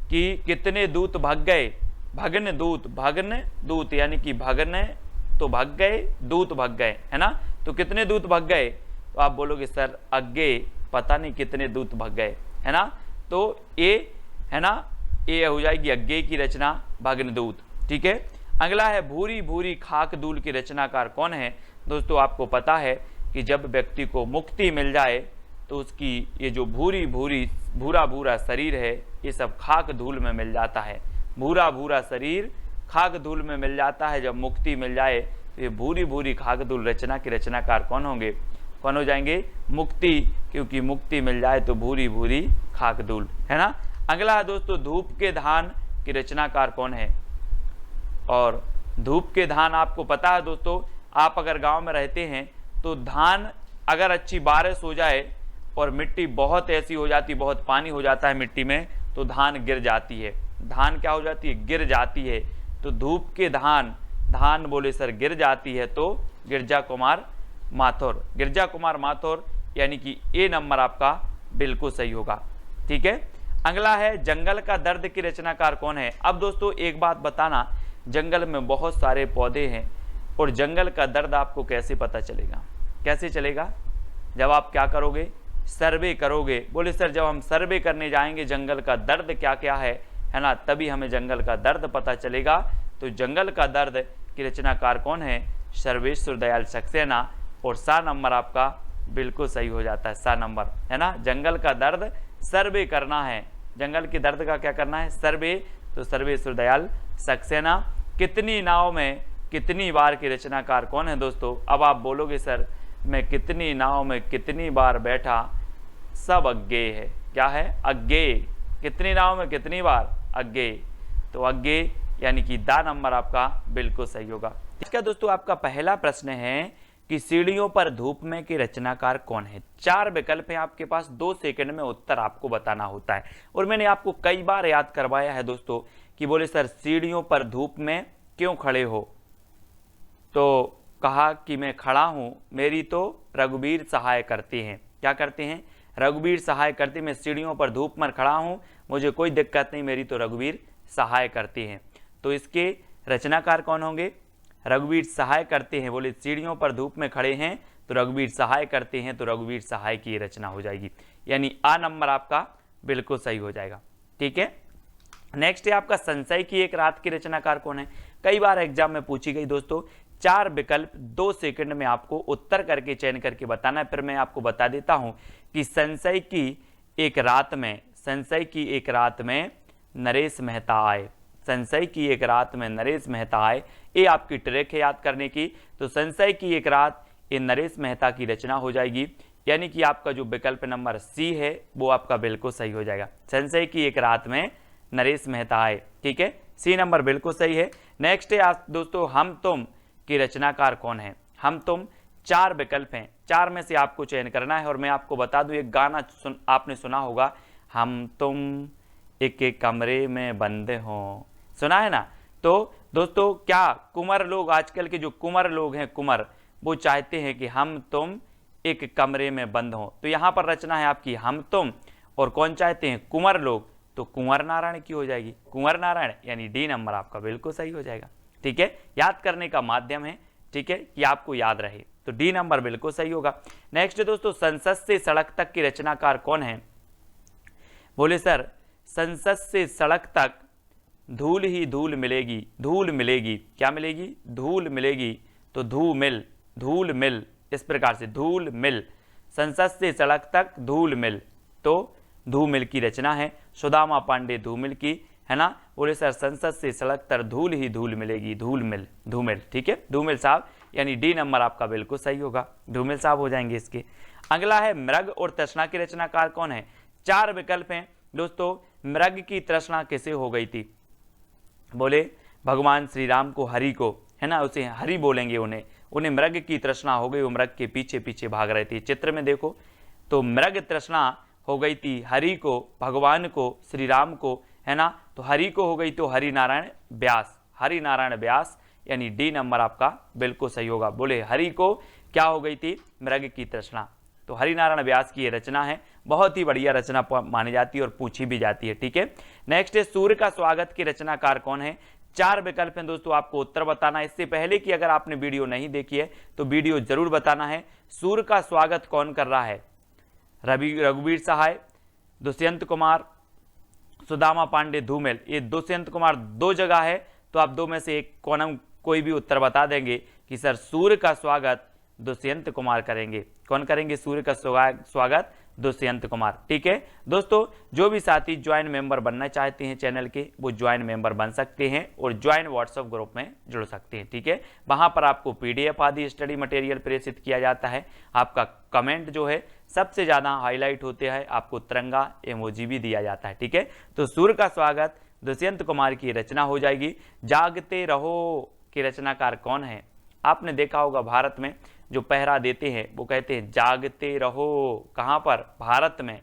कि कितने दूत भग गए? भग्नदूत, भग्नदूत यानी कि भगन तो भग गए, दूत भग गए, है ना। तो कितने दूत भग गए? तो आप बोलोगे सर अग्गे पता नहीं कितने दूत भग गए, है ना। तो ए, है ना, ये हो जाएगी अग्गे की रचना भग्नदूत। ठीक है, अगला है भूरी भूरी खाक धूल की रचनाकार कौन है? दोस्तों आपको पता है कि जब व्यक्ति को मुक्ति मिल जाए तो उसकी ये जो भूरी भूरी भूरा भूरा शरीर है ये सब खाक धूल में मिल जाता है। भूरा भूरा शरीर खाक धूल में मिल जाता है, जब मुक्ति मिल जाए तो ये भूरी भूरी खाक धूल रचना के रचनाकार कौन होंगे? कौन हो जाएंगे? मुक्ति, क्योंकि मुक्ति मिल जाए तो भूरी भूरी खाक धूल, है ना। अगला है दोस्तों धूप के धान की रचनाकार कौन है? और धूप के धान आपको पता है दोस्तों, आप अगर गांव में रहते हैं तो धान अगर अच्छी बारिश हो जाए और मिट्टी बहुत ऐसी हो जाती, बहुत पानी हो जाता है मिट्टी में, तो धान गिर जाती है। धान क्या हो जाती है? गिर जाती है। तो धूप के धान, धान बोले सर गिर जाती है, तो गिरजा कुमार माथुर। गिरजा कुमार माथुर यानी कि ए नंबर आपका बिल्कुल सही होगा। ठीक है, अगला है जंगल का दर्द की रचनाकार कौन है? अब दोस्तों एक बात बताना, जंगल में बहुत सारे पौधे हैं और जंगल का दर्द आपको कैसे पता चलेगा? कैसे चलेगा? जब आप क्या करोगे? सर्वे करोगे। बोले सर जब हम सर्वे करने जाएंगे जंगल का दर्द क्या क्या है ना, तभी हमें जंगल का दर्द पता चलेगा। तो जंगल का दर्द की रचनाकार कौन है? सर्वेश्वर दयाल सक्सेना, और सा नंबर आपका बिल्कुल सही हो जाता है, सा नंबर, है ना। जंगल का दर्द सर्वे करना है, जंगल के दर्द का क्या करना है? सर्वे, तो सर्वेश्वर दयाल सक्सेना। कितनी नाव में कितनी बार की रचनाकार कौन है दोस्तों? अब आप बोलोगे सर मैं कितनी नाव में कितनी बार बैठा, सब अज्ञे है। क्या है? अज्ञे। कितनी नाव में कितनी बार? अज्ञे। तो अज्ञे यानी कि दा नंबर आपका बिल्कुल सही होगा। इसका दोस्तों आपका पहला प्रश्न है कि सीढ़ियों पर धूप में की रचनाकार कौन है? 4 विकल्प हैं आपके पास, 2 सेकंड में उत्तर आपको बताना होता है। और मैंने आपको कई बार याद करवाया है दोस्तों कि बोले सर सीढ़ियों पर धूप में क्यों खड़े हो? तो कहा कि मैं खड़ा हूं, मेरी तो रघुवीर सहाय करते हैं। क्या करते हैं? रघुवीर सहाय करते। मैं सीढ़ियों पर धूप में खड़ा हूं, मुझे कोई दिक्कत नहीं, मेरी तो रघुवीर सहाय करते हैं। तो इसके रचनाकार कौन होंगे? रघुवीर सहाय करते हैं। बोले सीढ़ियों पर धूप में खड़े हैं तो रघुवीर सहाय करते हैं, तो रघुवीर सहाय की रचना हो जाएगी, यानी आ नंबर आपका बिल्कुल सही हो जाएगा। ठीक है, नेक्स्ट है आपका संशय की एक रात की रचनाकार कौन है? कई बार एग्जाम में पूछी गई दोस्तों। 4 विकल्प 2 सेकंड में आपको उत्तर करके चयन करके बताना है। फिर मैं आपको बता देता हूं कि संशय की एक रात में, संशय की एक रात में नरेश मेहता आए। संशय की एक रात में नरेश मेहता आए, ये आपकी ट्रिक है याद करने की। तो संशय की एक रात ये नरेश मेहता की रचना हो जाएगी, यानी कि आपका जो विकल्प नंबर सी है वो आपका बिल्कुल सही हो जाएगा। संशय की एक रात में नरेश मेहता आए। ठीक है, सी नंबर बिल्कुल सही है। नेक्स्ट है दोस्तों हम तुम की रचनाकार कौन है? हम तुम 4 विकल्प हैं, 4 में से आपको चयन करना है। और मैं आपको बता दूं, एक गाना आपने सुना होगा, हम तुम एक एक कमरे में बंद हों, सुना है ना। तो दोस्तों क्या कुंवर लोग, आजकल के जो कुंवर लोग हैं, कुंवर, वो चाहते हैं कि हम तुम एक कमरे में बंद हों। तो यहाँ पर रचना है आपकी हम तुम, और कौन चाहते हैं? कुंवर लोग। तो कुंवर नारायण की हो जाएगी, कुंवर नारायण, यानी डी नंबर आपका बिल्कुल सही हो जाएगा। ठीक है, याद करने का माध्यम है, ठीक है, कि आपको याद रहे। तो डी नंबर बिल्कुल सही होगा। नेक्स्ट दोस्तों, संसद से सड़क तक की रचनाकार कौन है? बोले सर, संसद से सड़क तक धूल ही धूल मिलेगी, धूल मिलेगी, क्या मिलेगी? धूल मिलेगी। तो धूमिल, धूल मिल, इस प्रकार से धूल मिल, संसद से सड़क तक धूल मिल, तो धूमिल की रचना है, सुदामा पांडे धूमिल की, है ना। बोले सर, संसद से सड़क तक धूल ही धूल मिलेगी, धूल मिल, धूमिल, ठीक है, धूमिल साहब, यानी डी नंबर आपका बिल्कुल सही होगा, धूमिल साहब हो जाएंगे इसके। अगला है मृग और तृष्णा की रचनाकार कौन है? 4 विकल्प हैं दोस्तों। मृग की तृष्णा किसे हो गई थी? बोले भगवान श्री राम को, हरि को, है ना, उसे हरि बोलेंगे, उन्हें मृग की तृष्णा हो गई, वो मृग के पीछे पीछे भाग रहे थे। चित्र में देखो, तो मृग तृष्णा हो गई थी हरि को, भगवान को, श्री राम को, है ना। तो हरि को हो गई तो हरि नारायण व्यास, हरि नारायण व्यास, यानी डी नंबर आपका बिल्कुल सही होगा। बोले हरि को क्या हो गई थी? मृग की तृष्णा। तो हरि नारायण व्यास की ये रचना है, बहुत ही बढ़िया रचना मानी जाती है और पूछी भी जाती है। ठीक है, नेक्स्ट है सूर्य का स्वागत की रचनाकार कौन है? 4 विकल्प हैं दोस्तों, आपको उत्तर बताना है। इससे पहले कि अगर आपने वीडियो नहीं देखी है तो वीडियो जरूर बताना है। सूर्य का स्वागत कौन कर रहा है? रघुवीर सहाय, दुष्यंत कुमार, सुदामा पांडे धूमिल। ये दुष्यंत कुमार 2 जगह है, तो आप 2 में से एक कोई भी उत्तर बता देंगे कि सर सूर्य का स्वागत दुष्यंत कुमार करेंगे। कौन करेंगे सूर्य का स्वागत? दुष्यंत कुमार। ठीक है दोस्तों, जो भी साथी ज्वाइन मेंबर बनना चाहते हैं चैनल के, वो ज्वाइन मेंबर बन सकते हैं और ज्वाइन व्हाट्सएप ग्रुप में जुड़ सकते हैं। ठीक है, वहां पर आपको पीडीएफ आदि स्टडी मटेरियल प्रेषित किया जाता है। आपका कमेंट जो है सबसे ज्यादा हाईलाइट होते हैं, आपको तिरंगा इमोजी भी दिया जाता है। ठीक है, तो सूर्य का स्वागत दुष्यंत कुमार की रचना हो जाएगी। जागते रहो की रचनाकार कौन है? आपने देखा होगा भारत में जो पहरा देते हैं वो कहते हैं जागते रहो। कहां पर? भारत में।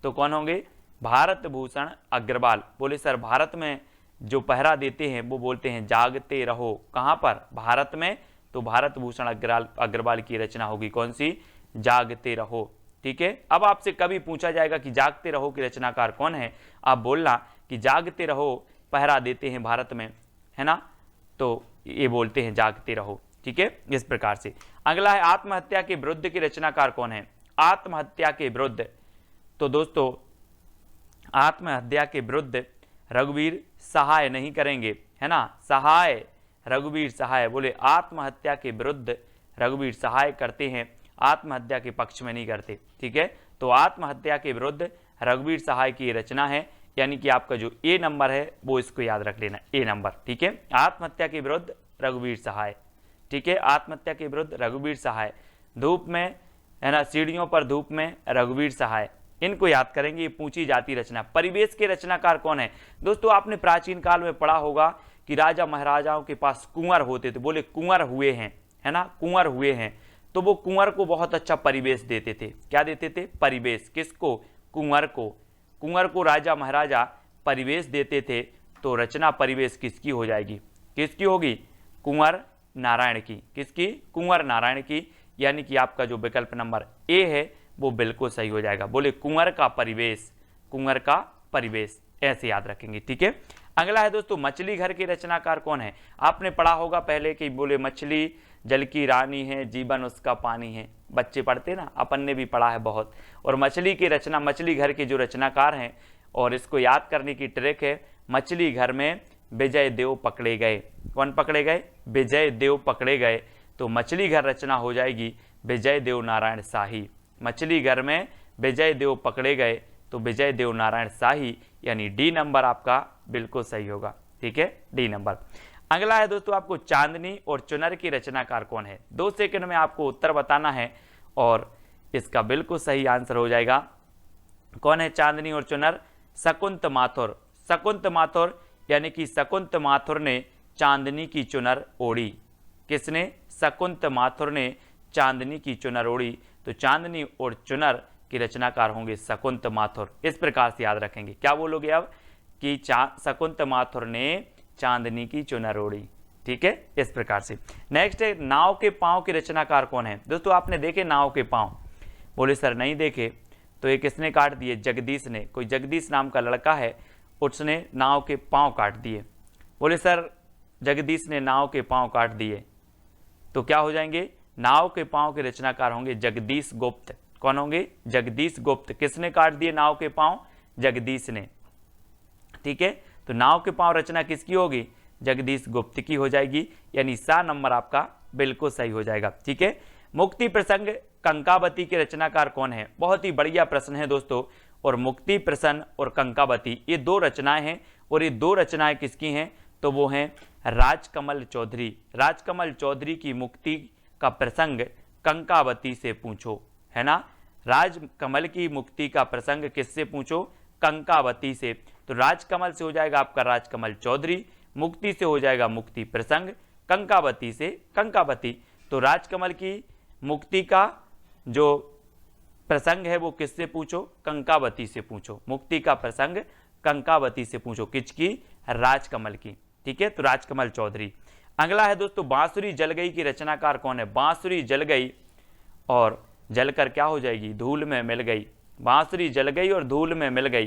तो कौन होंगे? भारत भूषण अग्रवाल। बोले सर, भारत में जो पहरा देते हैं वो बोलते हैं जागते रहो। कहां पर? भारत में। तो भारत भूषण अग्रवाल की रचना होगी कौन सी? जागते रहो। ठीक है, अब आपसे कभी पूछा जाएगा कि जागते रहो की रचनाकार कौन है, आप बोलना कि जागते रहो पहरा देते हैं भारत में, है ना, तो ये बोलते हैं जागते रहो। ठीक है, इस प्रकार से। अगला है आत्महत्या के विरुद्ध की रचनाकार कौन है? आत्महत्या के विरुद्ध, तो दोस्तों आत्महत्या के विरुद्ध रघुवीर सहाय नहीं करेंगे, है ना, सहाय, रघुवीर सहाय। बोले आत्महत्या के विरुद्ध रघुवीर सहाय करते हैं, आत्महत्या के पक्ष में नहीं करते। ठीक है, तो आत्महत्या के विरुद्ध रघुवीर सहाय की रचना है, यानी कि आपका जो ए नंबर है वो इसको याद रख लेना, ए नंबर। ठीक है, आत्महत्या के विरुद्ध रघुवीर सहाय। ठीक है, आत्महत्या के विरुद्ध रघुवीर सहाय। धूप में, है ना, सीढ़ियों पर धूप में रघुवीर सहाय, इनको याद करेंगे। ये पूछी जाती रचना। परिवेश के रचनाकार कौन है? दोस्तों आपने प्राचीन काल में पढ़ा होगा कि राजा महाराजाओं के पास कुंवर होते थे। बोले कुंवर हुए हैं, है ना, कुंवर हुए हैं, तो वो कुंवर को बहुत अच्छा परिवेश देते थे। क्या देते थे? परिवेश। किसको? कुंवर को। कुंवर को राजा महाराजा परिवेश देते थे। तो रचना परिवेश किसकी हो जाएगी? किसकी होगी? कुंवर नारायण की। किसकी? कुंवर नारायण की, यानी कि आपका जो विकल्प नंबर ए है वो बिल्कुल सही हो जाएगा। बोले कुंवर का परिवेश, कुंवर का परिवेश, ऐसे याद रखेंगे। ठीक है, अगला है दोस्तों मछली घर के रचनाकार कौन है? आपने पढ़ा होगा पहले कि बोले मछली जल की रानी है, जीवन उसका पानी है। बच्चे पढ़ते ना, अपन ने भी पढ़ा है बहुत। और मछली की रचना, मछली घर के जो रचनाकार हैं, और इसको याद करने की ट्रिक है, मछली घर में विजय देव पकड़े गए। कौन पकड़े गए? विजय देव पकड़े गए। तो मछली घर रचना हो जाएगी विजय देव नारायण शाही। मछली घर में विजय देव पकड़े गए, तो विजय देव नारायण शाही, यानी डी नंबर आपका बिल्कुल सही होगा। ठीक है, डी नंबर। अगला है दोस्तों आपको चांदनी और चुनर की रचनाकार कौन है? 2 सेकंड में आपको उत्तर बताना है और इसका बिल्कुल सही आंसर हो जाएगा। कौन है चांदनी और चुनर? शकुंत माथुर। शकुंत माथुर, यानी कि शकुंत माथुर ने चांदनी की चुनर ओढ़ी। किसने? शकुंत माथुर ने चांदनी की चुनर ओढ़ी, तो चांदनी और चुनर के रचनाकार होंगे शकुंत माथुर। इस प्रकार से याद रखेंगे। क्या बोलोगे अब कि शकुंत माथुर ने चांदनी की चुनर ओढ़ी। ठीक है, इस प्रकार से। नेक्स्ट है नाव के पांव के रचनाकार कौन है। दोस्तों आपने देखे नाव के पांव, बोले सर नहीं देखे, तो ये किसने काट दिए, जगदीश ने। कोई जगदीश नाम का लड़का है, उसने नाव के पांव काट दिए। बोले सर जगदीश ने नाव के पांव काट दिए, तो क्या हो जाएंगे, नाव के पांव के रचनाकार होंगे जगदीश गुप्त। कौन होंगे, जगदीश गुप्त। किसने काट दिए नाव के पांव, जगदीश ने। ठीक है, तो नाव के पांव रचना किसकी होगी, जगदीश गुप्त की हो जाएगी, यानी सा नंबर आपका बिल्कुल सही हो जाएगा। ठीक है, मुक्ति प्रसंग कंकावती के रचनाकार कौन है। बहुत ही बढ़िया प्रश्न है दोस्तों। और मुक्ति प्रसन्न और कंकावती ये दो रचनाएं हैं, और ये दो रचनाएं किसकी हैं, तो वो हैं राजकमल चौधरी। राजकमल चौधरी की मुक्ति का प्रसंग कंकावती से पूछो, है ना। राजकमल की मुक्ति का प्रसंग किससे पूछो, कंकावती से। तो राजकमल से हो जाएगा आपका राजकमल चौधरी, मुक्ति से हो जाएगा मुक्ति प्रसंग, कंकावती से कंकावती। तो राजकमल की मुक्ति का जो प्रसंग है वो किससे पूछो, कंकावती से पूछो। मुक्ति का प्रसंग कंकावती से पूछो, किसकी, राजकमल की। ठीक है, तो राजकमल चौधरी। अगला है दोस्तों बांसुरी जल गई की रचनाकार कौन है। बांसुरी जल गई और जलकर क्या हो जाएगी, धूल में मिल गई। बांसुरी जल गई और धूल में मिल गई,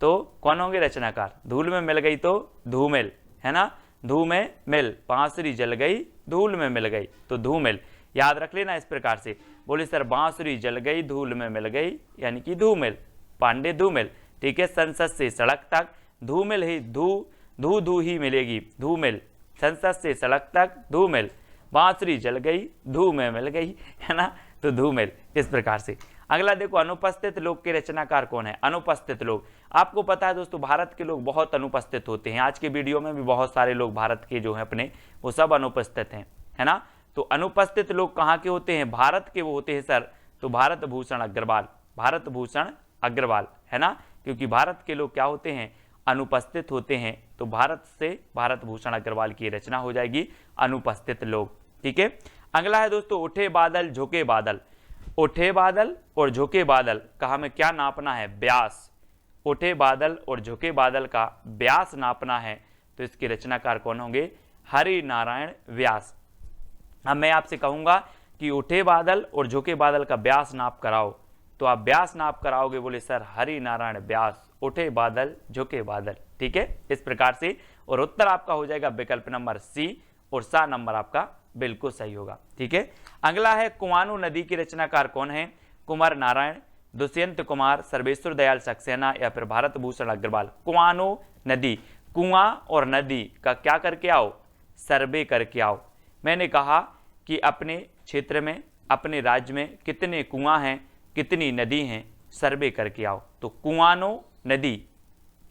तो कौन होंगे रचनाकार, धूल में मिल गई तो धूमिल, है ना। धूमें मिल, बांसुरी जल गई धूल में मिल गई, तो धूमिल। याद रख लेना इस प्रकार से। बोले सर बांसुरी जल गई धूल में मिल गई, यानी कि धूमिल, पांडे धूमिल। ठीक है, संसद से सड़क तक धूमिल ही धू ही मिलेगी, धूमिल। संसद से सड़क तक धूमिल, बांसुरी जल गई धू में मिल गई, है ना, तो धूमिल। इस प्रकार से। अगला देखो अनुपस्थित लोग के रचनाकार कौन है। अनुपस्थित लोग, आपको पता है दोस्तों भारत के लोग बहुत अनुपस्थित होते हैं। आज के वीडियो में भी बहुत सारे लोग भारत के जो है अपने वो सब अनुपस्थित हैं, है ना। तो अनुपस्थित लोग कहाँ के होते हैं, भारत के वो होते हैं सर, तो भारत भूषण अग्रवाल, भारत भूषण अग्रवाल, है ना। क्योंकि भारत के लोग क्या होते हैं, अनुपस्थित होते हैं, तो भारत से भारत भूषण अग्रवाल की रचना हो जाएगी अनुपस्थित लोग। ठीक है, अगला है दोस्तों उठे बादल झुके बादल। उठे बादल और झुके बादल का हमें क्या नापना है, व्यास। उठे बादल और झुके बादल का व्यास नापना है, तो इसके रचनाकार कौन होंगे, हरि नारायण व्यास। अब मैं आपसे कहूंगा कि उठे बादल और झुके बादल का व्यास नाप कराओ, तो आप व्यास नाप कराओगे, बोले सर हरि नारायण व्यास, उठे बादल झुके बादल। ठीक है, इस प्रकार से। और उत्तर आपका हो जाएगा विकल्प नंबर सी, और सा नंबर आपका बिल्कुल सही होगा। ठीक है, अगला है कुआनो नदी की रचनाकार कौन है। कुंवर नारायण, दुष्यंत कुमार, सर्वेश्वर दयाल सक्सेना या फिर भारत भूषण अग्रवाल। कुआनो नदी, कुआं और नदी का क्या करके आओ, सर्वे करके आओ। मैंने कहा कि अपने क्षेत्र में, अपने राज्य में कितने कुआं हैं, कितनी नदी हैं, सर्वे करके आओ। तो कुआनो नदी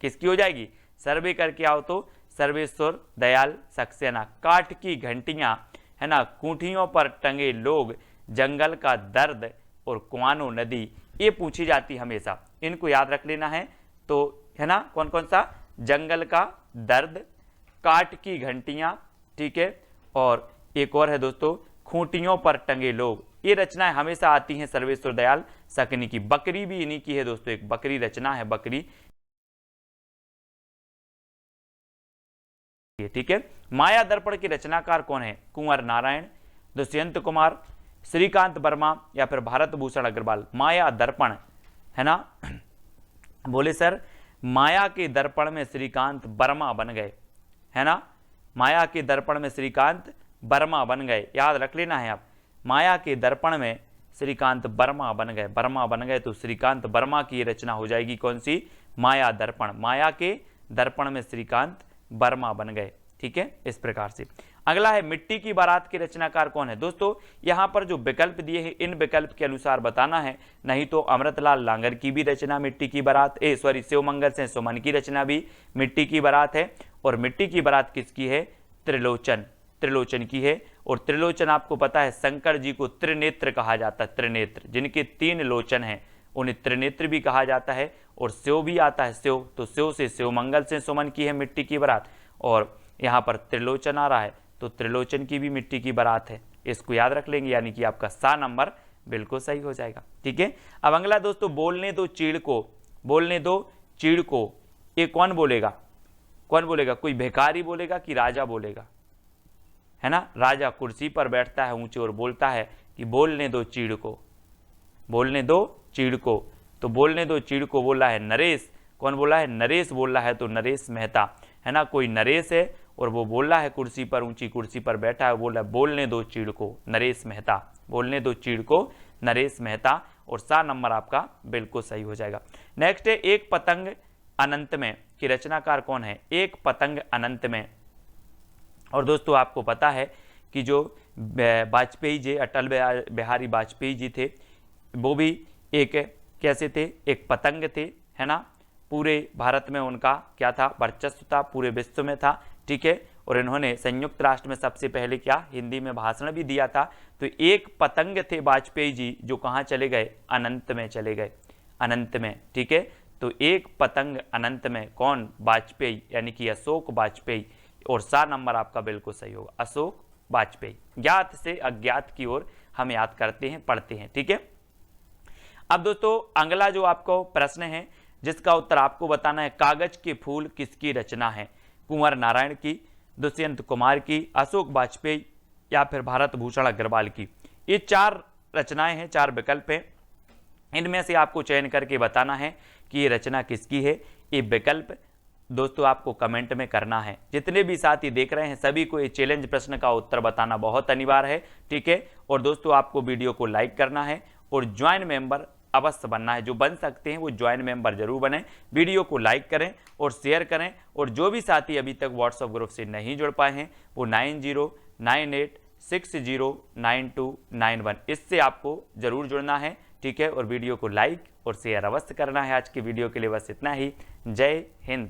किसकी हो जाएगी, सर्वे करके आओ, तो सर्वेश्वर दयाल सक्सेना। काठ की घंटियां, है ना, कूठियों पर टंगे लोग, जंगल का दर्द और कुआनो नदी, ये पूछी जाती हमेशा, इनको याद रख लेना है। तो है ना, कौन कौन सा, जंगल का दर्द, काठ की घंटियां, ठीक है, और एक और है दोस्तों खूंटियों पर टंगे लोग। ये रचनाएं हमेशा आती हैं सर्वेश्वर दयाल सक्सेना की। बकरी भी इन्हीं की है दोस्तों, एक बकरी रचना है, बकरी। ठीक है, माया दर्पण के रचनाकार कौन है, कुंवर नारायण, दुष्यंत कुमार, श्रीकांत वर्मा या फिर भारत भूषण अग्रवाल। माया दर्पण, है ना, बोले सर माया के दर्पण में श्रीकांत वर्मा बन गए, है ना, माया के दर्पण में श्रीकांत वर्मा बन गए, याद रख लेना है आप। माया के दर्पण में श्रीकांत वर्मा बन गए, वर्मा बन गए, तो श्रीकांत वर्मा की रचना हो जाएगी कौन सी, माया दर्पण। माया के दर्पण में श्रीकांत वर्मा बन गए। ठीक है, इस प्रकार से। अगला है मिट्टी की बारात के रचनाकार कौन है। दोस्तों यहां पर जो विकल्प दिए हैं इन विकल्प के अनुसार बताना है, नहीं तो अमृतलाल लांगर की भी रचना मिट्टी की बारात, शिवमंगल से सुमन की रचना भी मिट्टी की बारात है। और मिट्टी की बारात किसकी है, त्रिलोचन, त्रिलोचन की है। और त्रिलोचन आपको पता है शंकर जी को त्रिनेत्र कहा जाता है, त्रिनेत्र, जिनके 3 लोचन हैं उन्हें त्रिनेत्र भी कहा जाता है। और शिव भी आता है, शिव, तो शिव से शिवमंगल से सुमन की है मिट्टी की बारात। और यहाँ पर त्रिलोचन आ रहा है, तो त्रिलोचन की भी मिट्टी की बारात है। इसको याद रख लेंगे, यानी कि आपका सा नंबर बिल्कुल सही हो जाएगा। ठीक है, अब अगला दोस्तों, बोलने दो चीड़ को, बोलने दो चीड़ को, ये कौन बोलेगा, कौन बोलेगा, कोई भिखारी बोलेगा कि राजा बोलेगा, है ना। राजा कुर्सी पर बैठता है ऊंचे और बोलता है कि बोलने दो चीड़ को, बोलने दो चीड़ को। तो बोलने दो चीड़ को बोला है नरेश, कौन बोला है, नरेश बोल रहा है, तो नरेश मेहता, है ना। कोई नरेश है और वो बोल रहा है कुर्सी पर, ऊंची कुर्सी पर बैठा है, बोल रहा है बोलने दो चीड़ को, नरेश मेहता, बोलने दो चीड़ को, नरेश मेहता, और सा नंबर आपका बिल्कुल सही हो जाएगा। नेक्स्ट है एक पतंग अनंत में की रचनाकार कौन है, एक पतंग अनंत में। और दोस्तों आपको पता है कि जो वाजपेयी जी, अटल बिहारी वाजपेयी जी थे, वो भी एक कैसे थे, एक पतंग थे, है ना। पूरे भारत में उनका क्या था, वर्चस्व था, पूरे विश्व में था। ठीक है, और इन्होंने संयुक्त राष्ट्र में सबसे पहले क्या, हिंदी में भाषण भी दिया था। तो एक पतंग थे वाजपेयी जी, जो कहाँ चले गए, अनंत में चले गए, अनंत में। ठीक है, तो एक पतंग अनंत में, कौन, वाजपेयी, यानी कि अशोक वाजपेयी, और सा नंबर आपका बिल्कुल सही होगा, अशोक वाजपेयी। ज्ञात से अज्ञात की ओर हम याद करते हैं, पढ़ते हैं। ठीक है, अब दोस्तों अगला जो आपको प्रश्न है, जिसका उत्तर आपको बताना है, कागज के फूल किसकी रचना है, कुंवर नारायण की, दुष्यंत कुमार की, अशोक वाजपेयी, या फिर भारत भूषण अग्रवाल की। ये 4 रचनाएं हैं, 4 विकल्प हैं, इनमें से आपको चयन करके बताना है कि ये रचना किसकी है। ये विकल्प दोस्तों आपको कमेंट में करना है। जितने भी साथी देख रहे हैं सभी को ये चैलेंज प्रश्न का उत्तर बताना बहुत अनिवार्य है। ठीक है, और दोस्तों आपको वीडियो को लाइक करना है और ज्वाइन मेंबर अवश्य बनना है। जो बन सकते हैं वो ज्वाइन मेंबर जरूर बने, वीडियो को लाइक करें और शेयर करें। और जो भी साथी अभी तक व्हाट्सएप ग्रुप से नहीं जुड़ पाए हैं वो 9098609291 इससे आपको जरूर जुड़ना है। ठीक है, और वीडियो को लाइक और शेयर अवश्य करना है। आज की वीडियो के लिए बस इतना ही। जय हिंद।